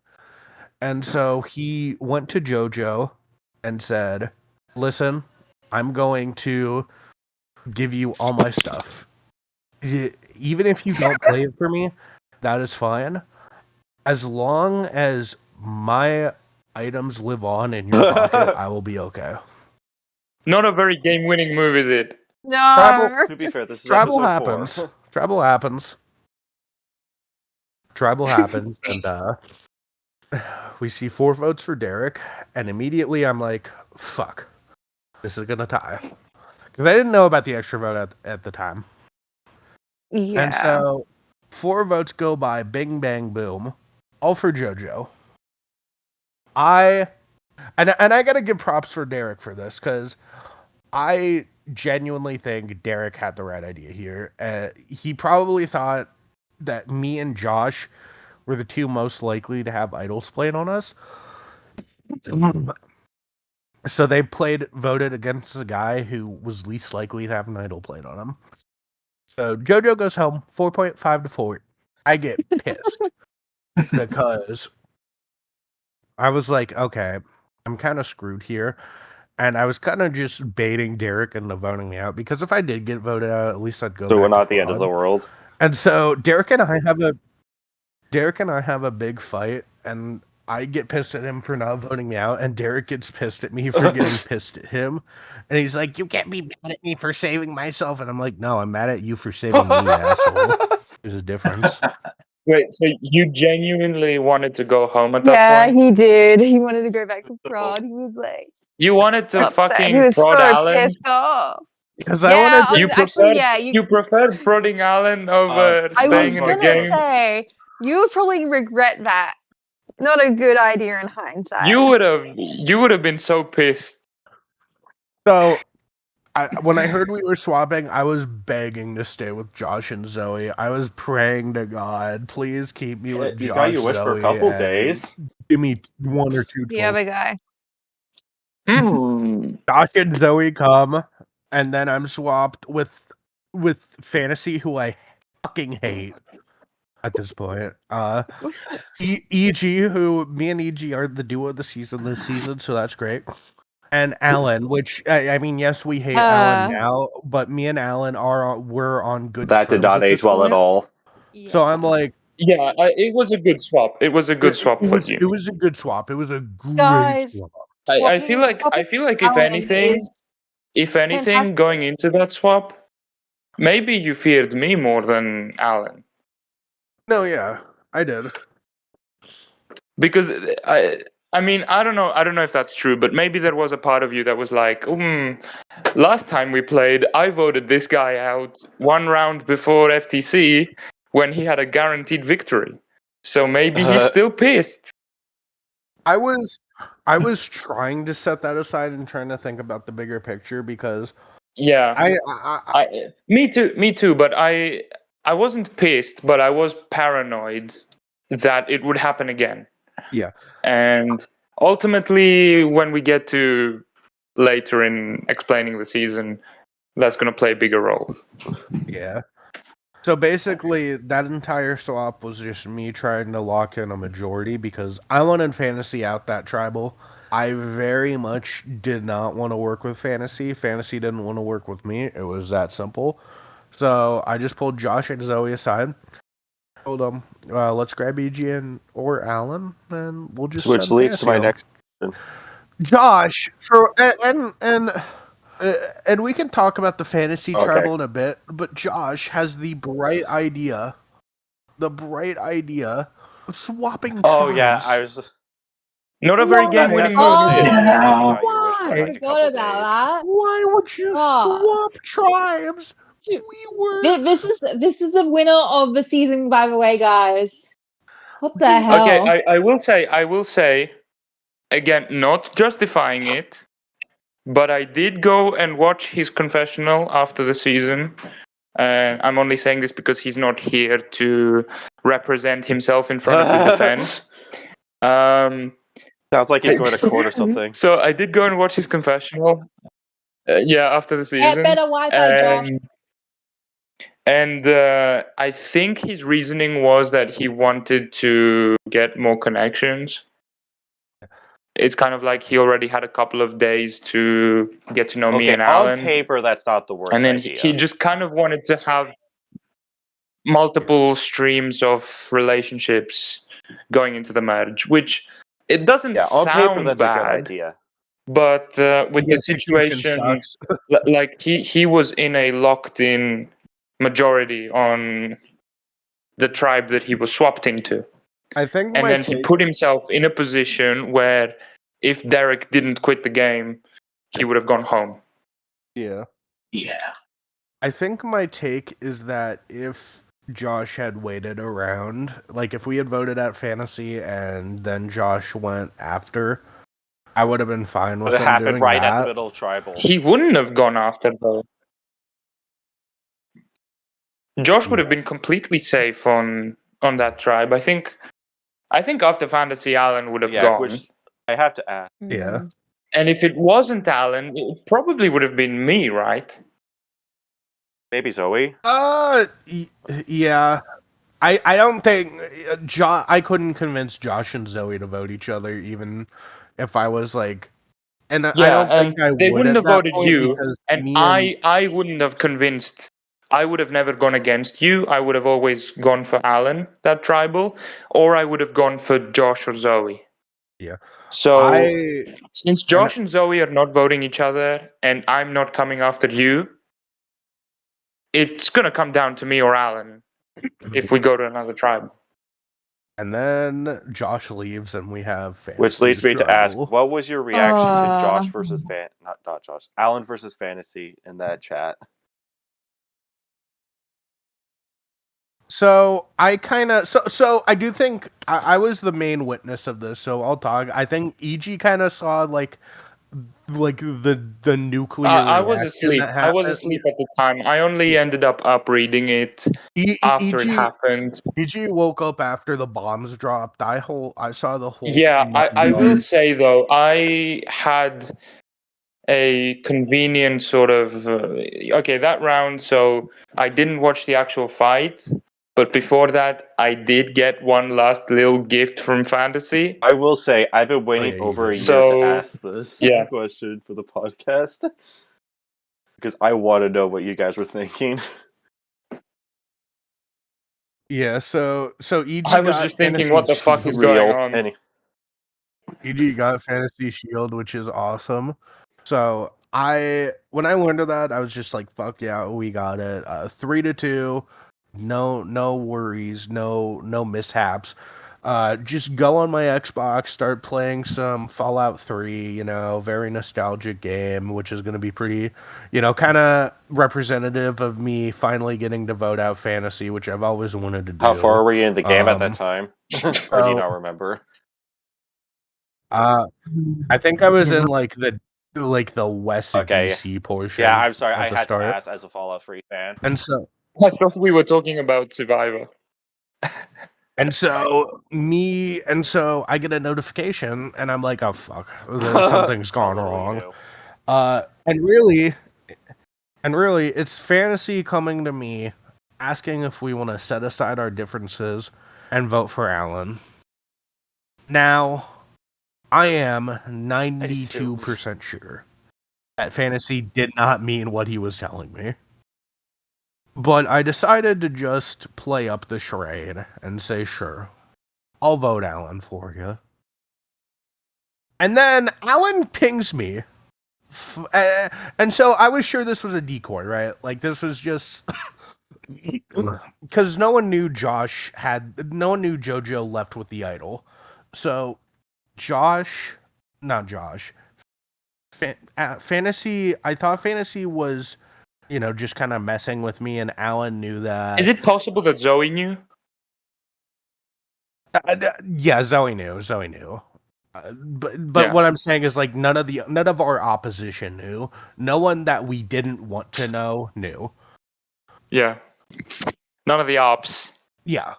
and so he went to JoJo and said, "Listen, I'm going to give you all my stuff. Even if you don't play it for me, that is fine. As long as my items live on in your pocket, I will be okay. Not a very game-winning move, is it? No. To be fair, this is Tribal episode happens. 4. Tribal happens. Tribal happens, and we see 4 votes for Derek, and immediately I'm like, fuck, this is gonna tie. Because I didn't know about the extra vote at the time. Yeah. And so 4 votes go by, bing, bang, boom, all for JoJo. I gotta give props for Derek for this, because I genuinely think Derek had the right idea here. He probably thought that me and Josh were the 2 most likely to have idols playing on us. So they voted against the guy who was least likely to have an idol played on him. So JoJo goes home, 4.5 to 4. I get pissed because I was like, okay, I'm kind of screwed here. And I was kind of just baiting Derek into voting me out, because if I did get voted out, at least I'd go So back we're to not at the end of Prod. the world. And so Derek and I have a big fight, and I get pissed at him for not voting me out, and Derek gets pissed at me for getting pissed at him. And he's like, you can't be mad at me for saving myself. And I'm like, no, I'm mad at you for saving me, asshole. There's a difference. Wait, so you genuinely wanted to go home at that Yeah, point? he did. He wanted to go back to prod. He was like You wanted to upset. He fucking was prod so Alan? pissed off. Because I Yeah, wanted to... You actually, preferred, yeah. you preferred prodding Alan over I was staying in the gonna game? say you would probably regret that. Not a good idea in hindsight. You would have been so pissed. So, when I heard we were swapping, I was begging to stay with Josh and Zoe. I was praying to God, please keep me with You Josh, got your wish for a Zoe, couple and days. give me 1 or 2 The trolls. other guy. Josh and Zoe come, and then I'm swapped with Fantasy, who I fucking hate at this point. EG, who me and EG are the duo of the season this season, so that's great. And Alan, which I mean, yes, we hate Alan now, but me and Alan we're on good That did terms not at age this well at point. all. So I'm like, Yeah, it was a good swap. It was a good swap for you. It was a good swap. It was a great Guys, swap. I feel like if Alan anything, is if going into that swap, maybe you feared me more than Alan. No, yeah, I did. Because I mean, I don't know if that's true, but maybe there was a part of you that was like, last time we played, I voted this guy out 1 round before FTC when he had a guaranteed victory. So maybe he's still pissed. I was trying to set that aside and trying to think about the bigger picture, because Yeah, me too. But I wasn't pissed, but I was paranoid that it would happen again. Yeah. And ultimately, when we get to later in explaining the season, that's going to play a bigger role. Yeah. So basically, that entire swap was just me trying to lock in a majority, because I wanted Fantasy out that tribal. I very much did not want to work with Fantasy. Fantasy didn't want to work with me. It was that simple. So I just pulled Josh and Zoe aside. Told them, let's grab EG or Alan, and we'll just Which send leads to my Fantasy next question. Josh, and we can talk about the Fantasy tribal in a bit, but Josh has the bright idea of swapping Oh yeah, tribes. I was Not a very game-winning move, is it? Oh, Why? I forgot about that. Why would you swap tribes? This is the winner of the season, by the way, guys. What the hell? Okay, I will say, again, not justifying it, but I did go and watch his confessional after the season. I'm only saying this because he's not here to represent himself in front of the defense. Sounds like he's going to court or something. So I did go and watch his confessional. After the season. Get better Wi-Fi, Josh. And I think his reasoning was that he wanted to get more connections. It's kind of like he already had a couple of days to get to know me and Alan. On paper, that's not the worst and then idea. he just kind of wanted to have multiple streams of relationships going into the marriage, which It doesn't Yeah, on paper sound that's a good bad, idea. but with The the execution situation, sucks. like he was in a locked-in majority on the tribe that he was swapped into. I think And my then he take. put himself in a position where if Derek didn't quit the game, he would have gone home. Yeah. Yeah. I think my take is that if Josh had waited around, like if we had voted at fantasy and then Josh went after, I would have been fine with But it him happened doing right at the that. middle of tribal. He wouldn't have gone after though. Josh would have been completely safe on that tribe. I think after fantasy, Alan would have Yeah, gone. which I have to ask. Yeah. And if it wasn't Alan, it probably would have been me, right? Maybe Zoe. Yeah. I don't think I couldn't convince Josh and Zoe to vote each other, even if I was like, and I Yeah, don't think and I they would wouldn't at have that voted point you, because and me and I wouldn't have convinced. I would have never gone against you. I would have always gone for Alan, that tribal, or I would have gone for Josh or Zoe. yeah, So since and Josh and Zoe are not voting each other, and I'm not coming after you, it's gonna come down to me or Alan if we go to another tribe. and then Josh leaves and we have Which leads me to ask, tribal. what was your reaction to Josh versus not Josh, Alan versus Fantasy in that chat? So I kind of so I do think I was the main witness of this. So I'll talk. I think EG kind of saw like the nuclear. I was reaction asleep. that I was happened. asleep at the time. I only ended up reading it after it happened. EG woke up after the bombs dropped. I saw the whole. Yeah, thing I will unfold. say though, I had a convenient sort of okay, that round. So I didn't watch the actual fight, but before that, I did get one last little gift from Fantasy. I will say, I've been waiting yeah, over a year So, to ask this yeah. question for the podcast. Because I want to know what you guys were thinking. Yeah, so EG I was got just thinking, Fantasy what the fuck is Shield. going Real. on? EG got Fantasy Shield, which is awesome. So when I learned of that, I was just like, "Fuck yeah, we got it!" 3-2, no worries, no mishaps. Just go on my Xbox, start playing some Fallout 3. Very nostalgic game, which is going to be pretty, kind of representative of me finally getting to vote out Fantasy, which I've always wanted to do. How far were you in the game at that time? Or do you not remember? I think I was in like the West DC portion. Yeah, I'm sorry. at I the had start. to ask as a Fallout 3 fan. And so I thought we were talking about Survivor. so I get a notification and I'm like, oh fuck, something's gone wrong. And really it's Fantasy coming to me asking if we want to set aside our differences and vote for Alan. Now, I am 92% sure that Fantasy did not mean what he was telling me. But I decided to just play up the charade and say, sure, I'll vote Alan for you. And then Alan pings me. And so I was sure this was a decoy, right? Like, this was just... Because no one knew JoJo left with the idol. So, Fantasy, I thought Fantasy was... just kind of messing with me, and Alan knew that. Is it possible that Zoe knew? Yeah, Zoe knew. But what I'm saying is, like, none of our opposition knew. No one that we didn't want to know knew. Yeah. None of the ops. Yeah.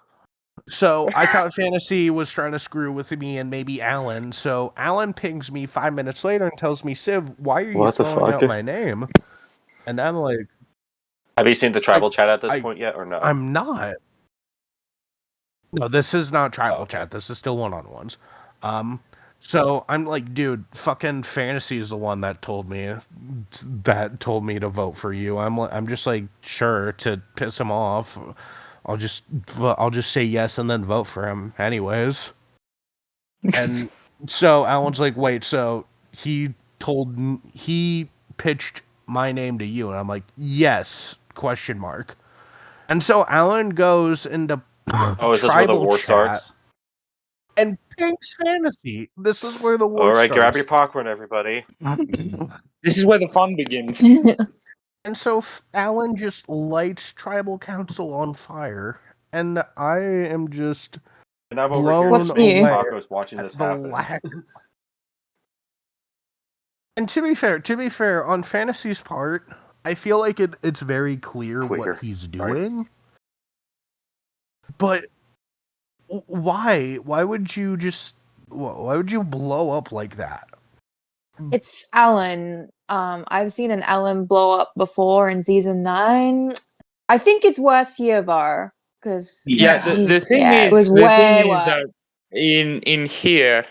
So I thought Fantasy was trying to screw with me and maybe Alan. So Alan pings me 5 minutes later and tells me, Civ, why are you throwing out my name? And I'm like, have you seen the tribal chat at this point yet, or no? I'm not. No, this is not tribal chat. This is still one-on-ones. So I'm like, dude, fucking Fantasy is the one that told me to vote for you. I'm just like, sure, to piss him off. I'll just say yes and then vote for him anyways. And So Alan's like, wait, so he pitched my name to you, and I'm like, yes, question mark. And so Alan goes into Oh, is this where the tribal war chat starts? and picks fantasy. This is where the war All right, starts. grab your popcorn, everybody. This is where the fun begins. And so Alan just lights tribal council on fire, and I am just And I'm over blown here What's eating new? tacos watching at this the happen. lack. And to be fair, on Fantasy's part, I feel like it's very clear Queer. what he's doing. But why? Why would you blow up like that? It's Alan. I've seen an Alan blow up before in season 9. I think it's worse Sievar because Yeah, the thing it was is way worse. that in here,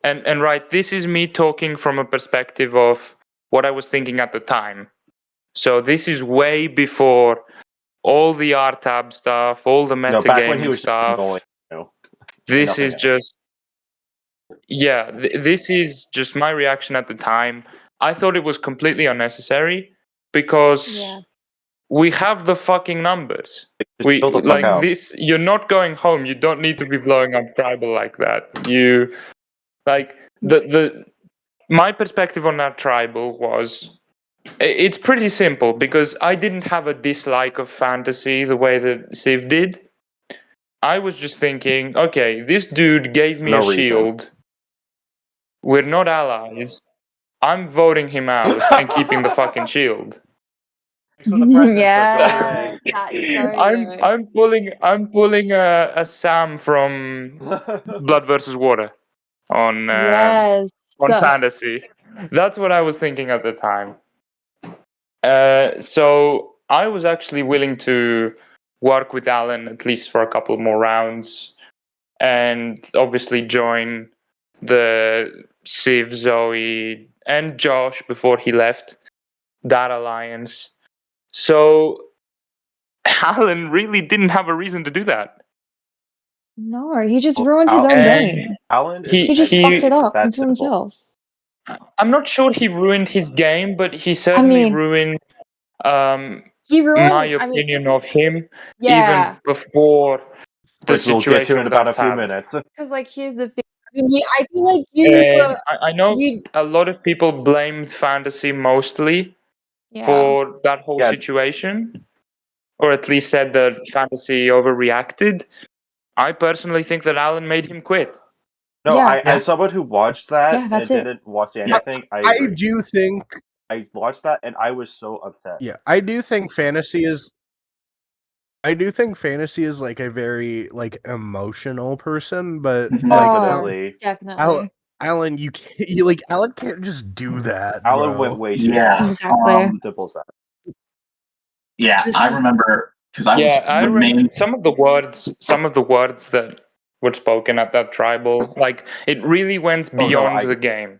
and right, this is me talking from a perspective of what I was thinking at the time. So this is way before all the R-Tab stuff, all the No, back when he metagaming was stuff. annoying, This nothing is else. just, yeah, this is just my reaction at the time. I thought it was completely unnecessary because Yeah. we have the fucking numbers. Just chill the fuck out. This. You're not going home. You don't need to be blowing up tribal like that. You like the my perspective on that tribal was it's pretty simple because I didn't have a dislike of fantasy the way that Civ did. I was just thinking, okay, this dude gave me No a reason. shield. We're not allies. I'm voting him out and keeping the fucking shield. Thanks for the present, Yeah, that's so good. I'm pulling a Sam from Blood versus Water on Yes. fantasy. That's what I was thinking at the time. So I was actually willing to work with Alan at least for a couple more rounds, and obviously join the Civ, Zoe, and Josh before he left that alliance. So Alan really didn't have a reason to do that. No, he just Well, ruined his own And game. Alan is He just fucked it up that into simple. himself. I'm not sure he ruined his game, but he certainly mean, ruined He ruined. my opinion of him yeah. even before the Which we'll get situation to in of about that a few tab. minutes. Because like here's the thing. I mean, I feel like you And were I know you. a lot of people blamed fantasy mostly Yeah. for that whole Yeah. situation, or at least said that fantasy overreacted. I personally think that Alan made him quit. No, Yeah. as someone who watched that Yeah, and that's it. didn't watch the anything, I I agree. do think I watched that and I was so upset. Yeah, I do think fantasy is like a very like emotional person, but Mhm. like Definitely. Definitely. Alan, Alan can't just do that. Alan bro. went way too Yeah. far. Exactly. Simple as that. Yeah, I remember because I was I the remember main. some of the words that were spoken at that tribal. Like it really went Oh, no, beyond I- the game.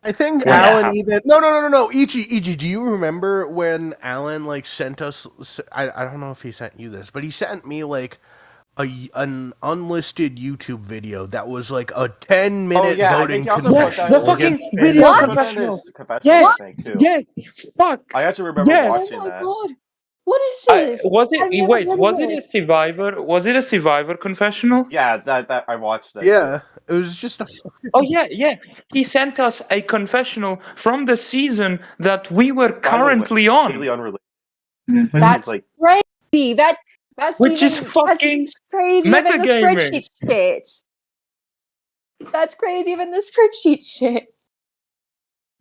I think When Alan that even no. Ichi, do you remember when Alan like sent us? I don't know if he sent you this, but he sent me like an unlisted YouTube video that was like a 10-minute Oh, yeah, I voting think he also put that the in fucking his- video he put that in confessional. his confessional, Yes, I think, too. yes, fuck. I actually remember Yes. watching Oh my that. god. What is this? Was it? I've never Wait, heard was of it a it. Survivor? Was it a Survivor confessional? Yeah, that I watched that. Yeah, Too. it was just a. Oh yeah. He sent us a confessional from the season that we were currently on, Completely unrelated. Mhm. But That's he's like, crazy. That's which even is fucking crazier than the metagaming. spreadsheet shit. That's crazier than the spreadsheet shit.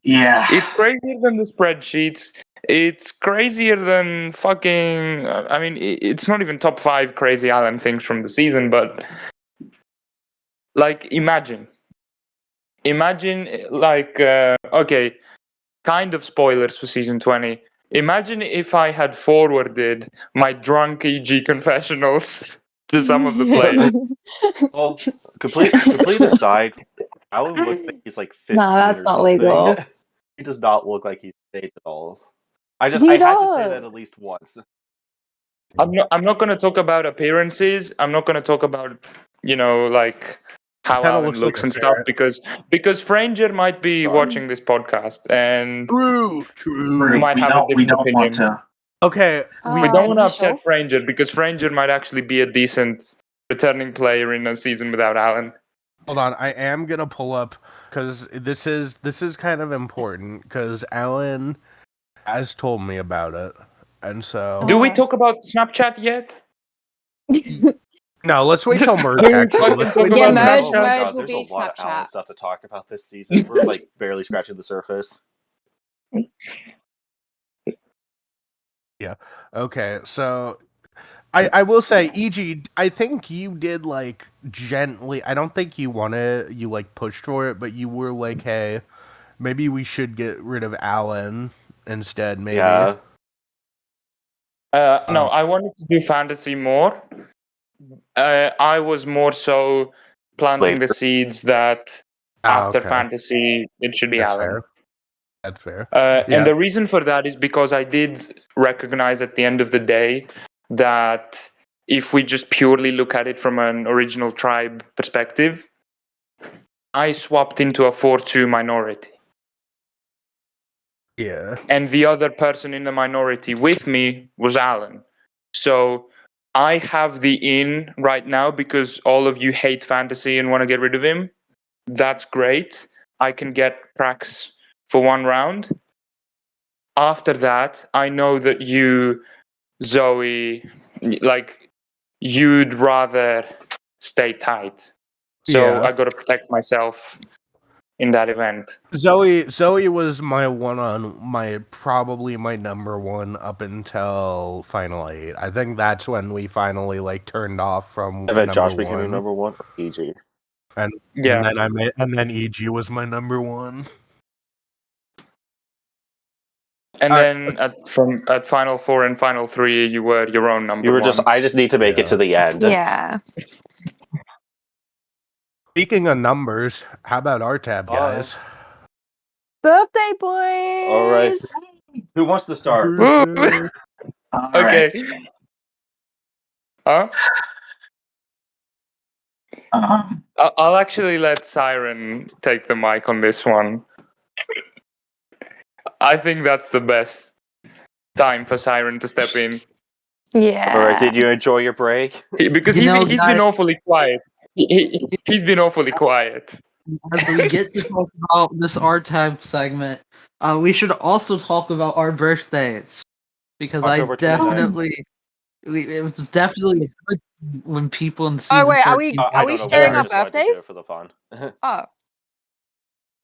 Yeah, It's crazier than the spreadsheets. It's crazier than fucking. I mean, it's not even top 5 crazy Alan things from the season, but like, imagine, like, okay, kind of spoilers for season 20. Imagine if I had forwarded my drunk EG confessionals to some of the players. well, complete aside, Alan looks like he's like 15 Nah, that's or not something. legal. He does not look like he's safe at all. I He had to say that does. at least once. I'm not going to talk about appearances. I'm not going to talk about, like how Kinda Alan looks looks like a and stuff ferret. because Franger might be Sorry. watching this podcast and True. might have a we different don't want opinion. to. Okay, We don't want to you upset sure? Franger because Franger might actually be a decent returning player in a season without Alan. hold on. I am gonna pull up because this is kind of important because Alan has told me about it, and so Do we Oh. talk about Snapchat yet? no. Let's wait till merge. Do we Actually, fucking let's talk wait about till Yeah, merge. merge, Oh my merge god, will there's a be lot of Alan Snapchat. stuff to talk about this season. We're like barely scratching the surface. Okay, so I will say, EG, I think you did like gently. I don't think you like pushed for it, but you were like, hey, maybe we should get rid of Alan instead. Maybe. Yeah. No, I wanted to do fantasy more. I was more so planting the Later. seeds that after Okay. fantasy it should be That's Alan. fair. That's fair. And Yeah. the reason for that is because I did recognize at the end of the day that if we just purely look at it from an original tribe perspective, I swapped into a 4-2 minority. Yeah. And the other person in the minority with me was Alan. So I have the in right now because all of you hate fantasy and want to get rid of him. That's great. I can get cracks for one round. After that, I know that you, Zoe, like you'd rather stay tight. So Yeah. I got to protect myself in that event. Zoe was probably my number one up until Final 8. I think that's when we finally like turned off from And then number Josh became your one. number one, or EG. And Yeah. and then EG was my number one. And All then at Final 4 and Final 3, you were your own number You were one. just, I just need to make it to the end. Yeah. Speaking of numbers, how about our tab, guys? Birthday boys. All right. Who wants to start? Woo! All Okay. right. Huh? Um, I'll actually let Siren take the mic on this one. I think that's the best time for Siren to step in. Yeah. All right. Did you enjoy your break? Because You know, he's guys- been awfully quiet. He's been awfully quiet. As we get to talk about this R-Type segment, we should also talk about our birthdays. Because October 29th. it was definitely a good when people in season Oh wait, are 13 we I are we don't know. sharing I our just wanted to do it birthdays? for the fun. Oh.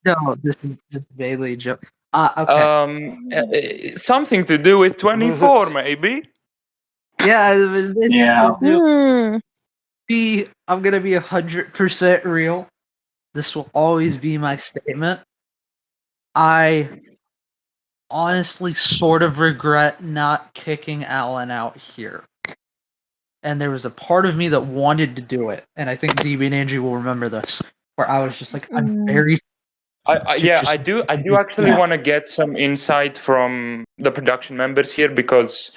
No, this is just Bailey joke. Okay. Something to do with 24, maybe. Yeah, Yeah. I'm gonna be 100% real. This will always be my statement. I honestly sort of regret not kicking Alan out here. And there was a part of me that wanted to do it, and I think DB and Angie will remember this, where I was just like, I'm very I do actually Yeah. want to get some insight from the production members here because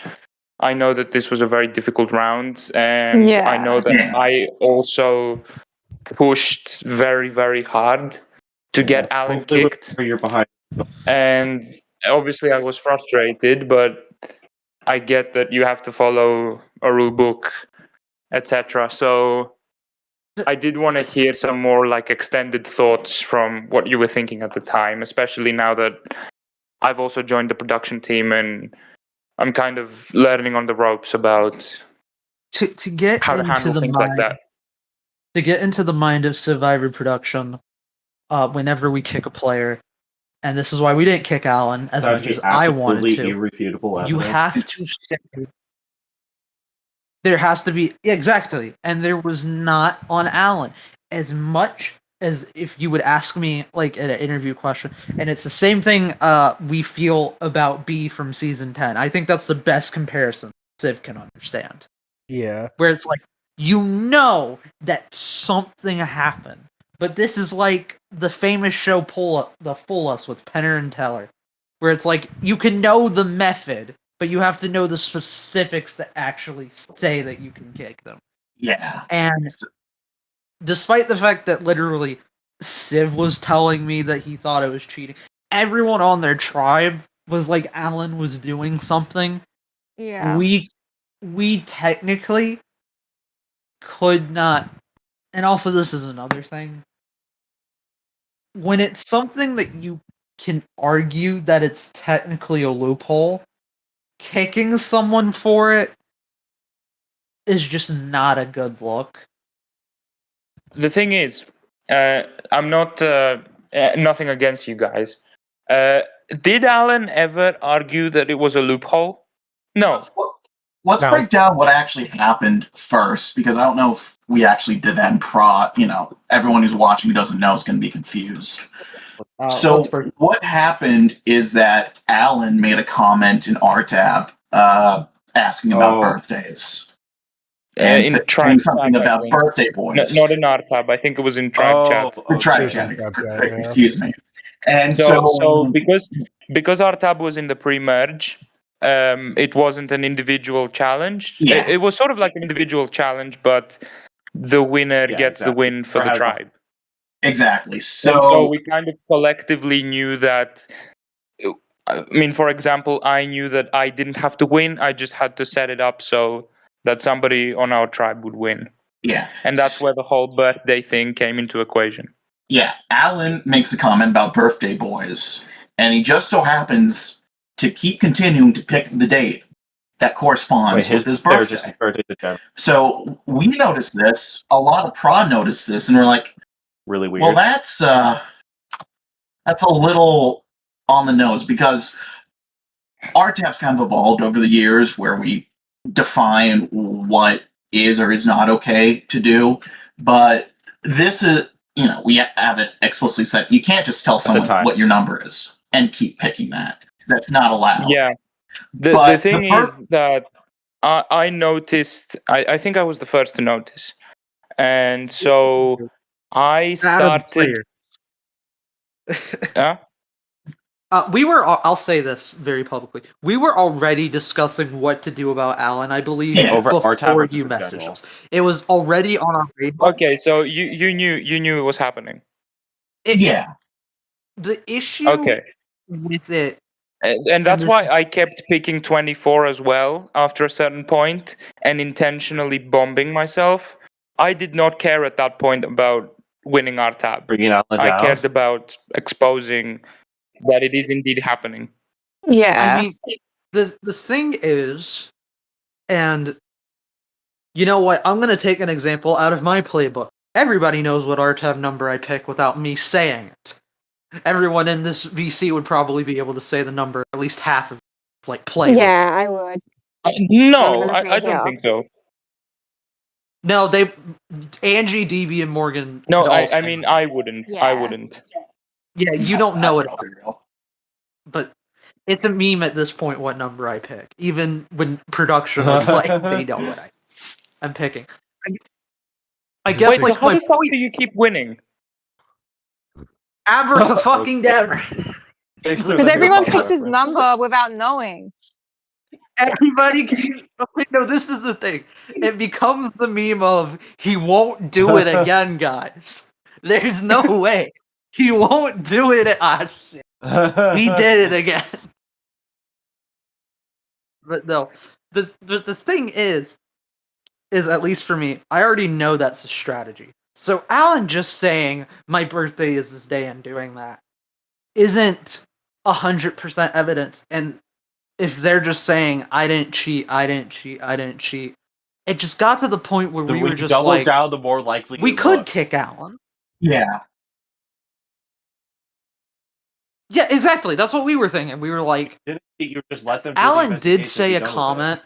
I know that this was a very difficult round, and I Yeah. know that Yeah. I also pushed very, very hard to get Alan Hopefully kicked. you're behind. And obviously I was frustrated, but I get that you have to follow a rule book, etc. So I did want to hear some more like extended thoughts from what you were thinking at the time, especially now that I've also joined the production team and I'm kind of learning on the ropes about to get how to into handle the things mind like that. to get into the mind of Survivor production. Whenever we kick a player, and this is why we didn't kick Alan as That much is as I wanted absolutely to. irrefutable evidence. You have to say there has to be exactly, and there was not on Alan as much as if you would ask me like at an interview question, and it's the same thing we feel about B from season 10. I think that's the best comparison Civ can understand. Yeah. Where it's like you know that something happened, but this is like the famous show the Fool Us with Penner and Teller, where it's like you can know the method, but you have to know the specifics that actually say that you can kick them. Yeah. And despite the fact that literally Civ was telling me that he thought it was cheating, everyone on their tribe was like Alan was doing something. Yeah. We technically could not, and also this is another thing. When it's something that you can argue that it's technically a loophole, kicking someone for it is just not a good look. The thing is, I'm not nothing against you guys. Did Alan ever argue that it was a loophole? No. Let's No. break down what actually happened first, because I don't know if we actually did that in prod. Everyone who's watching who doesn't know is going to be confused. So what happened is that Alan made a comment in RTAB asking about birthdays. And saying something chat, about birthday boys. Not in our tab. I think it was in tribe chat. Tribe chat. Excuse me. And so because our tab was in the pre-merge, it wasn't an individual challenge. Yeah. It was sort of like an individual challenge, but the winner gets the win for the tribe. Exactly. So we kind of collectively knew that. I mean, for example, I knew that I didn't have to win. I just had to set it up so that somebody on our tribe would win. Yeah. And that's where the whole birthday thing came into equation. Yeah. Alan makes a comment about birthday boys, and he just so happens to keep continuing to pick the date that corresponds with his birthday. So we noticed this. A lot of prod noticed this, and we're like, really weird. Well, that's a little on the nose, because RTAP's kind of evolved over the years where we define what is or is not okay to do. But this is, we have it explicitly said, you can't just tell someone what your number is and keep picking that. That's not allowed. Yeah. The thing is that I noticed, I think I was the first to notice. And so I started. We were. I'll say this very publicly. We were already discussing what to do about Alan, I believe, before you messaged us. It was already on our radar. Okay, so you knew it was happening. Yeah. The issue with it, and that's why I kept picking 24 as well after a certain point and intentionally bombing myself. I did not care at that point about winning our tab. Bringing Alan down. I cared about exposing that it is indeed happening. Yeah. I mean, the thing is, and you know what? I'm going to take an example out of my playbook. Everybody knows what RTAB number I pick without me saying it. Everyone in this VC would probably be able to say the number, at least half of play. Yeah, I would. No, I don't think so. No, Angie, DB, and Morgan. No, I mean, I wouldn't. Yeah. I wouldn't. Yeah, you don't know it all. But it's a meme at this point what number I pick. Even when production are playing, they know what I'm picking. I guess, Wait, so how the fuck do you keep winning? Abracadabra. Because everyone picks his number without knowing. Everybody keeps. No, this is the thing. It becomes the meme of he won't do it again, guys. There's no way he won't do it. Shit. He did it again. But no, the thing is at least for me, I already know that's a strategy. So Alan just saying my birthday is this day and doing that isn't 100% evidence. And if they're just saying I didn't cheat, it just got to the point where we were just double down, the more likely we could kick Alan. Yeah. Yeah, exactly. That's what we were thinking. We were like, didn't you just let them? Alan did say a comment.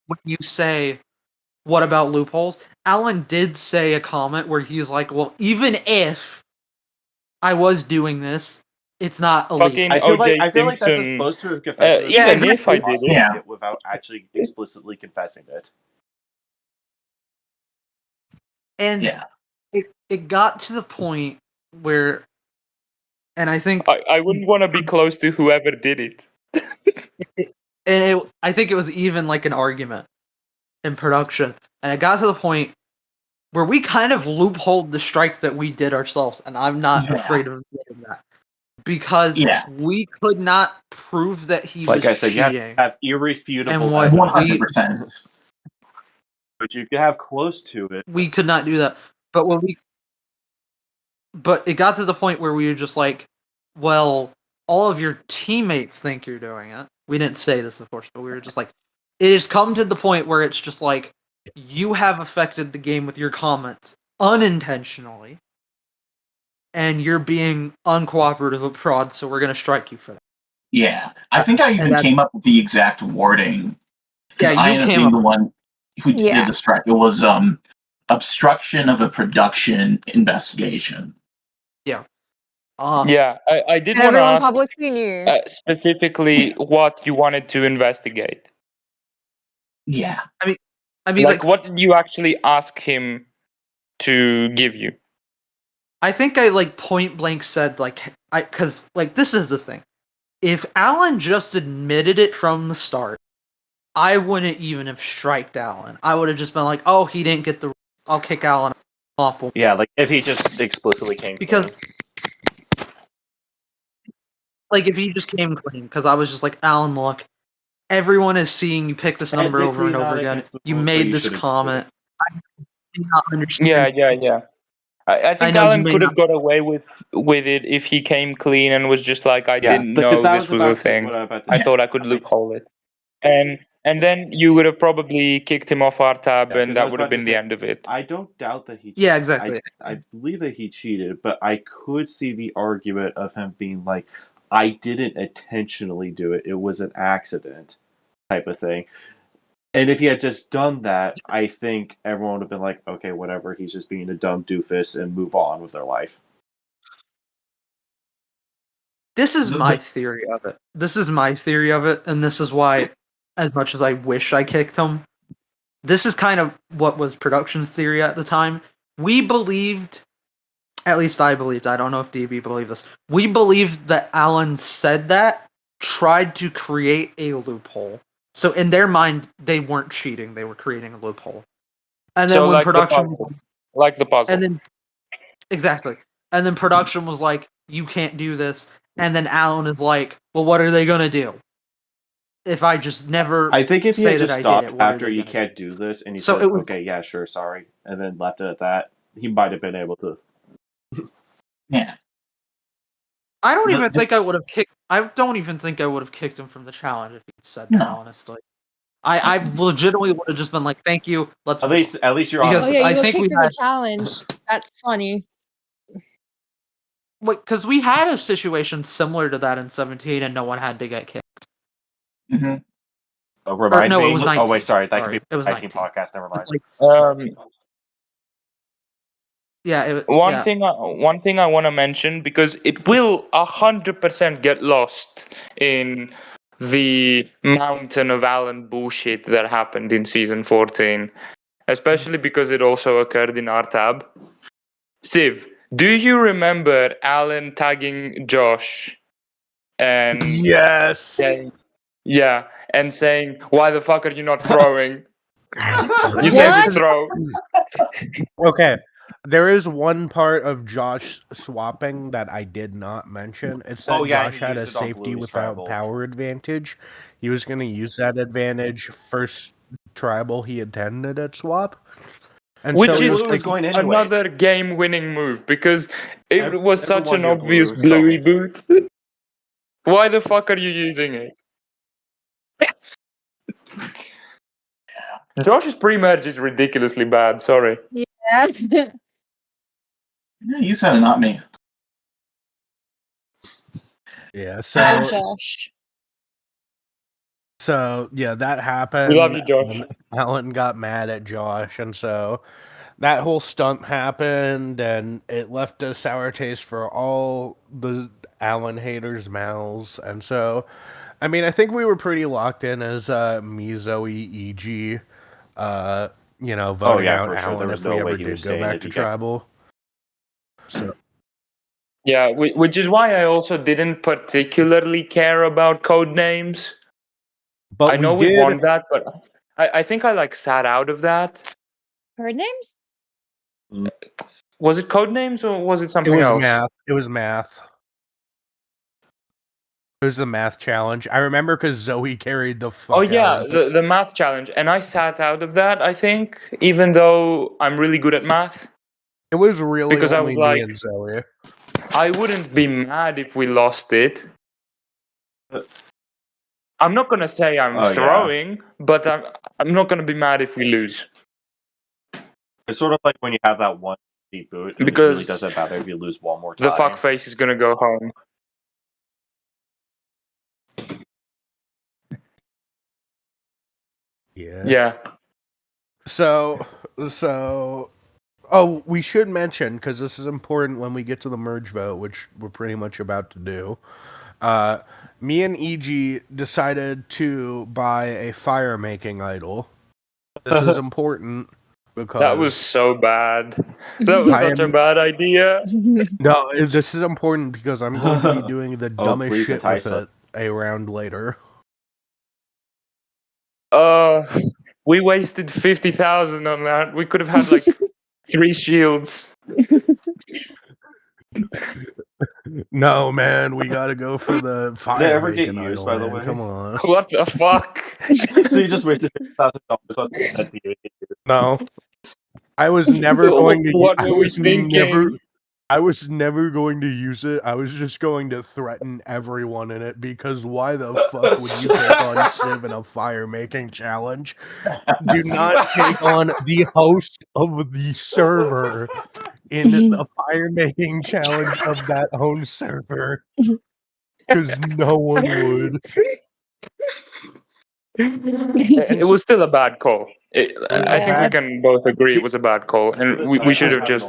When you say, what about loopholes? Alan did say a comment where he's like, well, even if I was doing this, it's not illegal. I feel like that's as close to a confession. Even if I did it, without actually explicitly confessing it. And it got to the point where, and I think I wouldn't want to be close to whoever did it. I think it was even like an argument in production, and it got to the point where we kind of loopholed the strike that we did ourselves, and I'm not afraid of admitting that. Because we could not prove that he Like was I said, you cheating. have irrefutable And what evidence. 100%. But you can have close to it. We could not do that. But it got to the point where we were just like, well, all of your teammates think you're doing it. We didn't say this, of course, but we were just like, it has come to the point where it's just like, you have affected the game with your comments unintentionally, and you're being uncooperative with prod, so we're going to strike you for that. Yeah. I think I even came up with the exact wording. Because I ended up being the one who did the strike. It was obstruction of a production investigation. Yeah. Yeah, I did And want to everyone ask publicly knew. specifically what you wanted to investigate. Yeah. I mean, like what did you actually ask him to give you? I think I like point blank said because this is the thing. If Alan just admitted it from the start, I wouldn't even have striked Alan. I would have just been like, "Oh, he didn't get the. I'll kick Alan off." Yeah, like if he just explicitly came because, clean. like, if he just came clean, because I was just like, Alan, look, everyone is seeing you pick this number over and over again. You made this comment. I do not understand. Yeah. I think know Alan you may could not. have got away with it if he came clean and was just like, I didn't because know that this was a about thing. what I'm about to I say. thought I could loophole it. And then you would have probably kicked him off our tab, Yeah, and 'cause I that was would have about to been the say, end of it. I don't doubt that he cheated. Yeah, exactly. I believe that he cheated, but I could see the argument of him being like, I didn't intentionally do it. It was an accident type of thing. And if he had just done that, I think everyone would have been like, okay, whatever, he's just being a dumb doofus and move on with their life. This is my theory of it. And this is why, as much as I wish I kicked him, this is kind of what was production's theory at the time. We believed, at least I believed, I don't know if DB believed this, we believed that Alan said that, tried to create a loophole. So in their mind, they weren't cheating, they were creating a loophole. And then So when like production... the puzzle. And then... Exactly. And then production was like, you can't do this. And then Alan is like, well, what are they going to do? If I just never I think if he say had that just I stopped did it, what are after they you gonna can't do this, and he So said, it was- okay, yeah, sure, sorry, and then left it at that, he might have been able to. Yeah. I don't even think I would have kicked... I don't even think I would have kicked him from the challenge if he said that, honestly. I legitimately would have just been like, thank you, let's At move least, on. at least you're Because honest. Oh yeah, I you got think we kicked in had... the challenge. That's funny. Because we had a situation similar to that in 17 and no one had to get kicked. Mm-hmm. Remind no, me. it was 19. Oh wait, sorry, that Sorry, could be it was 19 19. podcast. Never mind. Yeah. One thing I want to mention, because it will 100% get lost in the mountain of Alan bullshit that happened in season 14, especially because it also occurred in our tab. Civ, do you remember Alan tagging Josh and Yes. and saying, why the fuck are you not throwing? You said What? you throw. Okay. There is one part of Josh swapping that I did not mention. It said Josh he had a used it on safety Bluey's without tribal. power advantage. He was going to use that advantage first tribal he attended at swap. And Which so he is was like, going anyways. another game-winning move, because it was such everyone an knew obvious Bluey was Bluey booth. Why the fuck are you using it? Josh's pre-merge is ridiculously bad, sorry. Yeah. Yeah, you said it, not me. yeah, Oh, so Josh. So yeah, that happened. We love you, Josh. and Alan got mad at Josh, and so that whole stunt happened, and it left a sour taste for all the Alan haters' mouths. And so, I mean, I think we were pretty locked in as me, Zoe, EG, voting out for sure. Alan There was if no we way ever he did was go staying back if to he kept- tribal. Yeah, which is why I also didn't particularly care about code names. But I know we won that, but I think I sat out of that. Her names? Was it Codenames or was it It something was else? math. It was math. It was the math challenge. I remember because Zoe carried the fuck Oh out yeah, of it. the math challenge, and I sat out of that. I think, even though I'm really good at math, It was really because I only was me like, and Zoe. I wouldn't be mad if we lost it. I'm not gonna say I'm Oh, yeah. throwing, but I'm not gonna be mad if we lose. It's sort of like when you have that one deep boot, and it Because really doesn't matter if you lose one more the time. fuckface is gonna go home. Yeah. Yeah. So, oh, we should mention, because this is important when we get to the merge vote, which we're pretty much about to do. Me and EG decided to buy a fire making idol. This is important because That was so bad. That was such a bad idea. no, this is important because I'm going to be doing the Oh, dumbest please shit with entice us. it a round later. We wasted 50,000 on that. We could have had like 3 shields. No, man, we gotta go for the fire Did it ever get making used, idol, by the man. way? Come on. What the fuck? So you just wasted $50,000 on that to you. No. I was never going to What were we thinking? I was never going to use it. I was just going to threaten everyone in it because why the fuck would you take on Civ in a fire making challenge? Do not take on the host of the server in the fire making challenge of that own server. Because no one would. It was still a bad call. I think we Yeah. can both agree it was a bad call, and we should have just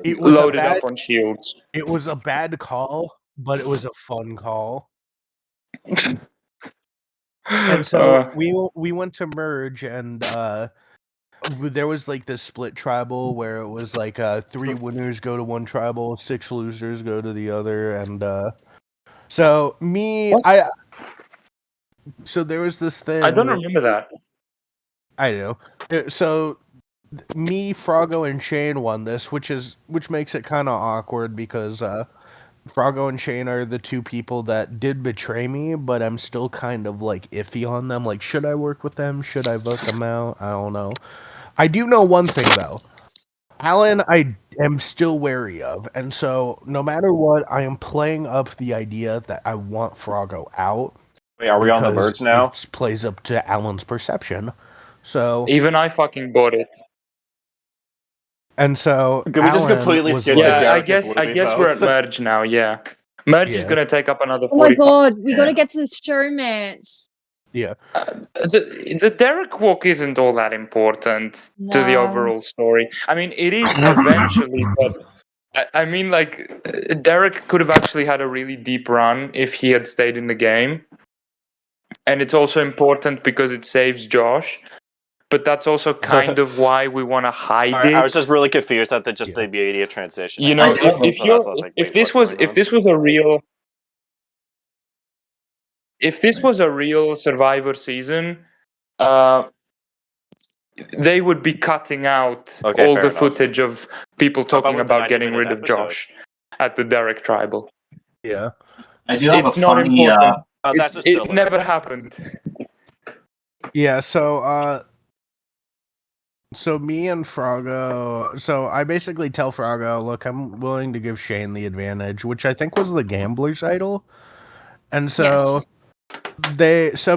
It was a loaded bad up on shields. It was a bad call, but it was a fun call. And so we went to merge, and there was like this split tribal where it was like 3 winners go to one tribal, 6 losers go to the other, and so me, What? so there was this thing. I don't remember that. I know. So me, Froggo, and Shane won this, which makes it kind of awkward because Froggo and Shane are the 2 people that did betray me, but I'm still kind of like iffy on them. Like, should I work with them? Should I vote them out? I don't know. I do know one thing though. Alan, I am still wary of, and so no matter what, I am playing up the idea that I want Froggo out. Wait, are we on the merge now? It plays up to Alan's perception. So even I fucking bought it. And so Can we just Alan completely was skip like, the Yeah, Derek I guess we're at merge now. Yeah, merge is gonna take up another Oh my 45. god, we gotta get to the showmance. Yeah. The Derek walk isn't all that important to the No. overall story. I mean, it is eventually, but I mean, like, Derek could have actually had a really deep run if he had stayed in the game. And it's also important because it saves Josh. But that's also kind of why we want to hide it. I was just really confused at the immediate transition. You know, if this was a real Survivor season, they would be cutting out all the footage of people talking about getting rid of Josh at the Derek Tribal. Yeah. I do have It's a not funny. important. It never happened. Yeah, so me and Froggo, so I basically tell Froggo, look, I'm willing to give Shane the advantage, which I think was the gambler's idol. And so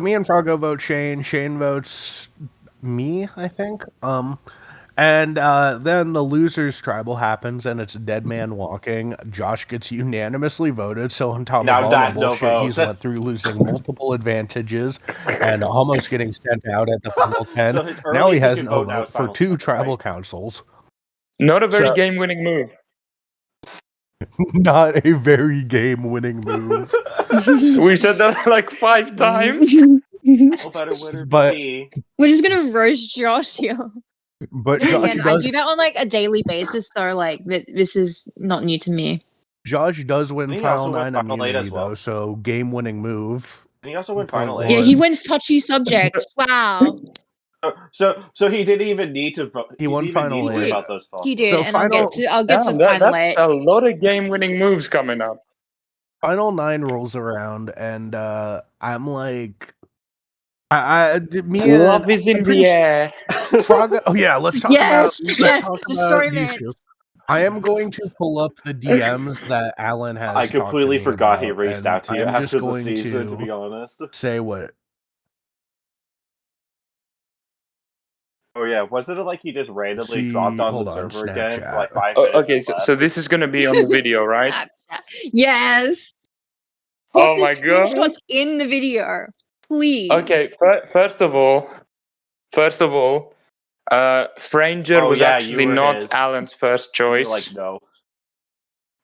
me and Froggo vote Shane votes me, I think. And then the losers tribal happens, and it's Dead Man Walking. Josh gets unanimously voted, so on top of all the bullshit he's went through, losing multiple advantages and almost getting sent out at the final 10. So now he has no vote for 2 tribal councils. Not a very game-winning move. Not a very game-winning move. We said that like 5 times. But we're just gonna roast Josh here. But then Josh again, I do that on like a daily basis, so like this is not new to me. Josh does win Final 9 immunity though, so game-winning move. And he also win Final 8. Yeah, he wins touchy subjects. Wow. So he didn't even need to vote. He won didn't even final need to worry eight. about those He did, So and I'll get to Damn, final that's 8. a lot of game-winning moves coming up. Final 9 rolls around, and I'm like, me and Love is in the air. Frog. Oh yeah, let's talk about The story YouTube. minutes. I am going to pull up the DMs that Alan has. I completely talked to me forgot he about, reached and out to you I'm just after the going season. To be honest. say what. Oh yeah, wasn't it like he just randomly See, dropped on the hold on, server again for like Snapchat. 5 Oh, minutes? okay, and so left? this is gonna be on the video, right? Yes. Put Oh the my god. screenshots in the video, please. Okay, first of all, Franger Oh, was yeah, actually you were not his. Alan's first You were choice. like, no.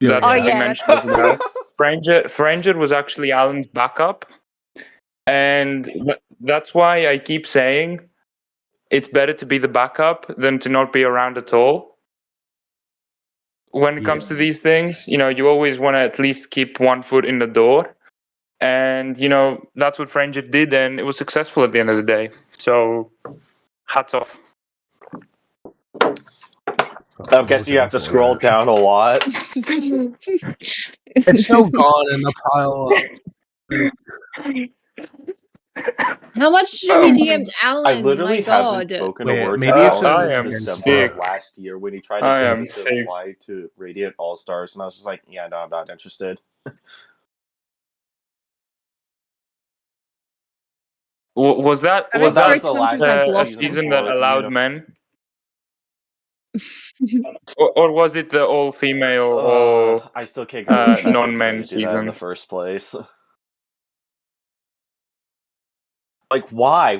That Oh he yeah. mentioned as well. Franger was actually Alan's backup, and that's why I keep saying it's better to be the backup than to not be around at all. When it comes to these things, you always want to at least keep one foot in the door. And, that's what Franger did, and it was successful at the end of the day. So, hats off. I'm guessing you have to scroll down a lot. It's so gone in the pile. How much have you DM'd I Alan? literally My God. haven't spoken a Wait, word maybe to it's Alan I since am December of sick. last year when he tried to I get am me to sick. apply to Radiant All Stars, and I was just like, yeah, no, I'm not interested. Was that I've was been that the him last since I a blocked season him. season that before, allowed men, or was it the all female or I still can't get over the fact that he non-men didn't do that in the season? first place. Like, why?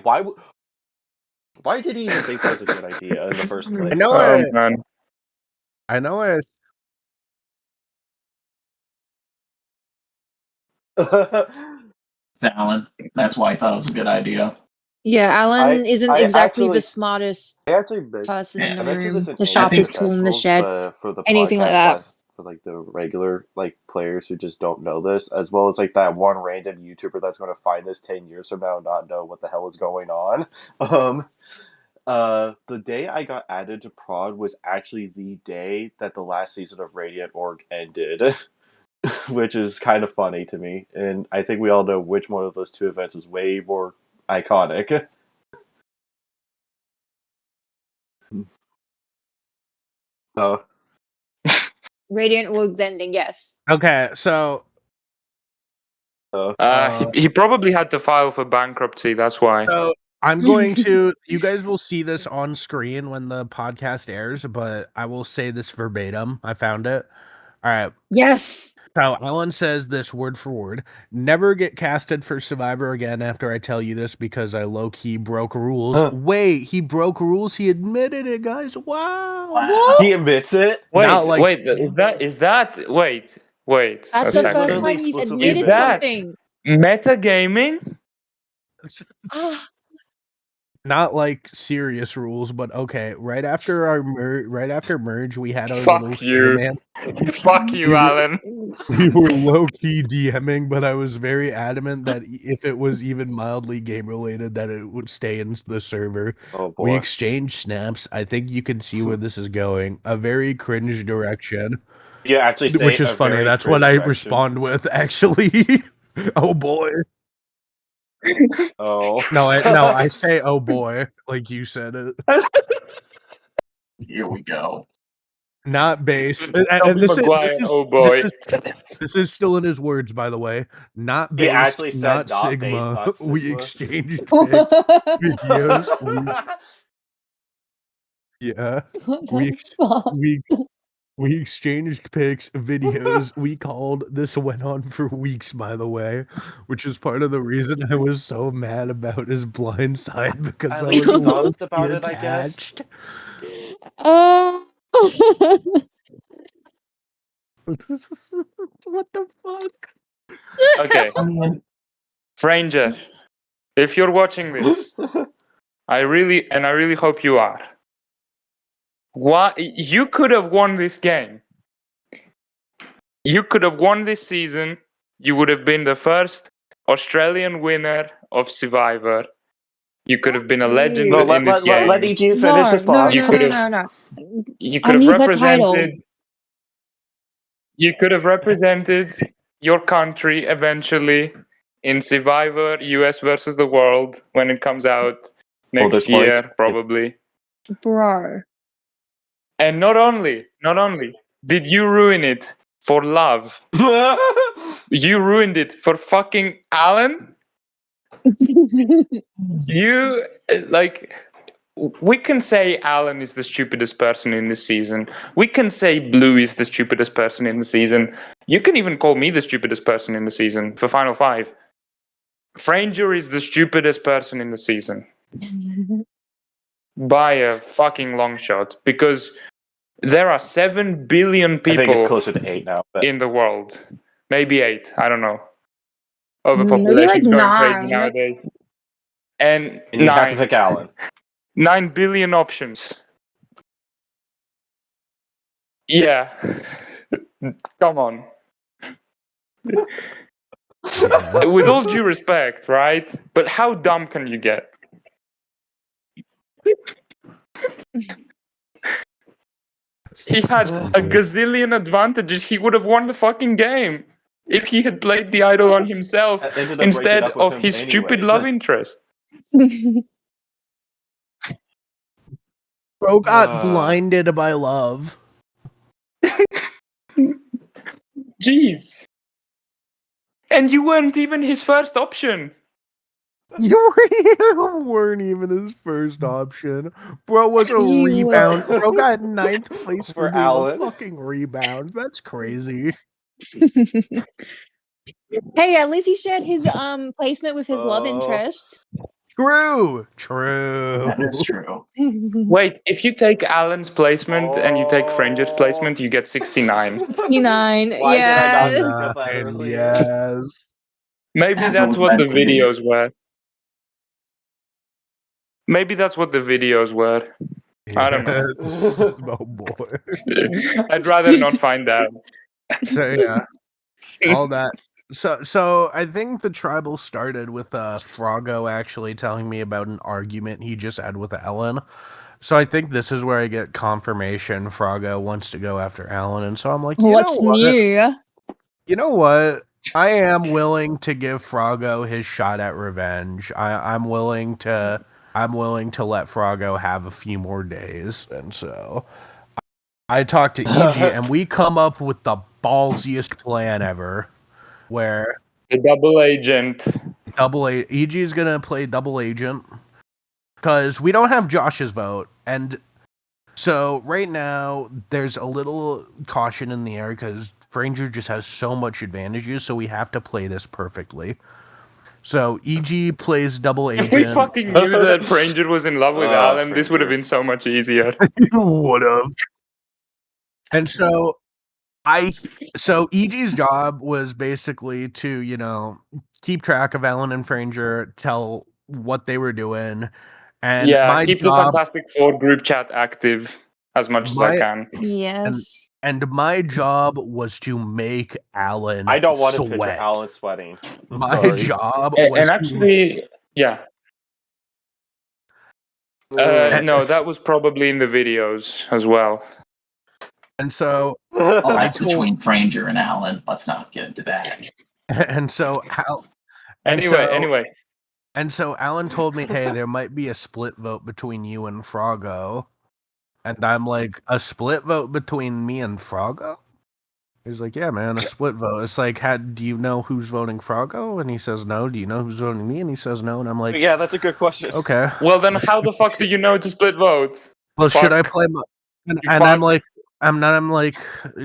Why did he even think that was a good idea in the first I place? know Oh it. man, I know it. It's Alan. That's why I thought it was a good idea. Yeah, Alan isn't exactly actually, the smartest I actually person in Yeah. the I mentioned room, this in the Angry sharpest tool in the Confessionals, shed, but for the anything like podcast that. for like the regular like players who just don't know this, as well as like that one random YouTuber that's going to find this 10 years from now and not know what the hell is going on. The day I got added to prod was actually the day that the last season of Radiant Org ended, which is kind of funny to me, and I think we all know which one of those two events is way more iconic. So. Radiant World's ending, yes. Okay, so he probably had to file for bankruptcy. That's why. So I'm going to. You guys will see this on screen when the podcast airs, but I will say this verbatim. I found it. All right. Yes. So Alan says this word for word. Never get casted for Survivor again after I tell you this because I low-key broke rules. Wait, he broke rules? He admitted it, guys. Wow. He admits it? Wait, Not like- wait, is that wait That's a the second. first time he's admitted Is that something. metagaming? Ah, Not like serious rules, but okay. Right after merge, we had our Fuck little you. romance. Fuck you, Alan. We were low key DMing, but I was very adamant that if it was even mildly game related, that it would stay in the server. Oh boy. We exchanged snaps. I think you can see where this is going. A very cringe direction. You actually say Which is a funny. very That's what cringe I direction. respond with, actually. Oh boy. Oh. No, I say oh boy, like you said it. Here we go. Not base. Toby And Maguire, oh boy. This is still in his words, by the way. Not He base, actually said not not Sigma. base, not We Sigma. exchanged pics, videos. We exchanged pics, videos. We called. This went on for weeks, by the way, which is part of the reason I was so mad about his blind side because At I least was he's honest low-key about it, I guess. attached. oh. What the fuck? Okay. Franger, if you're watching this, I really hope you are. Why you could have won this game. You could have won this season. You would have been the first Australian winner of Survivor. You could have been a legend No, in this game. let EG finish his thoughts. You could have- No. You I could have need the title. represented. You could have represented your country eventually in Survivor US versus the World when it comes out next there's year, like- probably. Bro. And not only did you ruin it for love, you ruined it for fucking Alan. You like. We can say Alan is the stupidest person in this season. We can say Blue is the stupidest person in the season. You can even call me the stupidest person in the season for Final Five. Franger is the stupidest person in the season by a fucking long shot, because there are 7 billion I think it's people closer to 8 now. But in the world. Maybe 8. I don't know. Maybe Overpopulation like is going crazy 9. nowadays. And you 9. have to pick Alan. 9 billion options. Yeah. Come on. Yeah. With all due respect, right? But how dumb can you get? He had a gazillion advantages. He would have won the fucking game if he had played the idol on himself Ended up breaking instead up with of him his stupid anyways. love interest. Bro got blinded by love. Jeez. And you weren't even his first option. You weren't even his first option. Bro was a He rebound. was- Bro got 9th place for For doing Alan. a fucking rebound. That's crazy. Hey, at least he shared his placement with his love interest. True. That is true. Wait, if you take Alan's placement and you take Franger's placement, you get 69. 69. Why did I not Yes. think of that earlier? Yes. Maybe That's that's what what the meant to be. videos were. Maybe that's what the videos were. I don't know. Yes. Oh boy. I'd rather not find out. So yeah, all that. So I think the tribal started with Froggo actually telling me about an argument he just had with Ellen. So I think this is where I get confirmation Froggo wants to go after Alan, and so I'm like, What's know what? new? You know what? I am willing to give Froggo his shot at revenge. I'm willing to let Froggo have a few more days, and so I talked to EG, and we come up with the ballsiest plan ever, where The double agent. EG is gonna play double agent because we don't have Josh's vote, and so right now there's a little caution in the air because Franger just has so much advantages, so we have to play this perfectly. So EG plays double If we agent. fucking knew that Franger was in love with Alan, this would have Franger. been so much easier. Would have. And so EG's job was basically to, keep track of Alan and Franger, tell what they were doing. And Yeah, my keep the job, Fantastic Four group chat active as much as I can. Yes. and my job was to make Alan I don't want to sweat. picture Alan sweating. I'm My sorry. job was And to- actually, yeah. No, that was probably in the videos as well. and so Oh, that's between Franger and Alan. Let's not get into that. and so Al, and Anyway. And so Alan told me, hey, there might be a split vote between you and Froggo. And I'm like, a split vote between me and Froggo? He's like, yeah, man, a split vote. It's like, do you know who's voting Froggo? And he says no. Do you know who's voting me? And he says no. And I'm like, Yeah, that's a good question. okay. Well, then how the fuck do you know it's a split vote? Well, should I Fuck. play my... And I'm like,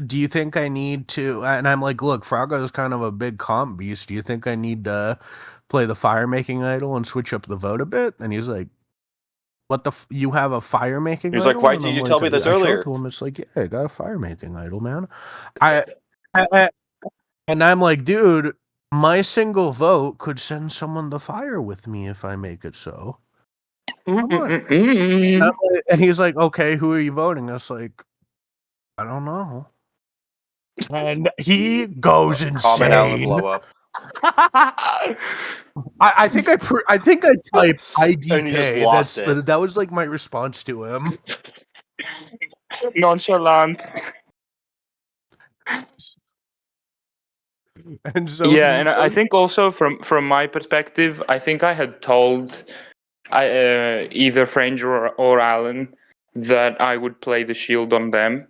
do you think I need to... And I'm like, look, Froggo is kind of a big comp beast. Do you think I need to play the fire-making idol and switch up the vote a bit? And he's like, what you have a fire-making idol? He's like, why And did I'm you like, tell me this I showed earlier? to him, it's like, yeah, I got a fire-making idol, man. And I'm like, dude, my single vote could send someone to fire with me if I make it so. And he's like, okay, who are you voting? I was like, I don't know. And he goes Comment Alan insane. blow up. I think I typed And you just IDK. lost it. That was like my response to him. Nonchalant. And so Yeah, and I think also from my perspective, I think I had told either Franger or Alan that I would play the shield on them.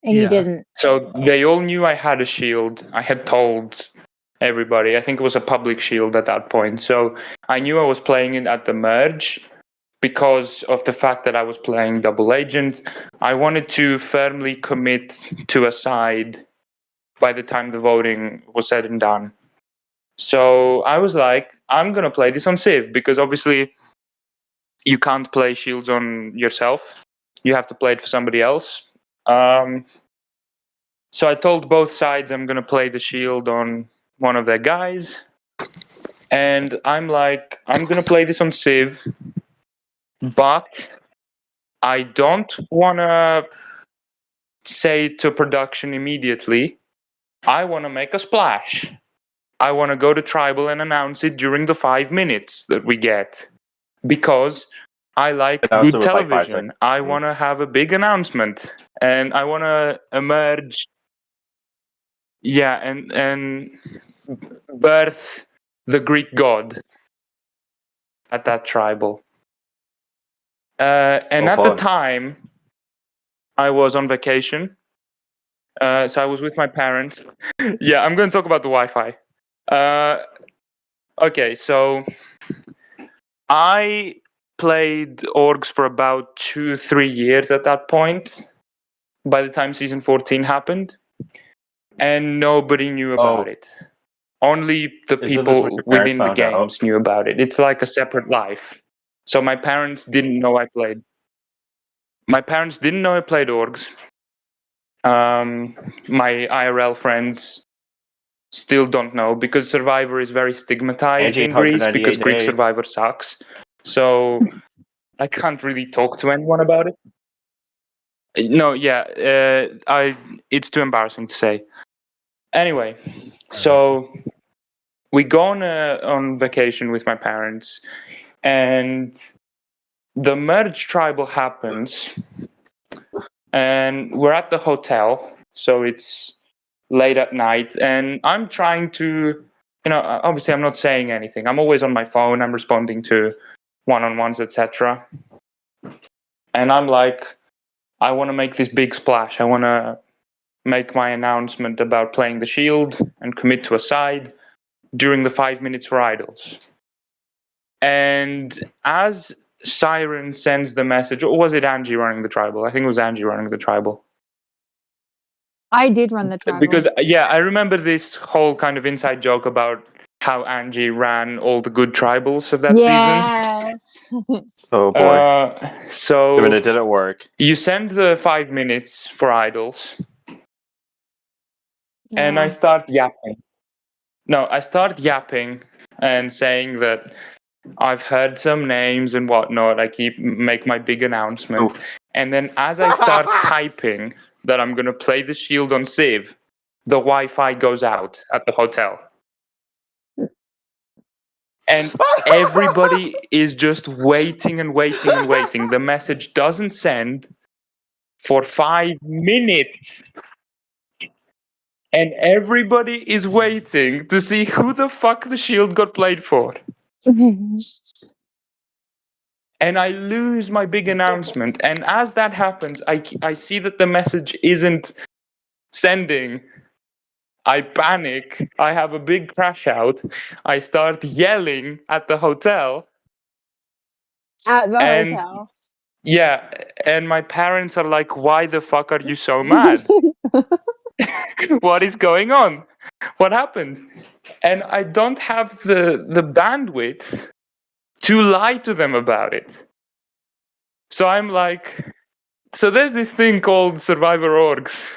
And you Yeah. didn't. So they all knew I had a shield. I had told everybody. I think it was a public shield at that point. So I knew I was playing it at the merge because of the fact that I was playing double agent. I wanted to firmly commit to a side by the time the voting was said and done. So I was like, I'm going to play this on Civ because obviously you can't play shields on yourself. You have to play it for somebody else. So I told both sides I'm going to play the shield on one of their guys. And I'm like, I'm going to play this on Civ, but I don't want to say to production immediately, I want to make a splash. I want to go to tribal and announce it during the 5 minutes that we get. Because I like Announce it good with, like, 5 television. seconds. I want to have a big announcement. And I want to emerge. Yeah, and birth the Greek god at that tribal. And Oh, at the fun. time, I was on vacation. So I was with my parents. Yeah, I'm going to talk about the Wi-Fi. Okay, so I played orgs for about 2-3 years at that point. By the time season 14 happened, and nobody knew about it. Only the Isn't this when people your parents within the found out? games knew about it. It's like a separate life. So my parents didn't know I played. My parents didn't know I played orgs. My IRL friends still don't know because Survivor is very stigmatized Angie, in Greece 198 because Greek days. Survivor sucks. So I can't really talk to anyone about it. No, yeah, it's too embarrassing to say. Anyway, so we go on vacation with my parents, and the merge tribal happens, and we're at the hotel, so it's late at night, and I'm trying to, obviously I'm not saying anything. I'm always on my phone. I'm responding to one-on-ones, etc. And I'm like, I want to make this big splash. I want to make my announcement about playing the shield and commit to a side during the 5 minutes for idols. And as Siren sends the message, or was it Angie running the tribal? I think it was Angie running the tribal. I did run the tribal. Because, yeah, I remember this whole kind of inside joke about how Angie ran all the good tribals of that season. Yes. Oh boy. So I mean, it didn't work. you send the 5 minutes for idols, and I start yapping. No, I start yapping and saying that I've heard some names and whatnot. I make my big announcement. And then as I start typing that I'm going to play the shield on Civ, the Wi-Fi goes out at the hotel. And everybody is just waiting and waiting and waiting. The message doesn't send for 5 minutes. And everybody is waiting to see who the fuck the shield got played for. And I lose my big announcement. And as that happens, I see that the message isn't sending. I panic. I have a big crash out. I start yelling at the hotel. At the And hotel. yeah, and my parents are like, why the fuck are you so mad? What is going on? What happened? And I don't have the bandwidth to lie to them about it. So I'm like, so there's this thing called Survivor Orgs.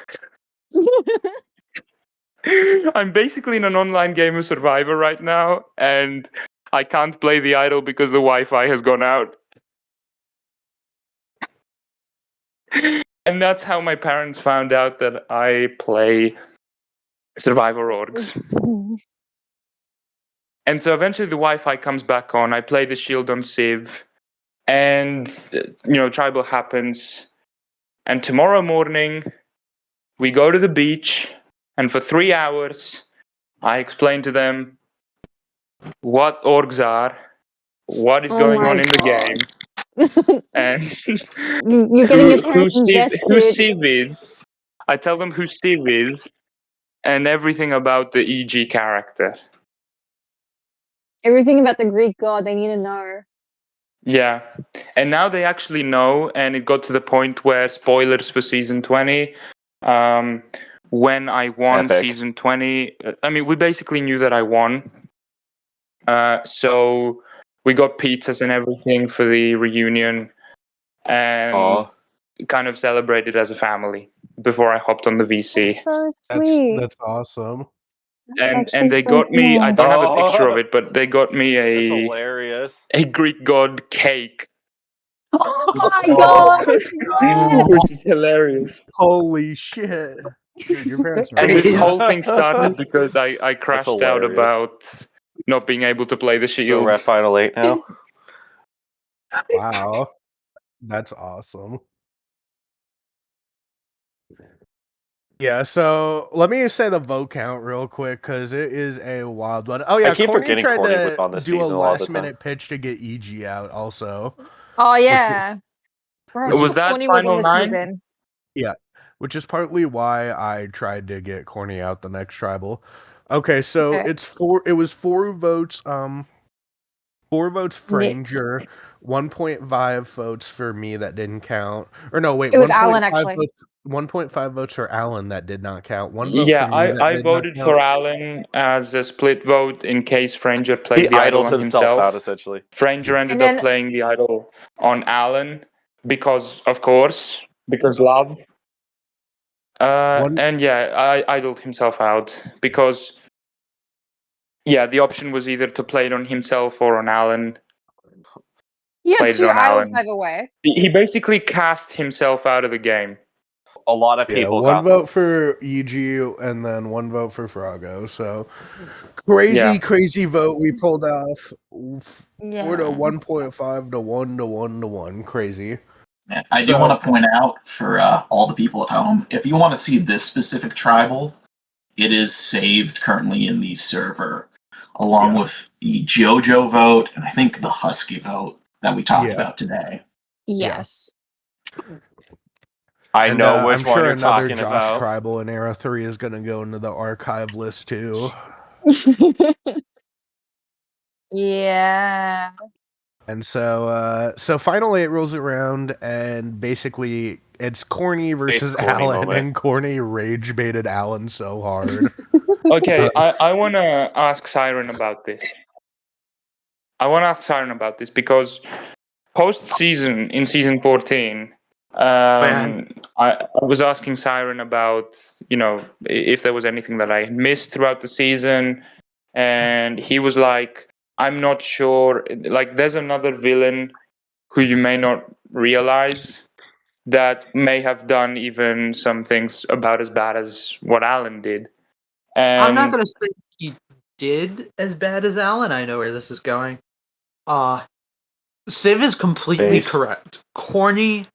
I'm basically in an online game of Survivor right now, and I can't play the idol because the Wi-Fi has gone out. And that's how my parents found out that I play Survivor orgs. And so eventually the Wi-Fi comes back on. I play the shield on Civ, and tribal happens. And tomorrow morning, we go to the beach, and for 3 hours, I explain to them what orgs are, what is going on in the game, and You're getting your parents who invested. Civ is. I tell them who Civ is, and everything about the EG character. Everything about the Greek god they need to know. Yeah, and now they actually know, and it got to the point where, spoilers for season 20, when I won Epic. season 20, I mean, we basically knew that I won. So we got pizzas and everything for the reunion, and Aw. kind of celebrated as a family before I hopped on the VC. That's so sweet. That's awesome. And they got me, I don't have a picture of it, but they got me That's a hilarious. Greek god cake. Oh my god! Which is hilarious. Holy shit. Dude, your parents are And this Is- whole thing started because I crashed out hilarious. about not being able to play the So shield. we're at Final 8 now? Wow. That's awesome. Yeah, so let me say the vote count real quick because it is a wild one. Oh yeah, I keep Corny forgetting tried Corny to was on this do a season a lot of the last time. minute pitch to get EG out also. Oh yeah. Bro, Was that Corny was in Final the 9? season. Which is partly why I tried to get Corny out the next tribal. Okay, so Okay. it was 4 votes, 4 votes for Nick. Ranger, 1.5 votes for me that didn't count. Or no, wait, It was 1.5 Alan, actually. votes, 1.5 votes for Alan that did not count. 1 vote Yeah, for me that I did voted not for count. Alan as a split vote in case Franger played He the idol idled on himself out, himself. essentially. Franger ended And then- up playing the idol on Alan because, of course, because love. And yeah, I idled himself out because, yeah, the option was either to play it on himself or on Alan. He had Played it 2 on idols, Alan. by the way. He basically cast himself out of the game. A lot of Yeah, people 1 got vote for EG and then 1 vote for Frago. So crazy vote we pulled off. 4 to 1.5 to 1 to 1 to 1. Crazy. I do want to point out for all the people at home, if you want to see this specific tribal, it is saved currently in the server, along with the JoJo vote and I think the Husky vote that we talked about today. Yes. I And, know which I'm one sure you're another talking Josh about. tribal in Era 3 is going to go into the archive list too. Yeah. And so finally it rolls around and basically it's Corny versus Corny Alan, moment. and Corny rage baited Alan so hard. Okay, I want to ask Siren about this. Because post-season, in season 14, I was asking Siren about, if there was anything that I had missed throughout the season, and he was like, I'm not sure, like, there's another villain who you may not realize that may have done even some things about as bad as what Alan did. And I'm not gonna say he did as bad as Alan. I know where this is going. Civ is completely Base. correct. Corny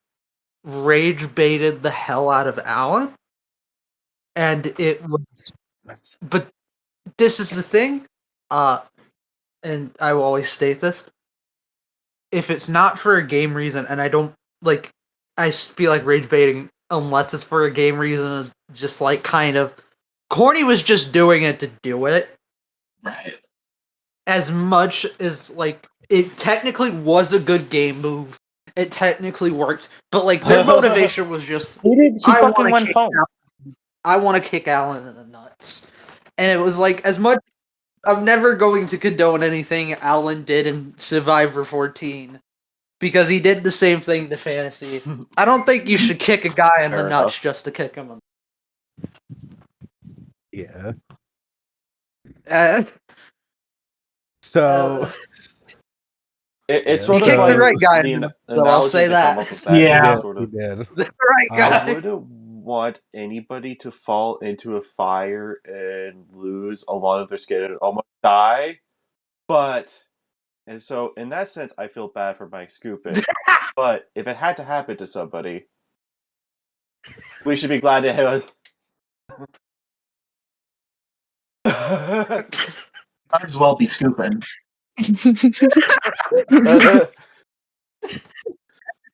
rage baited the hell out of Alan, and it was. But this is the thing, and I will always state this: if it's not for a game reason, and I don't like, I feel like rage baiting unless it's for a game reason is just like kind of. Corny was just doing it to do it. Right. As much as like it technically was a good game move, it technically worked, but like their motivation was just he I fucking want went to home. kick Alan in the nuts, and it was like as much. I'm never going to condone anything Alan did in Survivor 14 because he did the same thing to Fantasy. I don't think you should kick a guy in the Fair nuts enough. just to kick him. Yeah. Uh, So It's Yeah, sort he of kicked like the right guy, the so I'll analogy say to come that. up with that Yeah. is sort he of did. the right I guy. want anybody to fall into a fire and lose a lot of their skin and almost die. And so in that sense, I feel bad for Mike Scoopin. But if it had to happen to somebody, we should be glad to have Might as well be scooping.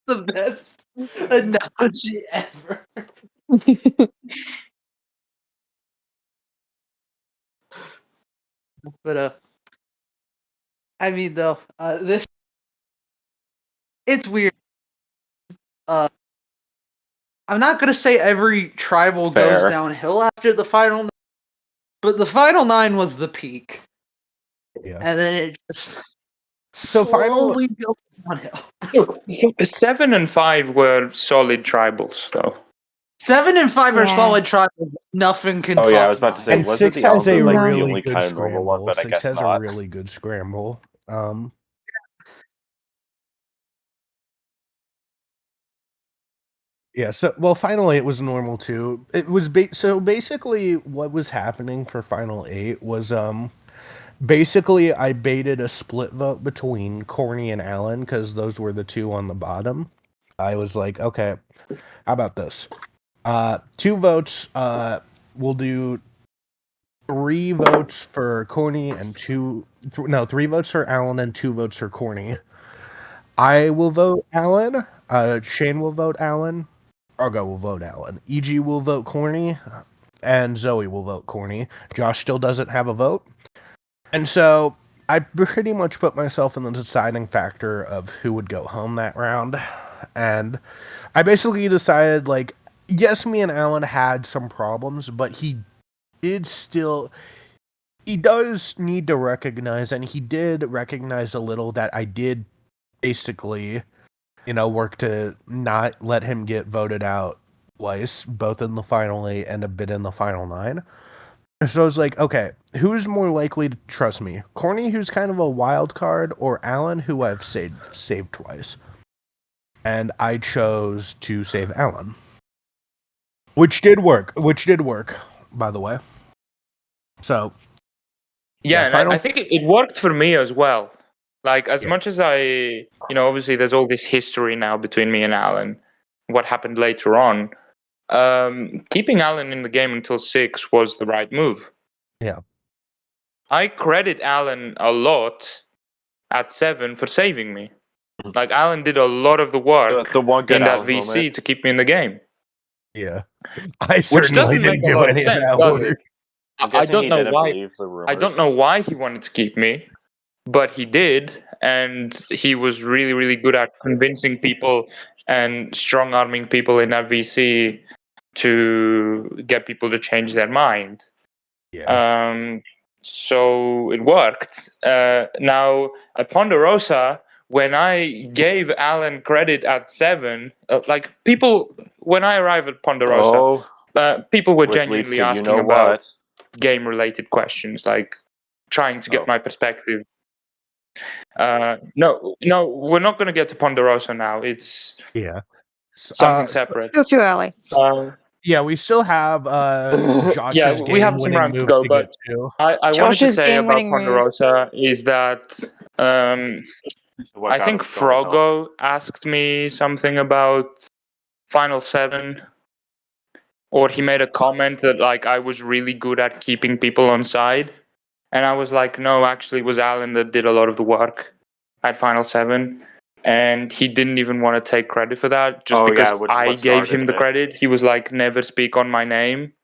The best analogy ever. But I mean though, this it's weird. I'm not gonna say every tribal Fair. goes downhill after the final, but the final 9 was the peak, Yeah. and then it just So slowly goes downhill. 7 and 5 were solid tribals, though. 7 and 5 are Yeah. solid tribals. Nothing can Oh top yeah, I was about to say, And wasn't 6 the has a Alvin like the really only good kind of normal one? scramble. But I 6 guess has not. a really good scramble. Yeah, so finally it was normal too. It was so basically what was happening for final 8 was basically I baited a split vote between Corny and Alan because those were the two on the bottom. I was like, okay, how about this? 2 votes. We'll do 3 votes for Corny and 3 votes for Alan and 2 votes for Corny. I will vote Alan. Shane will vote Alan. Argo will vote Alan. EG will vote Corny. And Zoe will vote Corny. Josh still doesn't have a vote. And so I pretty much put myself in the deciding factor of who would go home that round. And I basically decided, like, yes, me and Alan had some problems, but he does need to recognize, and he did recognize a little that I did basically, work to not let him get voted out twice, both in the final 8 and a bit in the final 9. So I was like, okay, who's more likely to trust me? Corny, who's kind of a wild card, or Alan, who I've saved twice? And I chose to save Alan. Which did work, by the way. So, Yeah, and I think it worked for me as well. Like, as Yeah. much as obviously there's all this history now between me and Alan, what happened later on. Keeping Alan in the game until 6 was the right move. Yeah. I credit Alan a lot at 7 for saving me. Like, Alan did a lot of the work The one good in that Alan VC moment. to keep me in the game. Yeah. I Which certainly doesn't make didn't a do lot of any of sense, that does work. it? I'm I guessing don't he know didn't why. believe the rumors. I don't know why he wanted to keep me, but he did, and he was really, really good at convincing people and strong arming people in that VC to get people to change their mind. Yeah. So it worked. Now at Ponderosa, when I gave Alan credit at 7, like people, when I arrived at Ponderosa, people were which leads genuinely to asking about what? game-related questions, like trying to get my perspective. No, we're not going to get to Ponderosa now. It's Yeah. something separate. Still too early. Yeah, we still have Josh's Yeah, we have some game-winning round to move go, to but get to. I wanted to Josh's say about game-winning move. Ponderosa is that What I got think him going home? Frogo asked me something about Final 7, or he made a comment that like I was really good at keeping people on side, and I was like, no, actually, it was Alan that did a lot of the work at Final 7, and he didn't even want to take credit for that, just because which is I what gave started him the it. credit. He was like, never speak on my name,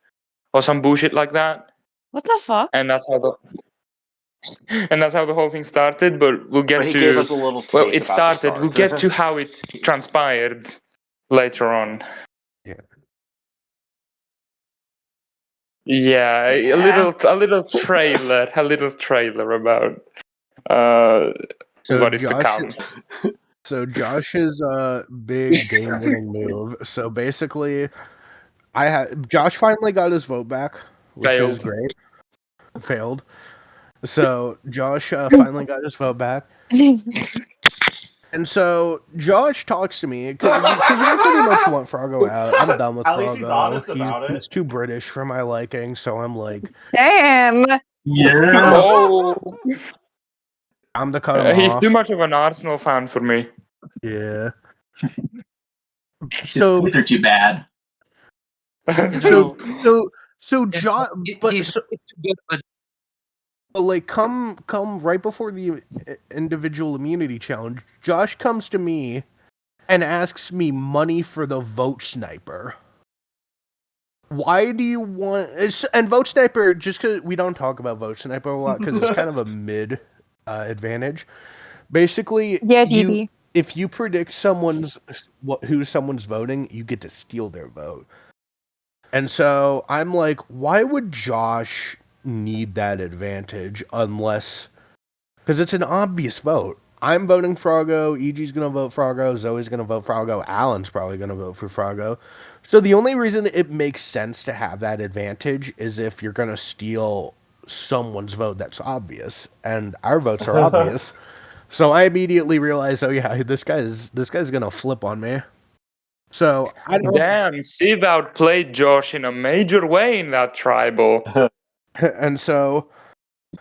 or some bullshit like that, What the fuck? and that's how the whole thing started. But we'll get But he to gave us a little taste well, it about the started. We'll start. get to how it transpired later on. Yeah. Yeah, a little trailer about So what is to come. Josh's big game-winning move. So basically, Josh finally got his vote back, which is Failed. great. Failed. So Josh finally got his vote back. And so Josh talks to me because we pretty much want Froggo out. I'm done with At Froggo. least he's honest about it. He's too British for my liking, so I'm like, Damn. Yeah. Oh, I'm to cut him he's off. too much of an Arsenal fan for me. Yeah. His teeth are too bad. So Josh, but He's it's good, but like come right before the individual immunity challenge, Josh comes to me and asks me money for the vote sniper. Why do you want... And vote sniper, just because we don't talk about vote sniper a lot, because it's kind of a mid advantage. Basically, Yeah, TP. if you predict who someone's voting, you get to steal their vote. And so I'm like, why would Josh need that advantage unless... Because it's an obvious vote. I'm voting Froggo, EG's going to vote Froggo, Zoe's going to vote Froggo, Alan's probably going to vote for Froggo. So the only reason it makes sense to have that advantage is if you're going to steal someone's vote that's obvious, and our votes are obvious. So I immediately realized, oh yeah, this guy's going to flip on me. So I don't... Damn, Civ outplayed Josh in a major way in that tribal. And so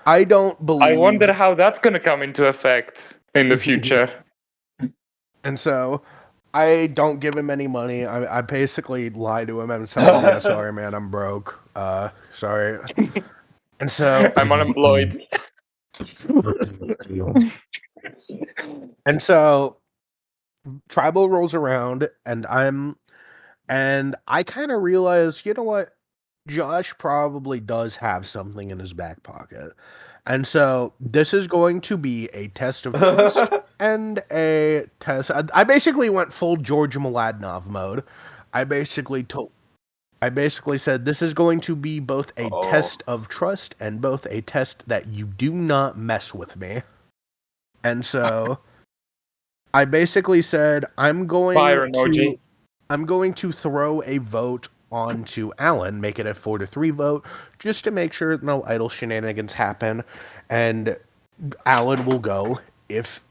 I don't believe... I wonder how that's going to come into effect in the future. And so I don't give him any money. I basically lie to him and tell him, yeah, sorry, man, I'm broke. Sorry. And so... I'm unemployed. And so tribal rolls around, and I kind of realize, you know what? Josh probably does have something in his back pocket. And so this is going to be a test of trust and a test. I basically went full George Mladinov mode. I basically said this is going to be both a test of trust and both a test that you do not mess with me. And so I basically said I'm going to throw a vote onto Alan, make it a 4-3 vote, just to make sure no idle shenanigans happen, and Alan will go if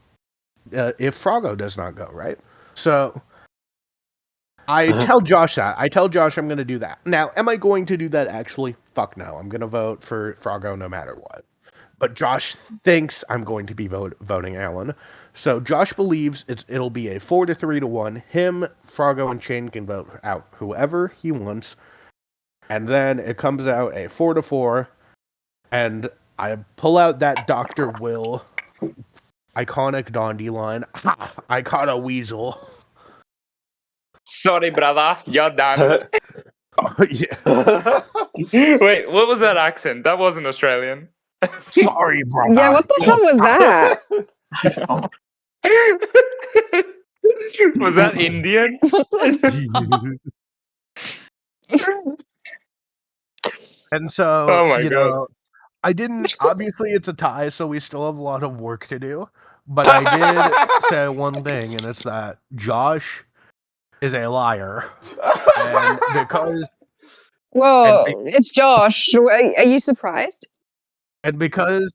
Froggo does not go, right? So I tell Josh that. I tell Josh I'm going to do that. Now, am I going to do that actually? Fuck no. I'm going to vote for Froggo no matter what. But Josh thinks I'm going to be voting Alan. So Josh believes it'll be a 4-3-1. Him, Froggo, and Shane can vote out whoever he wants. And then it comes out a 4-4. And I pull out that Dr. Will iconic Dondi line. Ha! I caught a weasel. Sorry, brother, you're done. Yeah. Wait, what was that accent? That wasn't Australian. Sorry, brother. Yeah, what the hell was that? Was that Indian? And so, Oh my God. know, I didn't... Obviously, it's a tie, so we still have a lot of work to do. But I did say one thing, and it's that Josh is a liar. And because... Whoa, it's Josh. Are you surprised? And because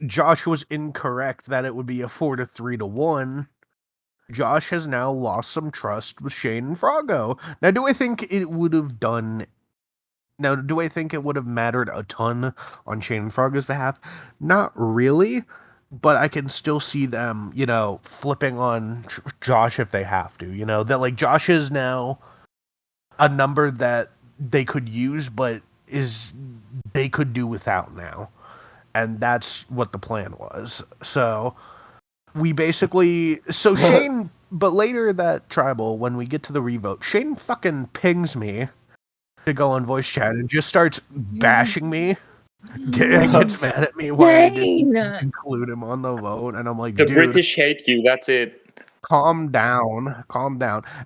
Josh was incorrect that it would be a 4-3-1, Josh has now lost some trust with Shane and Froggo. Now, do I think it would have mattered a ton on Shane and Froggo's behalf? Not really, but I can still see them, flipping on Josh if they have to. That like Josh is now a number that they could use, but they could do without now. And that's what the plan was. So we basically... So Shane... But later that tribal, when we get to the revote, Shane fucking pings me to go on voice chat and just starts bashing me. Gets mad at me why I didn't include him on the vote. And I'm like, the dude... British hate you, that's it. Calm down.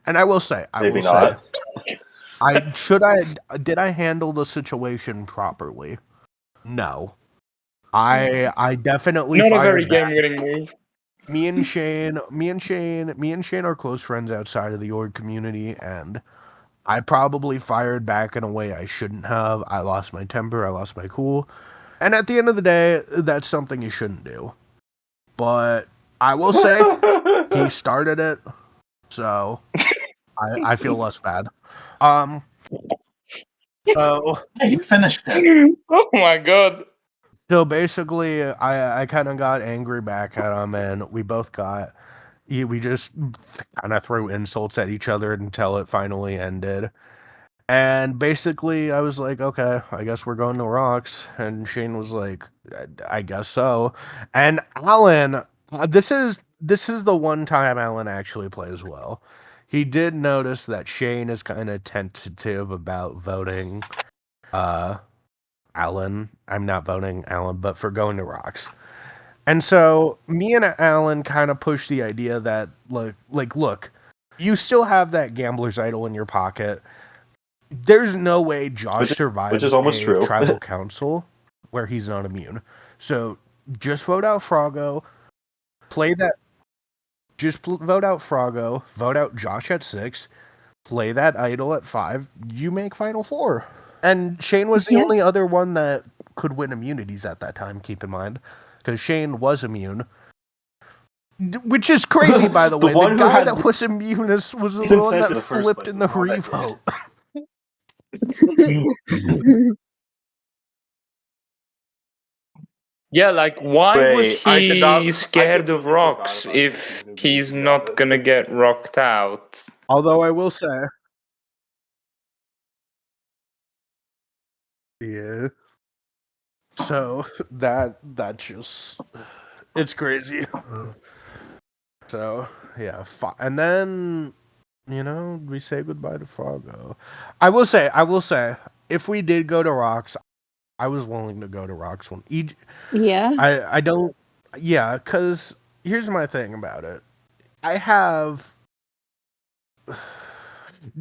And I will say... Did I handle the situation properly? No. I definitely not a fired very back. game-winning move. Me and Shane are close friends outside of the org community, and I probably fired back in a way I shouldn't have. I lost my temper, I lost my cool, and at the end of the day, that's something you shouldn't do. but I will say he started it, so I feel less bad. So Hey, you finished it. Oh my god. So basically, I kind of got angry back at him, and we both we just kind of threw insults at each other until it finally ended. And basically, I was like, okay, I guess we're going to rocks. And Shane was like, I guess so. And Alan, this is the one time Alan actually plays well. He did notice that Shane is kind of tentative about voting Alan. I'm not voting Alan, but for going to rocks. And so me and Alan kind of pushed the idea that look, you still have that gambler's idol in your pocket. There's no way Josh survives which is almost a true. tribal council where he's not immune. So just vote out Froggo. Play that. Vote out Froggo. Vote out Josh at 6. Play that idol at 5. You make Final 4. And Shane was the Yeah. only other one that could win immunities at that time, keep in mind. Because Shane was immune. Which is crazy, by the way. The one who guy had that was immune was the reason one sent that to the first flipped place in was the the one that revote. Yeah, like why was Wait, I he scared of completely rocks forgot about if the he's immunity not on gonna this. get rocked out? Although I will say, yeah. So that just it's crazy. So yeah, and then we say goodbye to Froggo. I will say, if we did go to rocks, I was willing to go to rocks when Yeah. I don't. Yeah, because here's my thing about it. I have.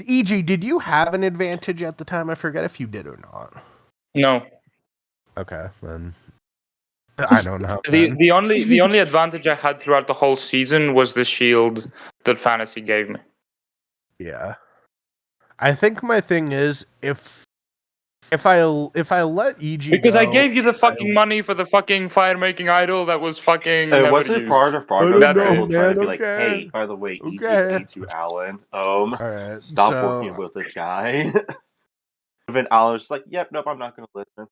EG, did you have an advantage at the time? I forget if you did or not. No. Okay, then I don't know. The only advantage I had throughout the whole season was the shield that fantasy gave me. Yeah, I think my thing is if I let EG Because go, I gave you the fucking money for the fucking fire making idol that was fucking never was it used. part of I Froggo's don't That's know, role it. trying to be man, like, okay. hey, by the way, EG Okay. hates you, Alan. All right, Stop so working with this guy. Then Alan's just like, yep, nope, I'm not gonna listen.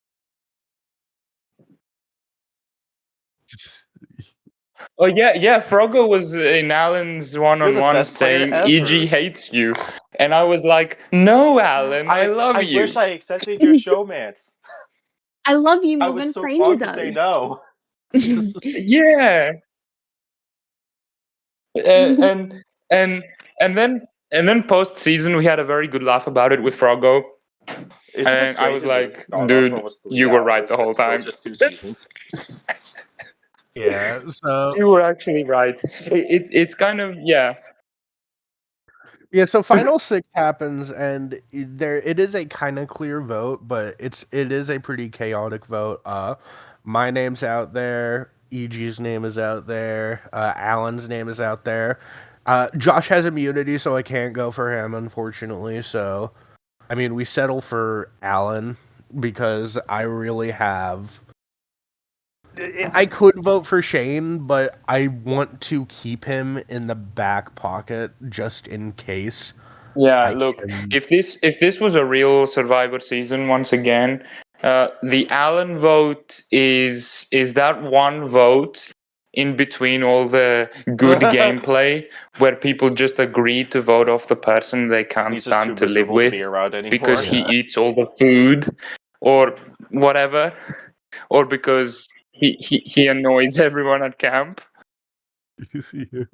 Oh yeah. Froggo was in Alan's one-on-one best player saying ever. EG hates you, and I was like, no, Alan, I love you. wish I accepted your showmance. I love you I more was than so Franger pumped to say does. no. Yeah. And and then post season we had a very good laugh about it with Froggo, Isn't it and I was crazy that it's like, gone on for dude, almost 3 you were right the hours? whole It's still time. just 2 seasons. yeah, so You were actually right. It's kind of yeah. yeah, so Final 6 happens, and it is a kind of clear vote, but it is a pretty chaotic vote. My name's out there, EG's name is out there, Alan's name is out there. Josh has immunity, so I can't go for him, unfortunately. So, I mean, we settle for Alan because I really have. I could vote for Shane, but I want to keep him in the back pocket just in case. Yeah, I look, can- if this was a real Survivor season once again, the Allen vote is that one vote in between all the good gameplay where people just agree to vote off the person they can't He's just too stand to live miserable to be with around anymore. because he Yeah. eats all the food or whatever, or because he annoys everyone at camp.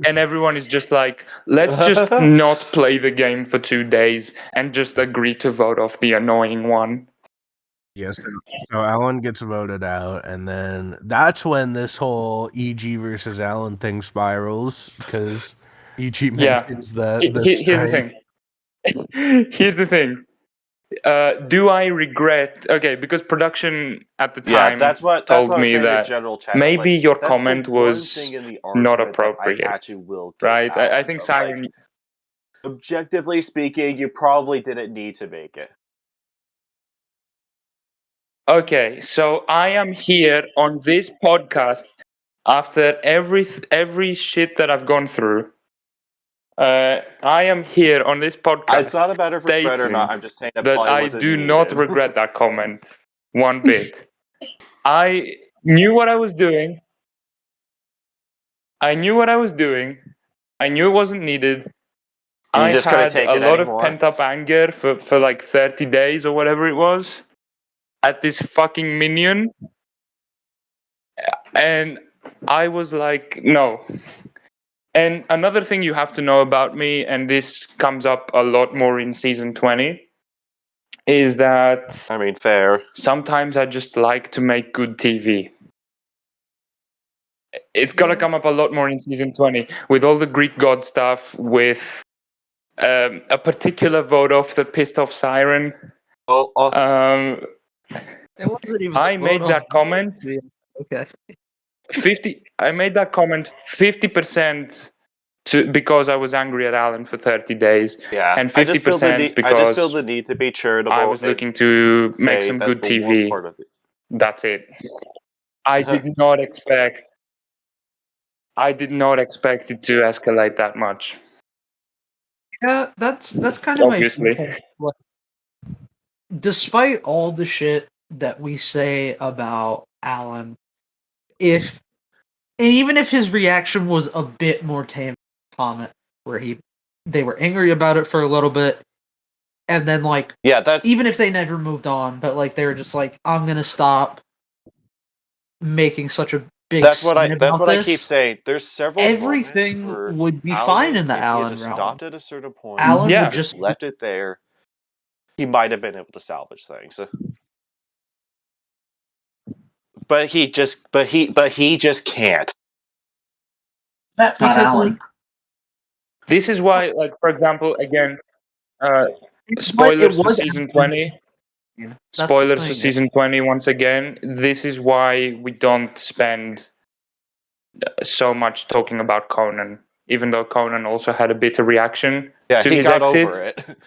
And everyone is just like, let's just not play the game for 2 days and just agree to vote off the annoying one. Yes. So Alan gets voted out, and then that's when this whole EG versus Alan thing spirals because EG Yeah. mentions the Here's the thing. Here's the thing. Do I regret? Okay, because production at the Yeah, time that's what told I was me saying in that general chat. maybe Like, your that's comment the one was thing in the not argument that I appropriate, actually will give right? I think Alan. Siren. Like, objectively speaking, you probably didn't need to make it. Okay, so I am here on this podcast. after every shit that I've gone through, I am here on this podcast It's not a matter if it's right or stating not. I'm just saying it that probably I wasn't do needed. not regret that comment one bit. I knew what I was doing. I knew it wasn't needed. You I just couldn't had take a it lot of anymore. pent up anger for like 30 days or whatever it was at this fucking minion. And I was like, no. And another thing you have to know about me, and this comes up a lot more in season 20, is that I mean, fair. sometimes I just like to make good TV. It's gonna come up a lot more in season 20 with all the Greek god stuff, with a particular vote off that pissed off Siren. Well, It wasn't even. I made that comment. Okay. I made that comment 50% because I was angry at Alan for 30 days, yeah. and I just feel 50% I just feel because the need to be charitable. I was and looking to make say some that's good the one TV. part of it. That's it. I did not expect it to escalate that much. Yeah, that's kind of Obviously. my like, despite all the shit that we say about Alan, even if his reaction was a bit more tame comment, where they were angry about it for a little bit, and then like Yeah, that's even if they never moved on, but like they were just like, I'm gonna stop making such a big that's what scene about I this. keep saying. There's several Everything moments where would be Alan, fine in the if he had Alan just realm. stopped at a certain point, Alan Yeah. would just just left it there, he might have been able to salvage things. But he just can't. That's not because Alan. This is why, like, for example, again, but it spoilers for was season Alan. 20. That's the Spoilers for thing. season 20 once again. This is why we don't spend so much talking about Conan, even though Conan also had a bitter reaction Yeah, to he his got exit. over it.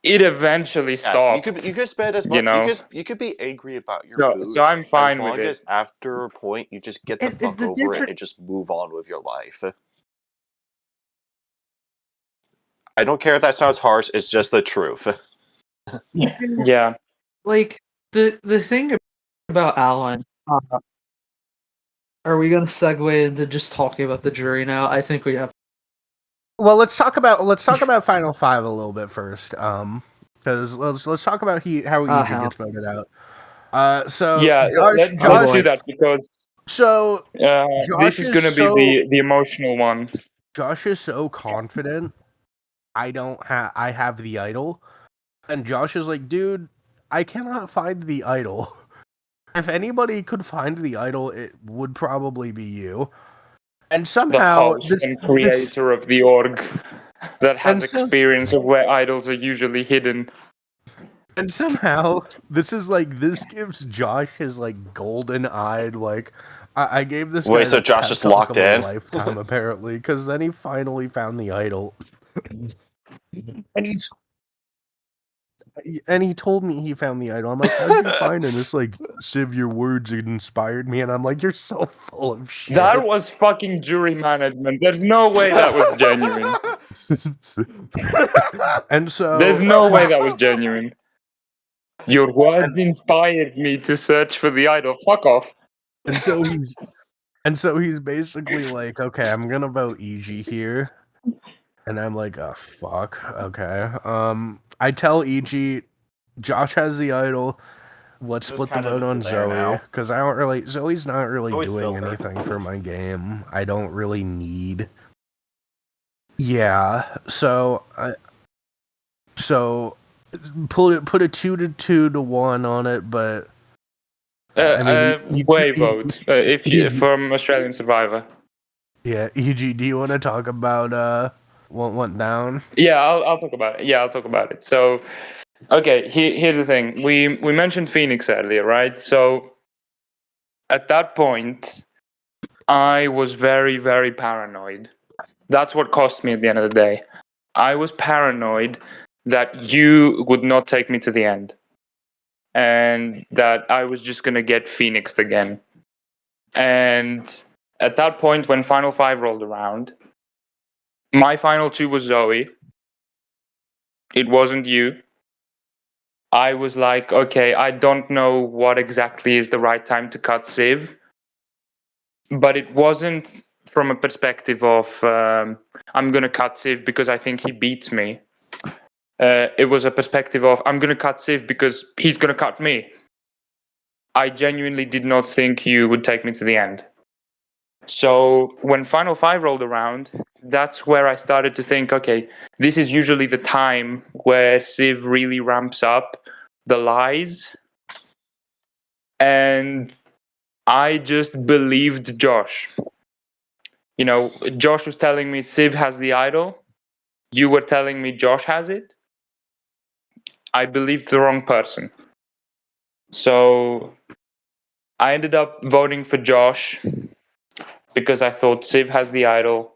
It eventually Yeah, stopped. you could spend as you much. know? You could be angry about your So, boot. so I'm as fine long with it. as after a point you just get the And fuck the over it difference- and just move on with your life. I don't care if that sounds harsh. It's just the truth. Yeah. Yeah. Like the thing about Alan. Are we gonna segue into just talking about the jury now? I think we have. Well, let's talk about Final Five a little bit first. Because let's talk about how Angie gets voted out. So Yeah, let's Josh, do that because so this Josh is is going to so- be the emotional one. Josh is so confident. I have the idol, and Josh is like, dude, I cannot find the idol. If anybody could find the idol, it would probably be you. And The somehow, host and creator of the org that has experience of where idols are usually hidden. And somehow, this gives Josh his like golden-eyed like. I gave this. Wait, guy so the Josh pep just talk locked of a in? lifetime apparently, because then he finally found the idol, and he told me he found the idol. I'm like, how'd you find it? It's like, Civ, your words inspired me, and I'm like, you're so full of shit. That was fucking jury management. There's no way that was genuine. And so There's no way that was genuine. Your words inspired me to search for the idol. Fuck off. And so he's basically like, okay, I'm gonna vote EG here. And I'm like, oh fuck. Okay. I tell EG, Josh has the idol. Let's Just split the kind of vote on there Zoe. now. Because Zoe's not really Zoe's doing filter. anything for my game. I don't really need. Yeah. So put a 2 to 1 on it, but Way vote if you from Australian Survivor. Yeah, EG, do you want to talk about what went down? Yeah, I'll talk about it. Yeah, I'll talk about it. So, okay, here's the thing. We mentioned Phoenix earlier, right? So, at that point, I was very, very paranoid. That's what cost me at the end of the day. I was paranoid that you would not take me to the end, and that I was just gonna get Phoenixed again. And at that point, when Final 5 rolled around, my final 2 was Zoe. It wasn't you. I was like, okay, I don't know what exactly is the right time to cut Civ, but it wasn't from a perspective of I'm going to cut Civ because I think he beats me. It was a perspective of I'm going to cut Civ because he's going to cut me. I genuinely did not think you would take me to the end. So when Final 5 rolled around, that's where I started to think, okay, this is usually the time where Civ really ramps up the lies. And I just believed Josh. You know, Josh was telling me Civ has the idol. You were telling me Josh has it. I believed the wrong person. So I ended up voting for Josh because I thought Civ has the idol.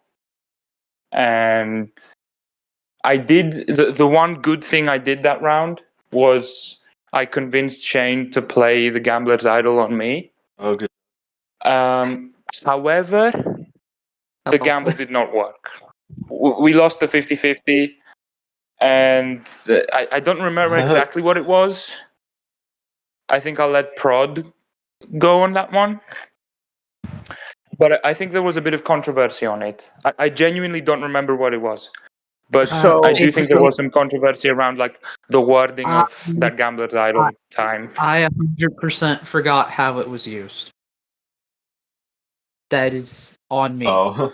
And I did the one good thing I did that round was I convinced Shane to play the Gambler's Idol on me. Oh, good. However, the gamble did not work. We lost the 50-50, and I don't remember exactly what it was. I think I'll let Prod go on that one. But I think there was a bit of controversy on it. I genuinely don't remember what it was. But So- I do think there was some controversy around like the wording of that Gambler's Idol time. I 100% forgot how it was used. That is on me. Oh.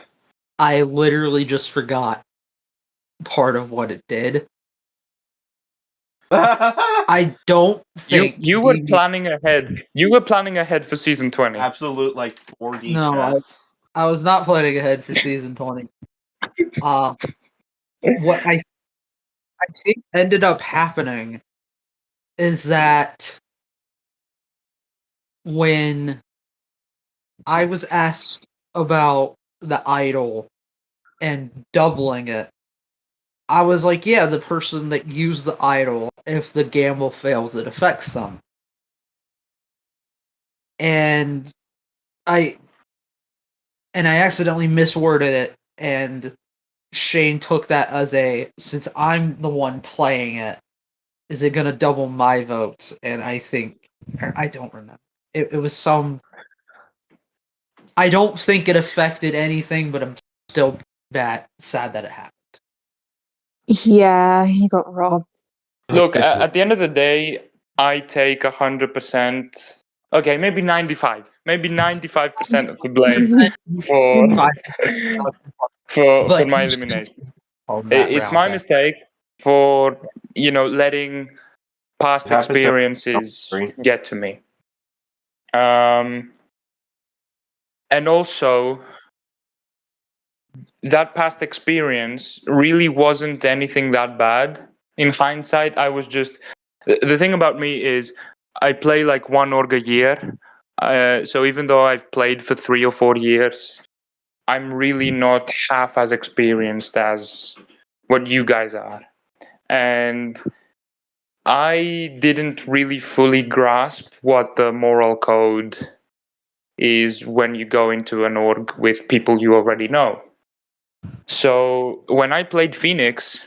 I literally just forgot part of what it did. I don't think You were planning ahead. You were planning ahead for season 20. Absolute like 4D No, chess. I was not planning ahead for season 20. What I think ended up happening is that when I was asked about the idol and doubling it, I was like, yeah, the person that used the idol, if the gamble fails, it affects them. And I accidentally misworded it, and Shane took that as since I'm the one playing it, is it gonna double my votes? And I think, I don't remember. It was some. I don't think it affected anything, but I'm still sad that it happened. Yeah, he got robbed. Look, at the end of the day, I take 100%. Okay, maybe 95. Maybe 95% of the blame for for But my elimination. on that It's round, my then. mistake for letting past It happens to- experiences get to me. And also, that past experience really wasn't anything that bad. In hindsight, I was just. The thing about me is, I play like one org a year. So even though I've played for 3 or 4 years, I'm really not half as experienced as what you guys are. And I didn't really fully grasp what the moral code is when you go into an org with people you already know. So when I played Phoenix,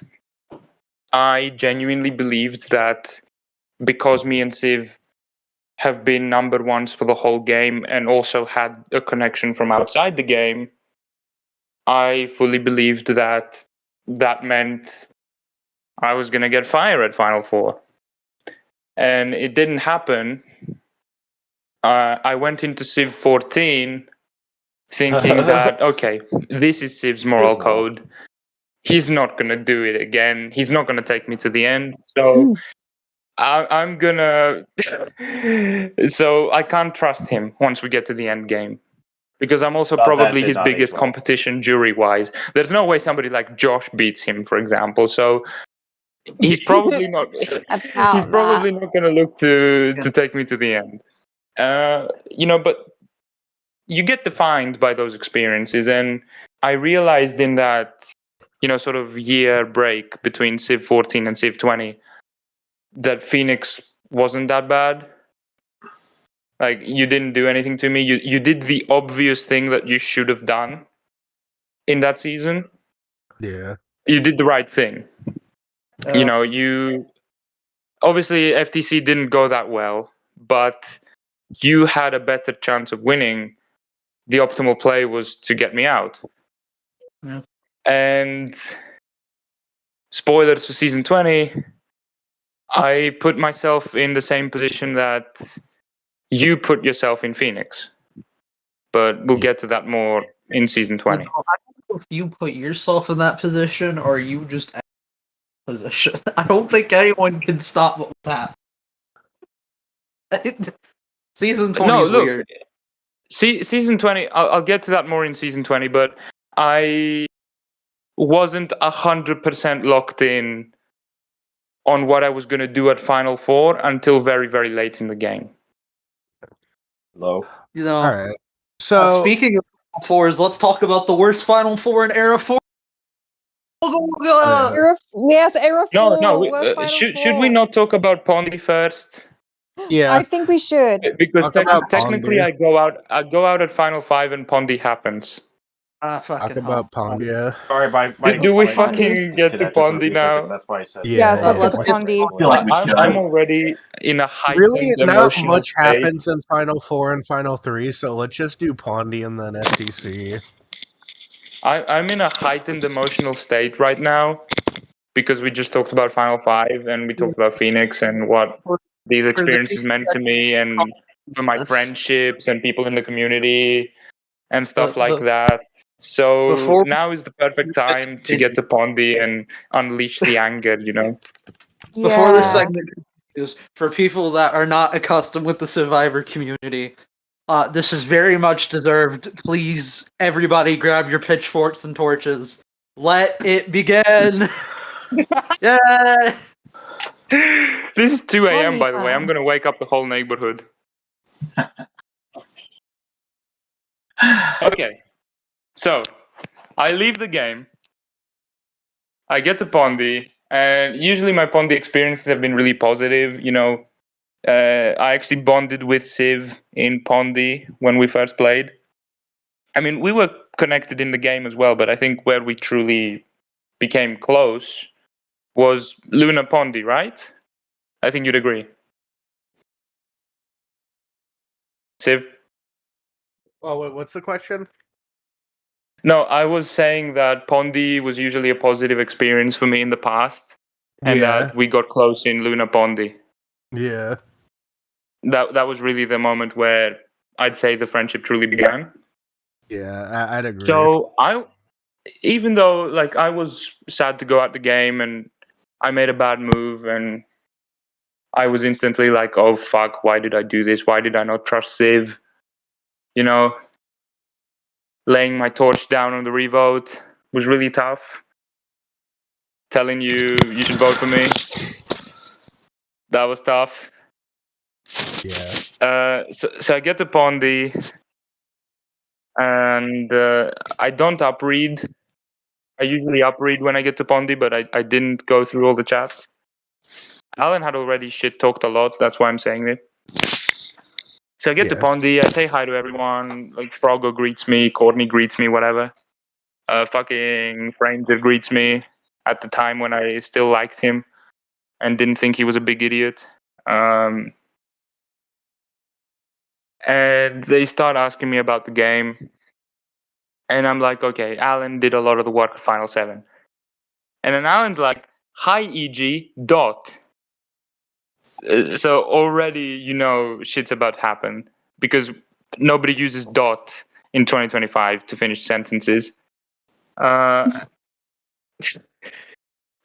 I genuinely believed that because me and Civ have been number ones for the whole game and also had a connection from outside the game, I fully believed that that meant I was going to get fire at Final Four. And it didn't happen. I went into Civ 14 thinking that, okay, this is Civ's moral code. He's not going to do it again. He's not going to take me to the end. So I'm going to... So I can't trust him once we get to the end game. Because I'm also That probably did his not age biggest well. competition jury-wise. There's no way somebody like Josh beats him, for example. So he's probably not. About He's probably not going to look to take me to the end. But you get defined by those experiences, and I realized in that sort of year break between Civ 14 and Civ 20 that Phoenix wasn't that bad. Like, you didn't do anything to me. You did the obvious thing that you should have done in that season. Yeah. You did the right thing. You know, obviously FTC didn't go that well, but you had a better chance of winning. The optimal play was to get me out. Yeah. And spoilers for season 20, I put myself in the same position that you put yourself in Phoenix. But we'll get to that more in season 20. I don't know if you put yourself in that position or you just position. I don't think anyone can stop what was happening. Season 20 No, is look, weird. season 20, I'll get to that more in season 20, but I wasn't 100% locked in on what I was going to do at Final Four until very, very late in the game. Low. You know, All right. So speaking of Final Fours, let's talk about the worst Final Four in Era 4. Yeah. Era 4. No, Worst Final should we Four. not talk about Pondy first? yeah, I think we should. Because Talk about technically, Pondy. I go out at Final 5 and Pondy happens. talk Fucking about hell. Pondia. Sorry, Do we my fucking get to disconnected for a Pondy few now? seconds. That's why I said. Yeah, Yes, let's yeah. get to Pondy. I feel like we should. I'm already in a Really, heightened not emotional much state. happens in Final Four and Final 3, so let's just do Pondy and then FTC. I'm in a heightened emotional state right now because we just talked about Final 5 and we talked about Phoenix and what these experiences meant to me and for my friendships and people in the community and stuff like that. So Before now is the perfect time to get to Pondy and unleash the anger, you know? Before this Yeah. segment continues, for people that are not accustomed with the Survivor community, this is very much deserved. Please, everybody, grab your pitchforks and torches. Let it begin. Yeah. This is 2 a.m. Pondy by the way. I'm time. going to wake up the whole neighborhood. Okay. So, I leave the game. I get to Pondy, and usually my Pondy experiences have been really positive. You know, I actually bonded with Civ in Pondy when we first played. I mean, we were connected in the game as well, but I think where we truly became close was Luna Pondy, right? I think you'd agree. Civ? Oh, wait, what's the question? No, I was saying that Pondy was usually a positive experience for me in the past, and Yeah, that we got close in Luna Pondy. yeah, That was really the moment where I'd say the friendship truly began. yeah. I'd agree. So even though like I was sad to go out the game and I made a bad move and I was instantly like, oh fuck, why did I do this? Why did I not trust Civ? You know, laying my torch down on the revote was really tough. Telling you should vote for me. That was tough. Yeah, So I get to Pondy and I don't upread. I usually upread when I get to Pondy, but I didn't go through all the chats. Alan had already shit talked a lot. That's why I'm saying it. So I get to Yeah. Pondy. I say hi to everyone. Like Froggo greets me, Courtney greets me, whatever. Fucking Ranger greets me at the time when I still liked him and didn't think he was a big idiot. And they start asking me about the game. And I'm like, okay, Alan did a lot of the work at Final 7. And then Alan's like, hi, EG, dot. So already, you know, shit's about to happen because nobody uses dot in 2025 to finish sentences.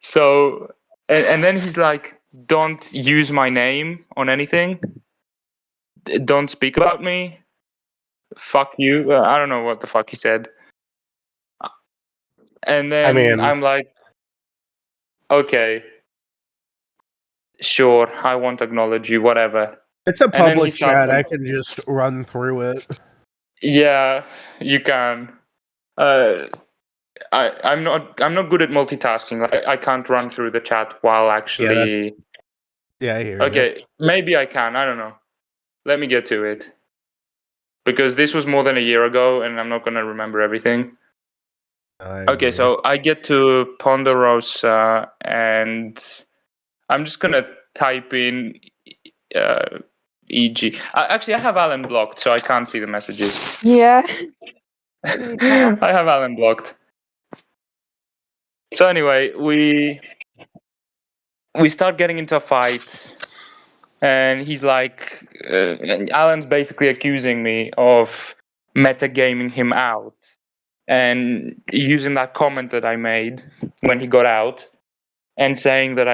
So, and then he's like, don't use my name on anything. Don't speak about me. Fuck you. I don't know what the fuck he said. And then mean- I'm like, okay, sure, I won't acknowledge you, whatever. It's a And then he public starts chat. I can just run through it. Yeah, you can. I'm not good at multitasking. I can't run through the chat while actually. Yeah, I hear you. Okay, maybe I can. I don't know. let me get to it. Because this was more than a year ago, and I'm not going to remember everything. Okay, so I get to Ponderosa, and I'm just going to type in EG. Actually, I have Alan blocked, so I can't see the messages. Yeah. Me too. I have Alan blocked. So anyway, we start getting into a fight, and he's like, Alan's basically accusing me of metagaming him out, and using that comment that I made when he got out, and saying that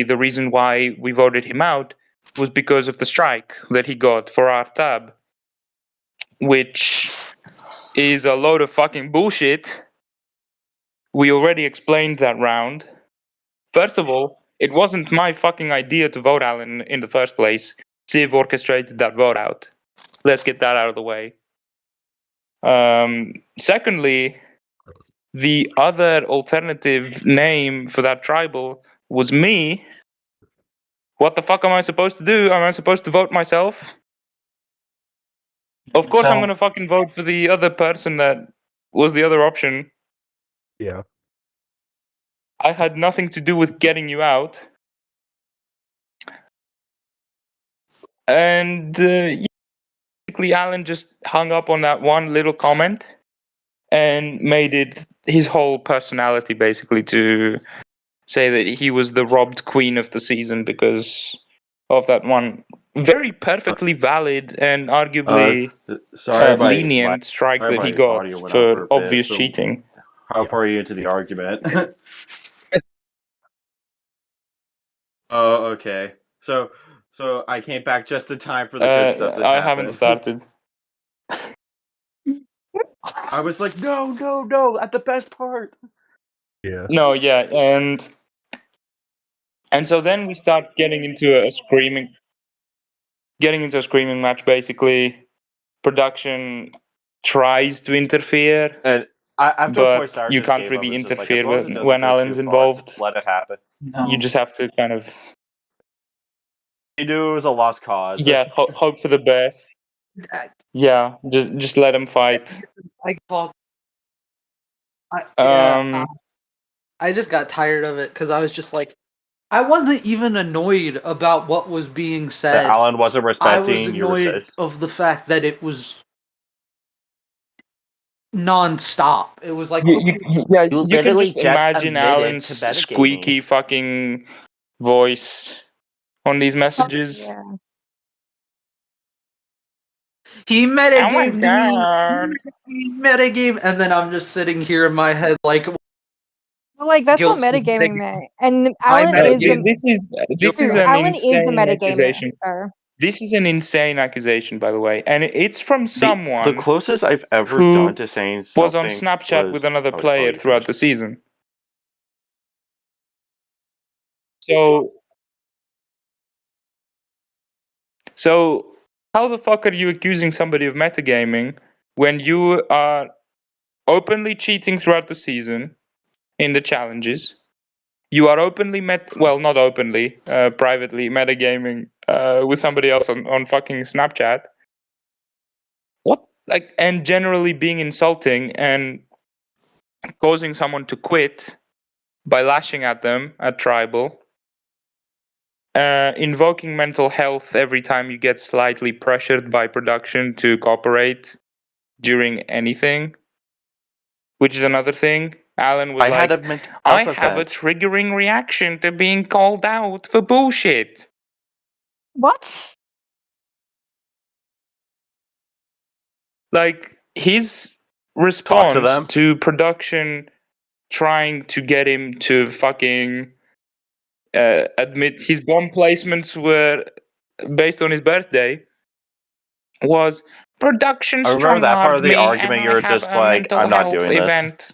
the reason why we voted him out was because of the strike that he got for our tab, which is a load of fucking bullshit. We already explained that round. First of all, it wasn't my fucking idea to vote Alan in the first place. Civ orchestrated that vote out. Let's get that out of the way. Secondly, the other alternative name for that tribal was me. What the fuck am I supposed to do? Am I supposed to vote myself? Of course I'm gonna fucking vote for the other person that was the other option. Yeah. I had nothing to do with getting you out. And basically Alan just hung up on that one little comment and made it his whole personality, basically, to say that he was the robbed queen of the season because of that one very perfectly valid and arguably Sorry, lenient strike that he got audio went out for a bit, obvious so cheating. How far are you into the argument? Oh, okay. So I came back just in time for the good stuff to I happen. haven't started. I was like, no, at the best part. Yeah. No, yeah, and so then we start getting into a screaming match. Basically, production tries to interfere, And after a point, but Siren you just can't gave up. really It's just like, as interfere long as it doesn't when go Alan's too far, involved. just let it happen. No. You just have to kind of He knew it was a lost cause. hope for the best. Yeah, just let him fight. I talk. Um, I just got tired of it because I was just like, I wasn't even annoyed about what was being That said. Alan wasn't I respecting was your annoyed essays. of the fact that it was non-stop. It was like, you can literally just just imagine admitted Alan's to metagaming. squeaky fucking voice on these messages. Yeah. he Oh my metagamed god! me. He metagame, and then I'm just sitting here in my head like, Like that's Guilt what for metagaming metagaming. meant. And I Alan is the This is true. an Alan is the insane metagamer. accusation. Sir. This is an insane accusation, by the way, and it's from The someone closest I've ever who done to saying was something on Snapchat with another player you throughout finish. the season. So how the fuck are you accusing somebody of metagaming when you are openly cheating throughout the season in the challenges? You are openly not openly, privately metagaming with somebody else on fucking Snapchat. What? And generally being insulting and causing someone to quit by lashing at them at tribal. Invoking mental health every time you get slightly pressured by production to cooperate during anything, which is another thing. Alan was I had a like, mental I health have a event. triggering reaction to being called out for bullshit. What? Like, his Talk to response them. to production trying to get him to fucking admit his bomb placements were based on his birthday was production I remember that part strong-armed of the me argument. and You I were have just a like, mental I'm not health doing this. event.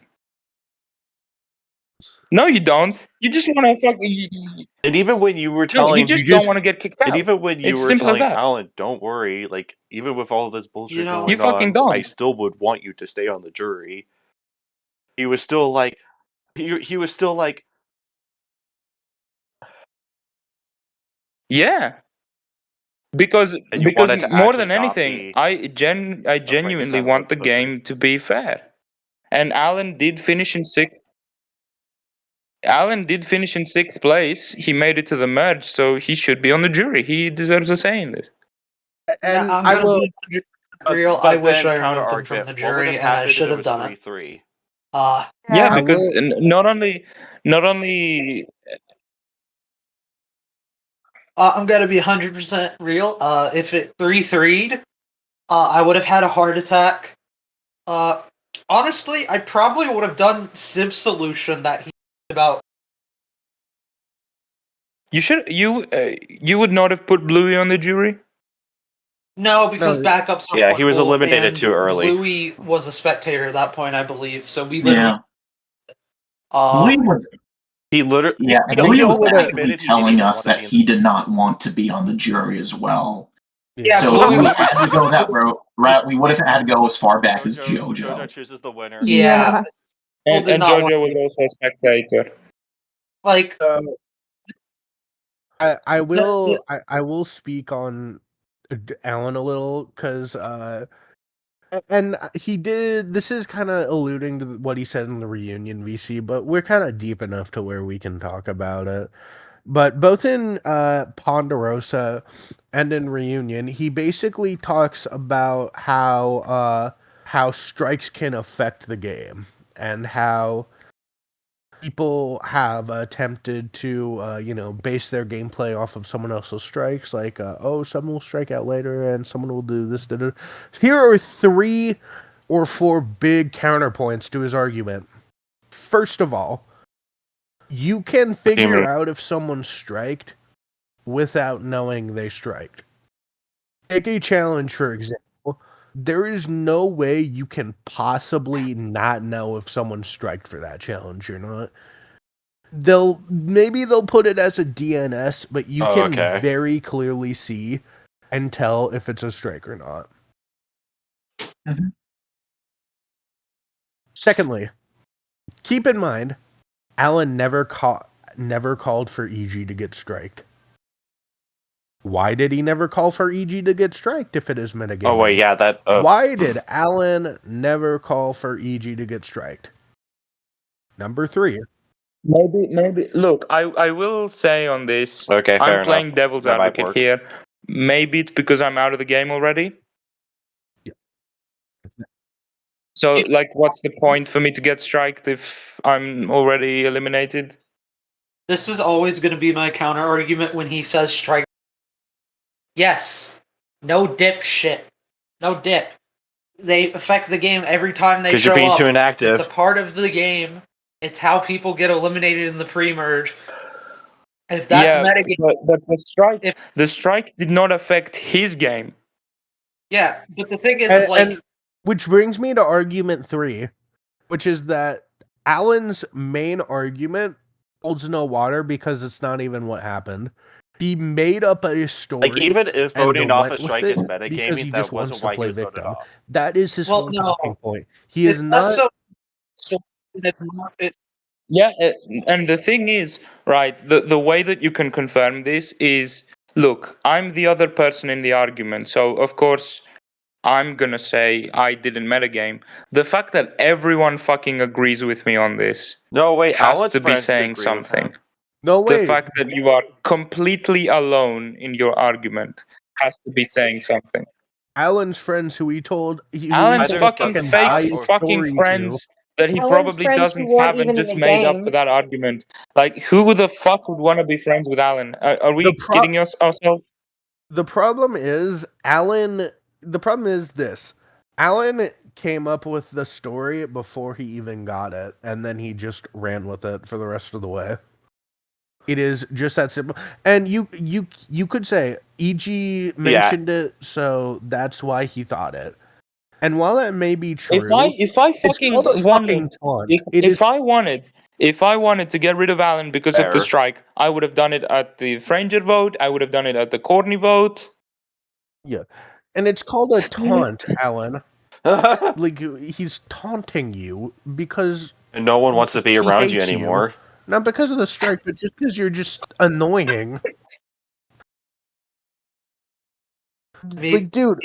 No, you don't. You just want to fucking. And even when you were No, you telling, just don't want to get kicked and out. even when you It's were simple as telling that. Alan, don't worry, like even with all this bullshit You know- You going fucking on, I don't. still would want you to stay on the jury. He was still like, he was still like, Yeah. Because And you want it to more actually than not anything, be I a genuinely Frankenstein want the pussy. game to be fair. And Alan did finish in sixth. Alan did finish in sixth place. He made it to the merge, so he should be on the jury. He deserves a say in this. No, And I'm I gonna will. be 100% real. I wish I counter removed him from argument, the what would jury, have and I happened if should it have was done it. 3-3? Yeah, Yeah. I because will. not only I'm gonna be 100% real. If it 3-3'd, I would have had a heart attack. Honestly, I probably would have done Civ solution that he about. you would not have put Bluey on the jury. No, because No, backups are Yeah, he was playable, eliminated and too early. Bluey was a spectator at that point, I believe. So we literally. Yeah. Uh, Bluey was He literally. yeah, I think Bluey he was would've actively admitted he didn't telling even us want to that be in he the did not want to be on the jury as well. Yeah, So Bluey if we was- had to go that route, we would have had to go as far back as JoJo JoJo. chooses the winner. Yeah. And, did and not JoJo want was also a spectator. like I will. I will speak on Alan a little because and he did. This is kind of alluding to what he said in the reunion VC, but we're kind of deep enough to where we can talk about it. But both in Ponderosa and in Reunion, he basically talks about how strikes can affect the game and how people have attempted to base their gameplay off of someone else's strikes, like oh, someone will strike out later and someone will do this. Here are 3 or 4 big counterpoints to his argument. First of all, you can figure out if someone's striked without knowing they striked. Take a challenge, for example. There is no way you can possibly not know if someone's striked for that challenge or not. Maybe they'll put it as a DNS, but you can very clearly see and tell if it's a strike or not. Mm-hmm. Secondly, keep in mind, Alan never called for EG to get striked. Why did he never call for EG to get striked if it is metagaming? Oh wait, yeah, that. Why did Alan never call for EG to get striked? Number 3. Maybe. Look, I will say on this. Okay, fair I'm playing enough. devil's That might advocate work. here. Maybe it's because I'm out of the game already. Yeah. So, like, what's the point for me to get striked if I'm already eliminated? this is always going to be my counter argument when he says strike. Yes, no dip shit, no dip. They affect the game every time they 'Cause show you're being up. too inactive. It's a part of the game. It's how people get eliminated in the pre-merge. If that's metagame, but the strike did not affect his game. yeah. But the thing is like, And which brings me to argument 3, which is that Alan's main argument holds no water because it's not even what happened. He made up a story. Like, even if and voting off a went with strike it is because he metagaming, that just wants wasn't to why he play was voted victim. off. That is his well, whole no, talking point. He is it's not. less so it's not. Yeah, and the thing is, right, the way that you can confirm this is, look, I'm the other person in the argument, so of course I'm gonna say I didn't metagame. The fact that everyone fucking agrees with me on this No, wait, has Alan's to be friends saying agree with something. him. No The way. fact that you are completely alone in your argument has to be saying something. Alan's friends, who he told, Alan's Either fucking doesn't fake have or- fucking story friends that he Alan's probably friends who doesn't weren't have and even in just the made up game. for that argument. Like, who the fuck would want to be friends with Alan? Are we kidding ourselves? The problem is Alan. The problem is this: Alan came up with the story before he even got it, and then he just ran with it for the rest of the way. It is just that simple. And you could say EG mentioned it, so that's why he thought it. And while that may be true, If I it's called a fucking fucking wanted, taunt. if I wanted to get rid of Alan because of the Fair. strike, I would have done it at the Franger vote. I would have done it at the Courtney vote. Yeah, and it's called a taunt, Alan. And Like he's taunting you because no one wants to be he around you hates anymore. not because of the strike, but just because you're just annoying. Like, dude,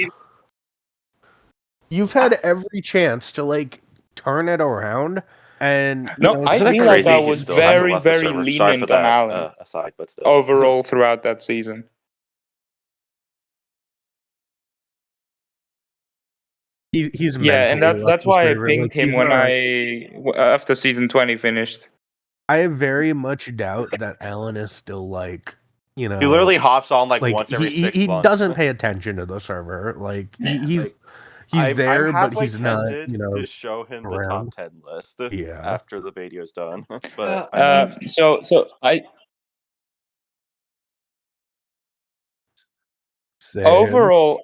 you've had every chance to like turn it around, and you No, know, I Isn't it feel like crazy I he was still hasn't very, left the very server? Sorry for lenient on that Alan aside, but still. overall throughout that season. he's Yeah, and mentally left that's the why I server. pinged Like, him he's when not. after season 20 finished. I very much doubt that Alan is still like, you know, He literally hops on like like once every he 6 he months. doesn't pay attention to the server. Like he's I'm there, but halfway he's not, tempted you know, to show him the around. top 10 list Yeah. after the video's done, but So I Same. overall,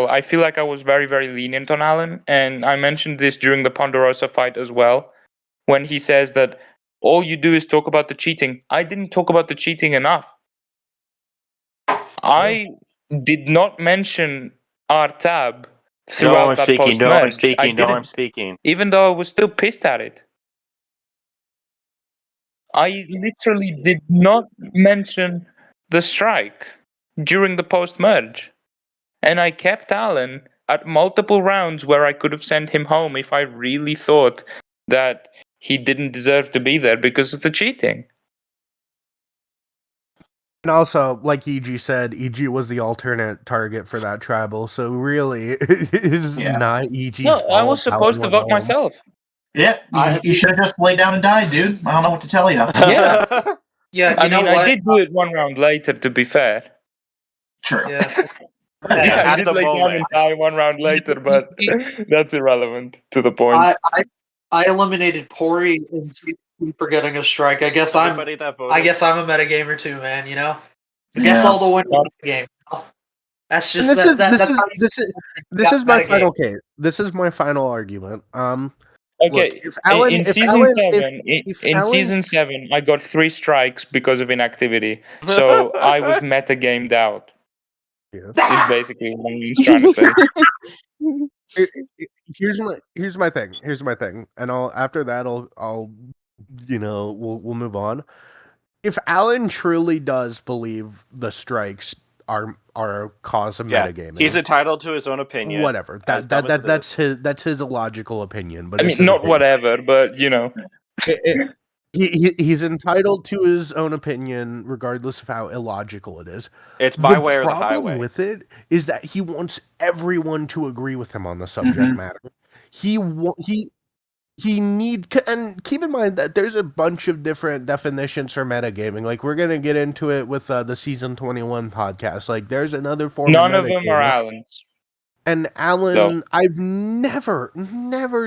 I feel like I was very, very lenient on Alan, and I mentioned this during the Ponderosa fight as well, when he says that all you do is talk about the cheating. I didn't talk about the cheating enough. I did not mention our tab no, throughout I'm that speaking, post no, I'm merge. I speaking, no, I'm didn't, speaking. even though I was still pissed at it. I literally did not mention the strike during the post merge. And I kept Alan at multiple rounds where I could have sent him home if I really thought that he didn't deserve to be there because of the cheating. And also, like EG said, EG was the alternate target for that tribal, so really, it's Yeah. not EG's No, fault. I was supposed to Alan went vote home. myself. Yeah, you should have just laid down and died, dude. I don't know what to tell you. Yeah. Yeah, I you know mean, I what? did do it 1 round later, to be fair. True. Yeah. Yeah, I At did the lay down moment. and die 1 round later, but that's irrelevant to the point. I eliminated Pori and CP for getting a strike. I guess Anybody that voted? I'm a metagamer too, man. You know, I guess Yeah. all the winners of the game. That's And just this is my final case. This is my final argument. Look, Okay, in season 7, I got 3 strikes because of inactivity. So I was meta gamed out. Yeah. Is basically what he's trying to say. Here's my thing, and I'll after that I'll you know we'll move on. If Alan truly does believe the strikes are a cause of Yeah, metagaming, he's entitled to his own opinion. whatever. As dumb as it That's his illogical opinion. But I it's mean, his not opinion. whatever, but you know. He's entitled to his own opinion, regardless of how illogical it is. It's my The way or the problem highway. with it is that he wants everyone to agree with him on the subject matter. He and keep in mind that there's a bunch of different definitions for metagaming. Like we're gonna get into it with the season 21 podcast. Like there's another form None of of them are metagaming. Alan's. And Alan, No. I've never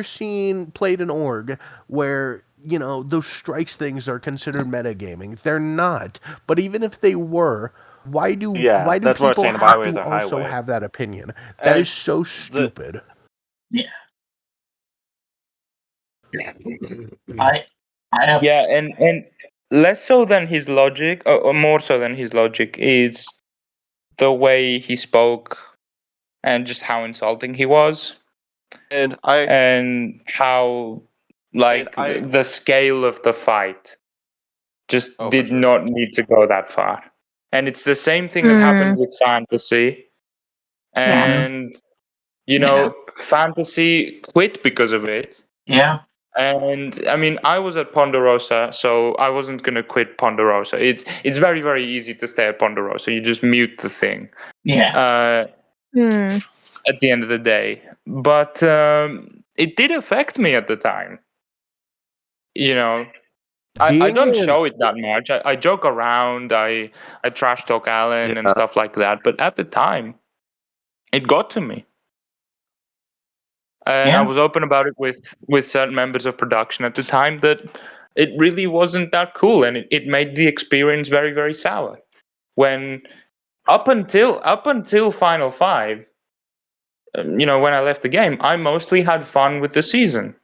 seen played an org where, you know, those strikes things are considered metagaming. They're not. But even if they were, why do that's what I'm people saying, the have highway or to the also highway. have that opinion? That And is so stupid. I have Yeah, and less so than his logic, or more so than his logic, is the way he spoke and just how insulting he was. and How like the scale of the fight just for did sure. not need to go that far. And it's the same thing that happened with fantasy. And you know, fantasy quit because of it. Yeah. And I mean, I was at Ponderosa, so I wasn't gonna quit Ponderosa. It's very, very easy to stay at Ponderosa. You just mute the thing. Yeah. At the end of the day, but it did affect me at the time. You know, I don't show it that much. I joke around. I trash talk Alan and stuff like that. But at the time, it got to me. And I was open about it with certain members of production at the time that it really wasn't that cool, and it made the experience very, very sour. When up until Final Five, you know, when I left the game, I mostly had fun with the season.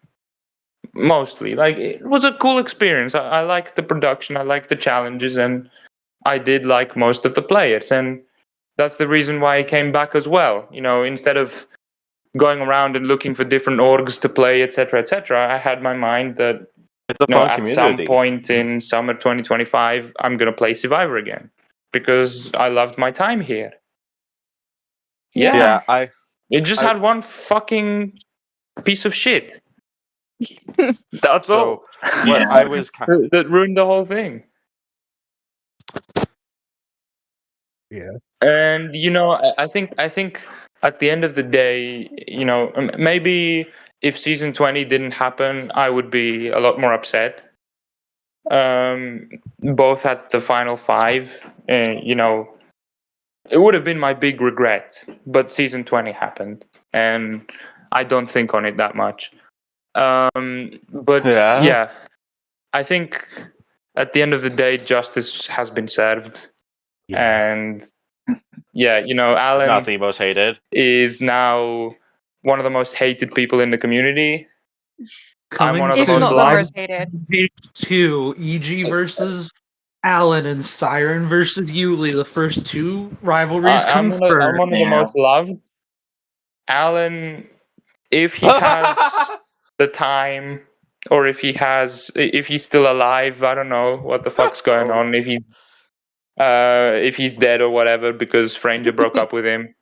Mostly, like it was a cool experience. I liked the production, I liked the challenges, and I did like most of the players, and that's the reason why I came back as well. You know, instead of going around and looking for different orgs to play, etc., I had my mind that It's a fun at some community. point in summer 2025, I'm gonna play Civivor again because I loved my time here. Yeah. I It just I- had one fucking piece of shit. That's so all. what Yeah. I was That ruined the whole thing. Yeah. And I think at the end of the day, maybe if season 20 didn't happen, I would be a lot more upset. Both at the final five, it would have been my big regret, but season 20 happened, and I don't think on it that much. But Yeah. I think at the end of the day, justice has been served, Yeah. and Alan not the most hated. is now one of the most hated people in the community. I'm one of the If most not the loved. most hated. Page 2, EG versus Alan and Siren versus Yuli. The first two rivalries I'm confirmed. one of the Yeah. most loved. Alan, if he has the time, or if he's still alive, I don't know what the fuck's going Oh. on. If he's dead or whatever because Franger broke up with him.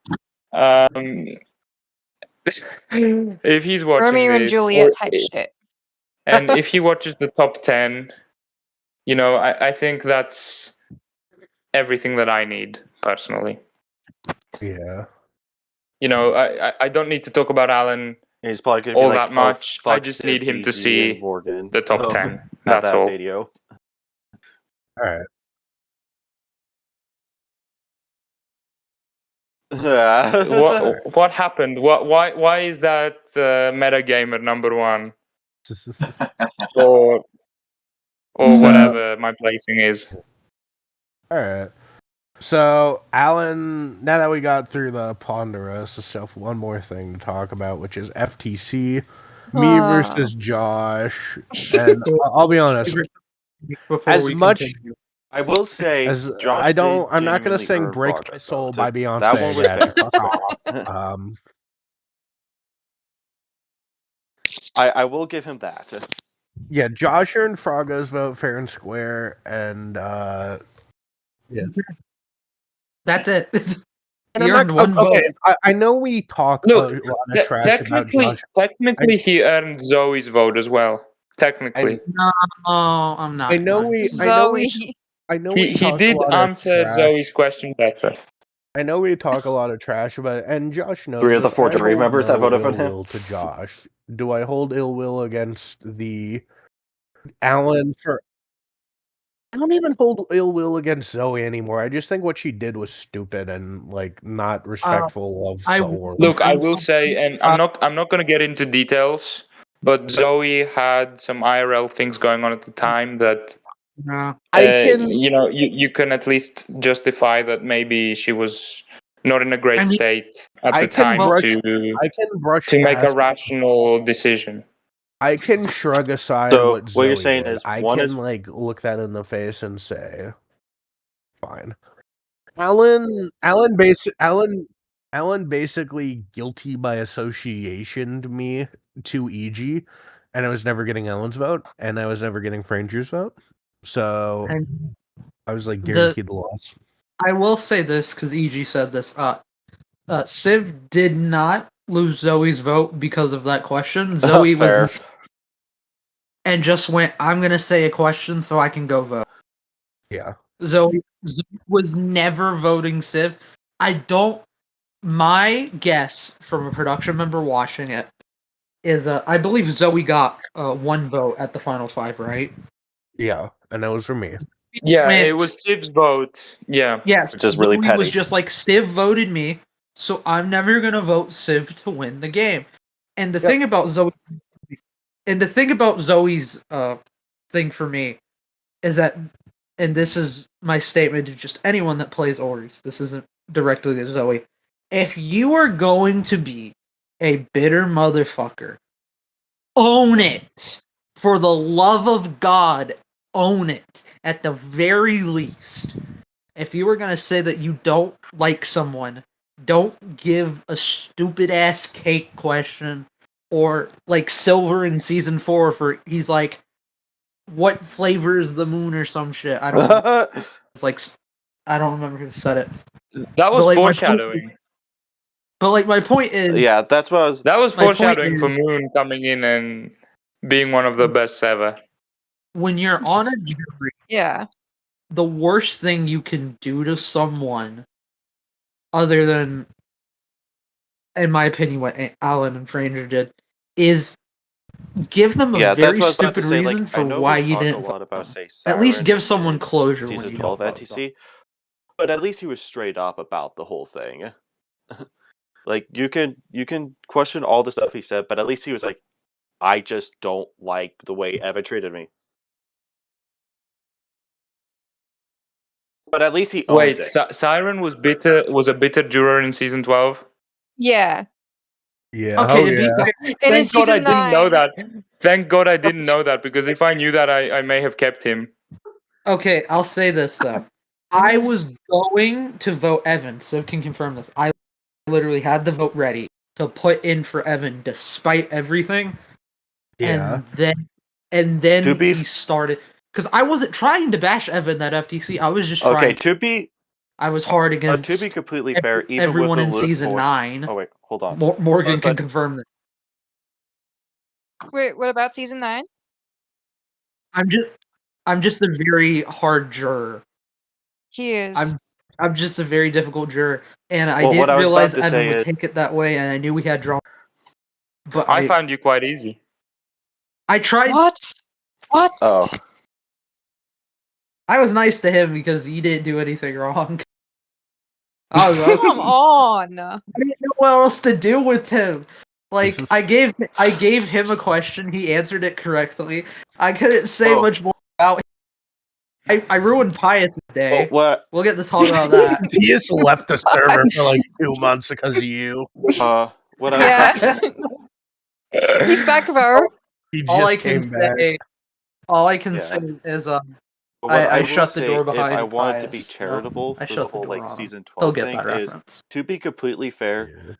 If he's watching Romeo and this, Juliet type shit. and if he watches the top 10, I think that's everything that I need personally. Yeah. I don't need to talk about Alan He's probably gonna be all like, that much. Oh, I fuck just Civ, need him to EG, see and Morgan. the top 10. At That's that all. video. All right. What happened? Why is that metagamer number one or So- whatever my placing is? All right. So, Alan, now that we got through the Ponderosa stuff, one more thing to talk about, which is FTC, me versus Josh. And I'll be honest, Before as we much continue. I will say, as Josh I don't, did I'm not gonna genuinely sing earn "Break My progress, Soul" though. by Beyonce. That one was again. fair. I will give him that. Yeah, Josh earned Fraga's vote fair and square, and That's it. and He I'm earned not one okay. vote. I know we talk Look, a lot of trash about Josh. technically, he earned Zoe's vote as well. Technically, No, I'm not. I know we Zoe. he talk a did lot answer of trash. Zoe's question better. I know we talk a lot of trash about it, and Josh knows 3 of the this. 4 I jury hold members that no voted for ill him. will to Josh. Do I hold ill will against the Alan for? I don't even hold ill will against Zoe anymore. I just think what she did was stupid and like not respectful of I the will org. Look, I confirm will say, something. and I'm not going to get into details, but Zoe had some IRL things going on at the time that No. I can. you can at least justify that maybe she was not in a great state at I the can time brush. to I can brush make a past. rational decision. I can shrug aside So, what what Zoe you're saying did. is, I one can is- like look that in the face and say, fine. Alan basically guilty by associationed me to EG, and I was never getting Alan's vote, and I was never getting Franger's vote. So And I was like guaranteed the loss. I will say this because EG said this. Civ did not lose Zoe's vote because of that question. Zoe fair. was and just went, I'm gonna say a question so I can go vote. Yeah. Zoe was never voting Civ. My guess from a production member watching it is I believe Zoe got one vote at the final five, right? Yeah. And that was for me. Yeah, it Went- was Siv's vote. Yeah. Yes, Which is really Zoe was petty. just like, Civ voted me, so I'm never gonna vote Civ to win the game. And the Yep. thing about Zoe, Zoe's thing for me is that, and this is my statement to just anyone that plays Ores. This isn't directly to Zoe. If you are going to be a bitter motherfucker, own it. For the love of God, own it. At the very least. If you were going to say that you don't like someone, don't give a stupid ass cake question or like Silver in season 4 for he's like, what flavor is the moon or some shit. I don't know. It's like, I don't remember who said it. That was But, like, foreshadowing. But like my point is, Yeah, that's what I was. That was My point foreshadowing for is- Moon coming in and being one of the best ever. when you're on a jury, Yeah. the worst thing you can do to someone, other than, in my opinion, what Alan and Franger did, is give them a Yeah, that's very what I was about to stupid say. reason Like, for I know why we you talk a didn't lot vote about, them. say, At least Siren give someone in closure when season you 12 don't vote them. FTC, but at least he was straight up about the whole thing. Like, you can question all the stuff he said, but at least he was like, I just don't like the way Evan treated me. But at least he owns Wait, it. Siren was a bitter juror in season 12? Yeah. Yeah. Okay, Oh to be yeah. fair, And in Thank God I season didn't know 9. that. Thank God I didn't know that, because if I knew that, I may have kept him. okay, I'll say this though. I was going to vote Evan, so can confirm this. I literally had the vote ready to put in for Evan despite everything. Yeah. And then To be he started, because I wasn't trying to bash Evan that FTC. I was just okay, trying. I was hard to be against completely fair, even with everyone the in season 9. Oh wait, hold on. Morgan can But confirm that. Wait, what about season 9? I'm just a very hard juror. He is. I'm just a very difficult juror, and I Well, what didn't I was about realize to Evan say would is- take it that way, and I knew we had drama. But I found you quite easy. I tried. What? What? Oh. I was nice to him because he didn't do anything wrong. I was Come on. I didn't know what else to do with him. Like This is- I gave him a question, he answered it correctly. I couldn't say Oh. much more about him. I ruined Pius' day. What? We'll get to talk about that. He just left the server for like 2 months because of you. What? Yeah. He's back, Ver. He all I just can came back. say all I can Yeah. say is What I will shut the say, door behind if I wanted to be Pius. charitable I for the shut the whole door like on him. season He'll 12 get thing, that is reference. to be completely fair. Yeah.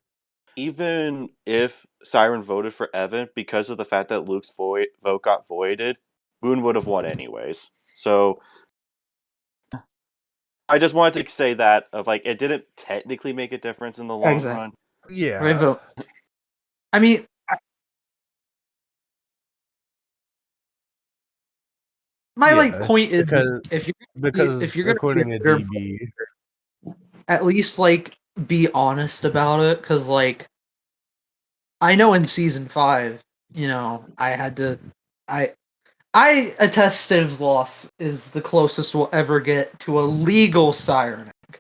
Even if Siren voted for Evan, because of the fact that Luke's vote got voided, Boone would have won anyways. So I just wanted to say that of like it didn't technically make a difference in the long Exactly. run. Yeah. Right vote. I mean, my like Yeah, point is because if you because if you're gonna according be to a DB, at least like be honest about it, because like I know in season 5, I had to I attest Civ's loss is the closest we'll ever get to a legal Siren egg.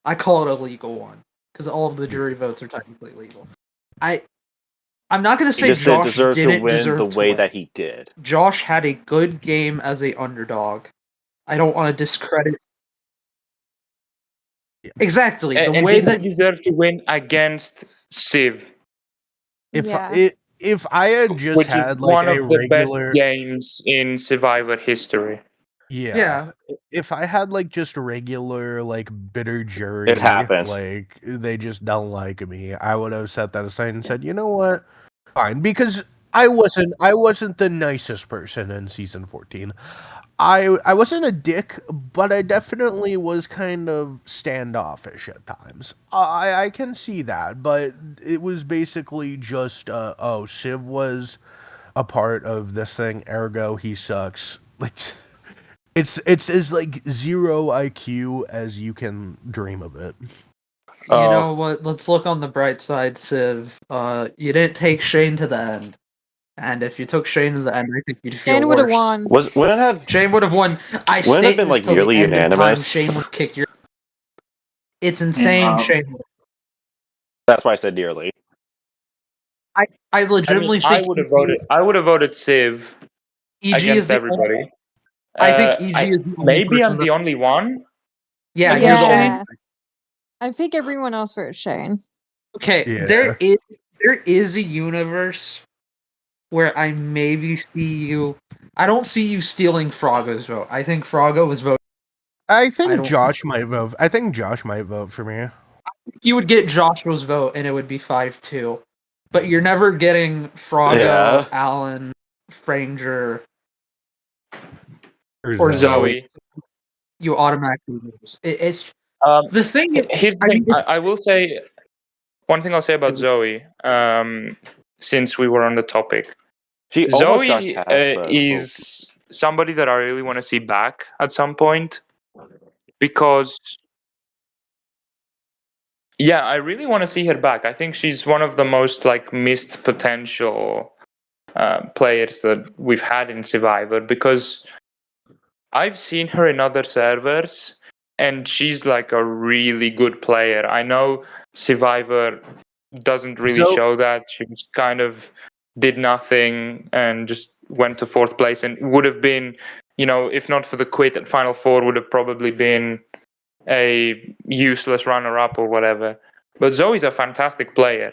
I call it a legal one because all of the jury votes are technically legal. I'm not gonna He say just didn't Josh deserve to didn't win deserve the to way win. that he did. Josh had a good game as a underdog. I don't want to discredit. Yeah. Exactly the And way he that deserved to win against Civ, Yeah. if I had just which is had like one a of the best regular games in Survivor history. yeah, if I had like just a regular like bitter jury, It happens. like they just don't like me, I would have set that aside and said, you know what, fine, because I wasn't the nicest person in season 14. I wasn't a dick, but I definitely was kind of standoffish at times. I can see that, but it was basically just oh, Civ was a part of this thing, ergo he sucks. It's as like zero IQ as you can dream of it. you Oh. know what. Let's look on the bright side, Civ. You didn't take Shane to the end, and if you took Shane to the end, I think you'd feel Shane would have worse. won. Wouldn't have Shane would have won. I Wouldn't have state been, this like, till the nearly end of time. unanimous? Shane would kick your. It's insane, Wow. Shane. That's why I said nearly. I I legitimately mean, I think would have voted Civ EG is against the everybody. I think EG is the only Maybe person I'm that. the only one. Yeah, against you're the Shane. only. I think everyone else voted Shane. Okay, Yeah. there is a universe where I maybe see you. I don't see you stealing Froggo's vote. I think Froggo was voting. I I think don't- Josh might vote. I think Josh might vote for me. You would get Joshua's vote, and it would be 5-2. But you're never getting Froggo, Yeah. Alan, Franger, Or or Zoe. You automatically lose. It's Um, the thing. Here's the I thing. mean, it's I will say one thing I'll say about Zoe, since we were on the topic, She almost got Zoe cast, but is somebody that I really want to see back at some point, because yeah, I really want to see her back. I think she's one of the most like missed potential players that we've had in Survivor, because I've seen her in other servers and she's like a really good player. I know Survivor doesn't really So- show that. She was kind of did nothing and just went to 4th place, and would have been, if not for the quit at Final Four, would have probably been a useless runner-up or whatever. But Zoe's a fantastic player.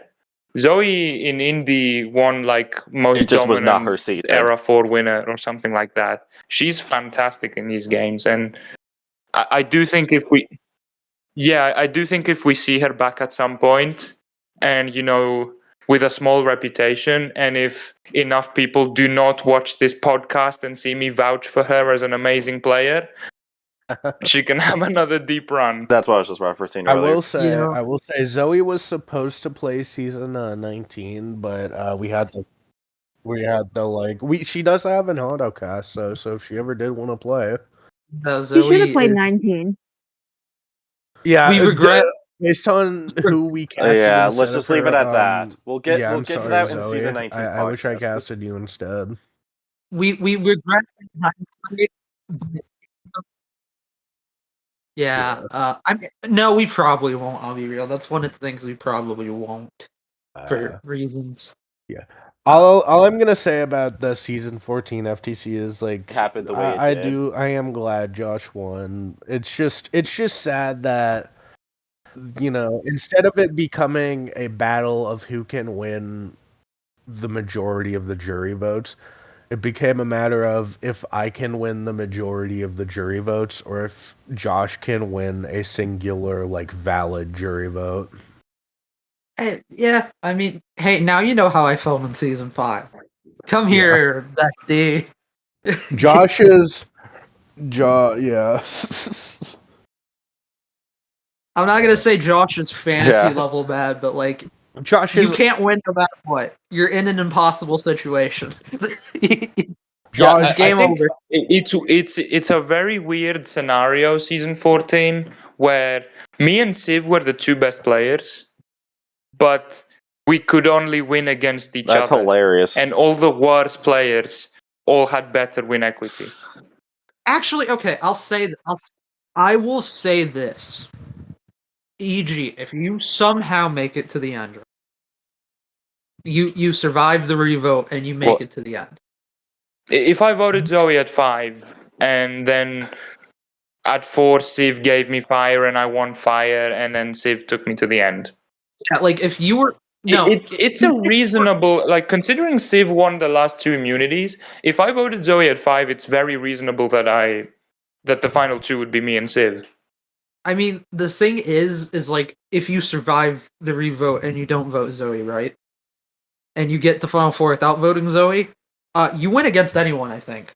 Zoe in Indy won like most It just was not her dominant season. Era 4 winner or something like that. She's fantastic in these games, and I do think if we see her back at some point, and with a small reputation, and if enough people do not watch this podcast and see me vouch for her as an amazing player, she can have another deep run. That's what I was just referencing I earlier. will say, Zoe was supposed to play season 19, but we had the she does have an auto cast, so if she ever did want to play, You should have Zoe played is- 19. yeah, We regret- based on who we casted. Yeah, instead let's of just leave it her, at that. We'll get yeah, we'll I'm get to sorry, that in Zoe. season 19. I wish I casted you instead. We regret hindsight, but- Yeah, no, we probably won't. I'll be real. That's one of the things we probably won't for reasons. Yeah. All I'm gonna say about the season 14 FTC is like Happened the way it did. I am glad Josh won. It's just sad that instead of it becoming a battle of who can win the majority of the jury votes, it became a matter of if I can win the majority of the jury votes or if Josh can win a singular like valid jury vote. Yeah, I mean, hey, now you know how I felt in season 5. Come here, bestie. Yeah. I'm not gonna say Josh is fantasy Yeah. level bad, but like Josh you can't win no matter what. You're in an impossible situation. Josh, I game think over. it's a very weird scenario, season 14, where me and Civ were the 2 best players, but we could only win against each That's other. hilarious. And all the worst players all had better win equity. Actually, okay, I will say this. E.g., if you somehow make it to the end, you survive the revote and you make it to the end. If I voted Zoe at 5, and then at 4 Civ gave me fire and I won fire, and then Civ took me to the end. Yeah, like if you were It's a reasonable, like, considering Civ won the last 2 immunities, if I voted Zoe at 5, it's very reasonable that the final 2 would be me and Civ. I mean, the thing is like if you survive the revote and you don't vote Zoe, right? And you get to Final Four without voting Zoe, you win against anyone, I think.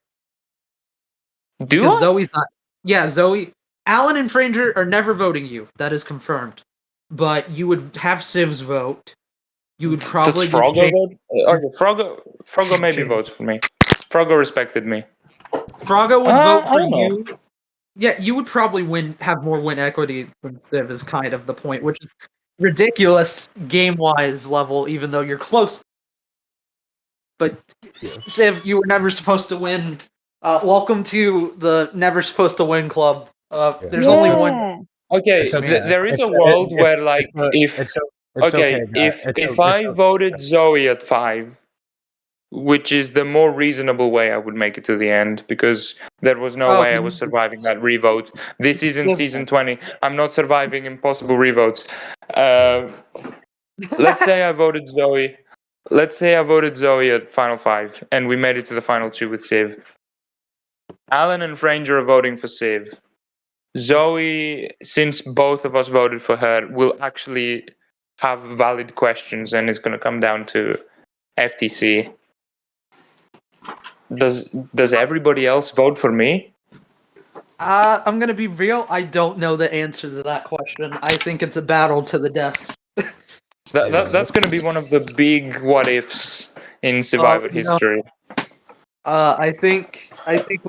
Because Zoe's not. Yeah, Zoe, Alan and Franger are never voting you. That is confirmed. But you would have Civ's vote. You would probably Does Froggo vote? Okay, Froggo maybe votes for me. Froggo respected me. Froggo would vote I for don't know. you. Yeah, you would probably have more win equity than Civ is kind of the point, which is ridiculous game-wise level, even though you're close. But Civ, you were never supposed to win. Welcome to the never supposed to win club. There's only one. Okay, there is a world where, like, if I voted Zoe at 5, which is the more reasonable way I would make it to the end, because there was no way I was surviving that revote. This is in season 20. I'm not surviving impossible revotes. Let's say I voted Zoe. Let's say I voted Zoe at final 5, and we made it to the final 2 with Civ. Alan and Franger are voting for Civ. Zoe, since both of us voted for her, will actually have valid questions, and it's going to come down to FTC. Does everybody else vote for me? I'm gonna be real. I don't know the answer to that question. I think it's a battle to the death. That's going to be one of the big what ifs in Survivor history. I think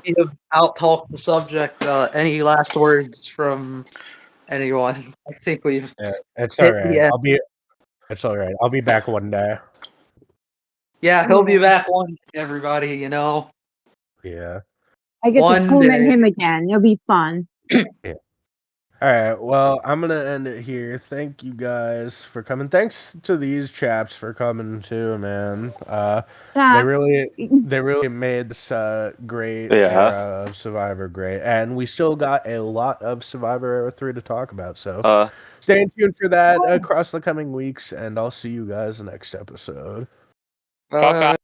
we have out-talked the subject. Any last words from anyone? I think we've It's hit alright. the end. It's alright. I'll be back one day. Yeah, he'll be back one day, everybody, you know. Yeah. I get to One torment day. him again. It'll be fun. Alright, well, I'm gonna end it here. Thank you guys for coming. Thanks to these chaps for coming too, man. They really made this great era of Survivor great. And we still got a lot of Survivor Era 3 to talk about, so stay tuned for that across the coming weeks, and I'll see you guys next episode. Bye.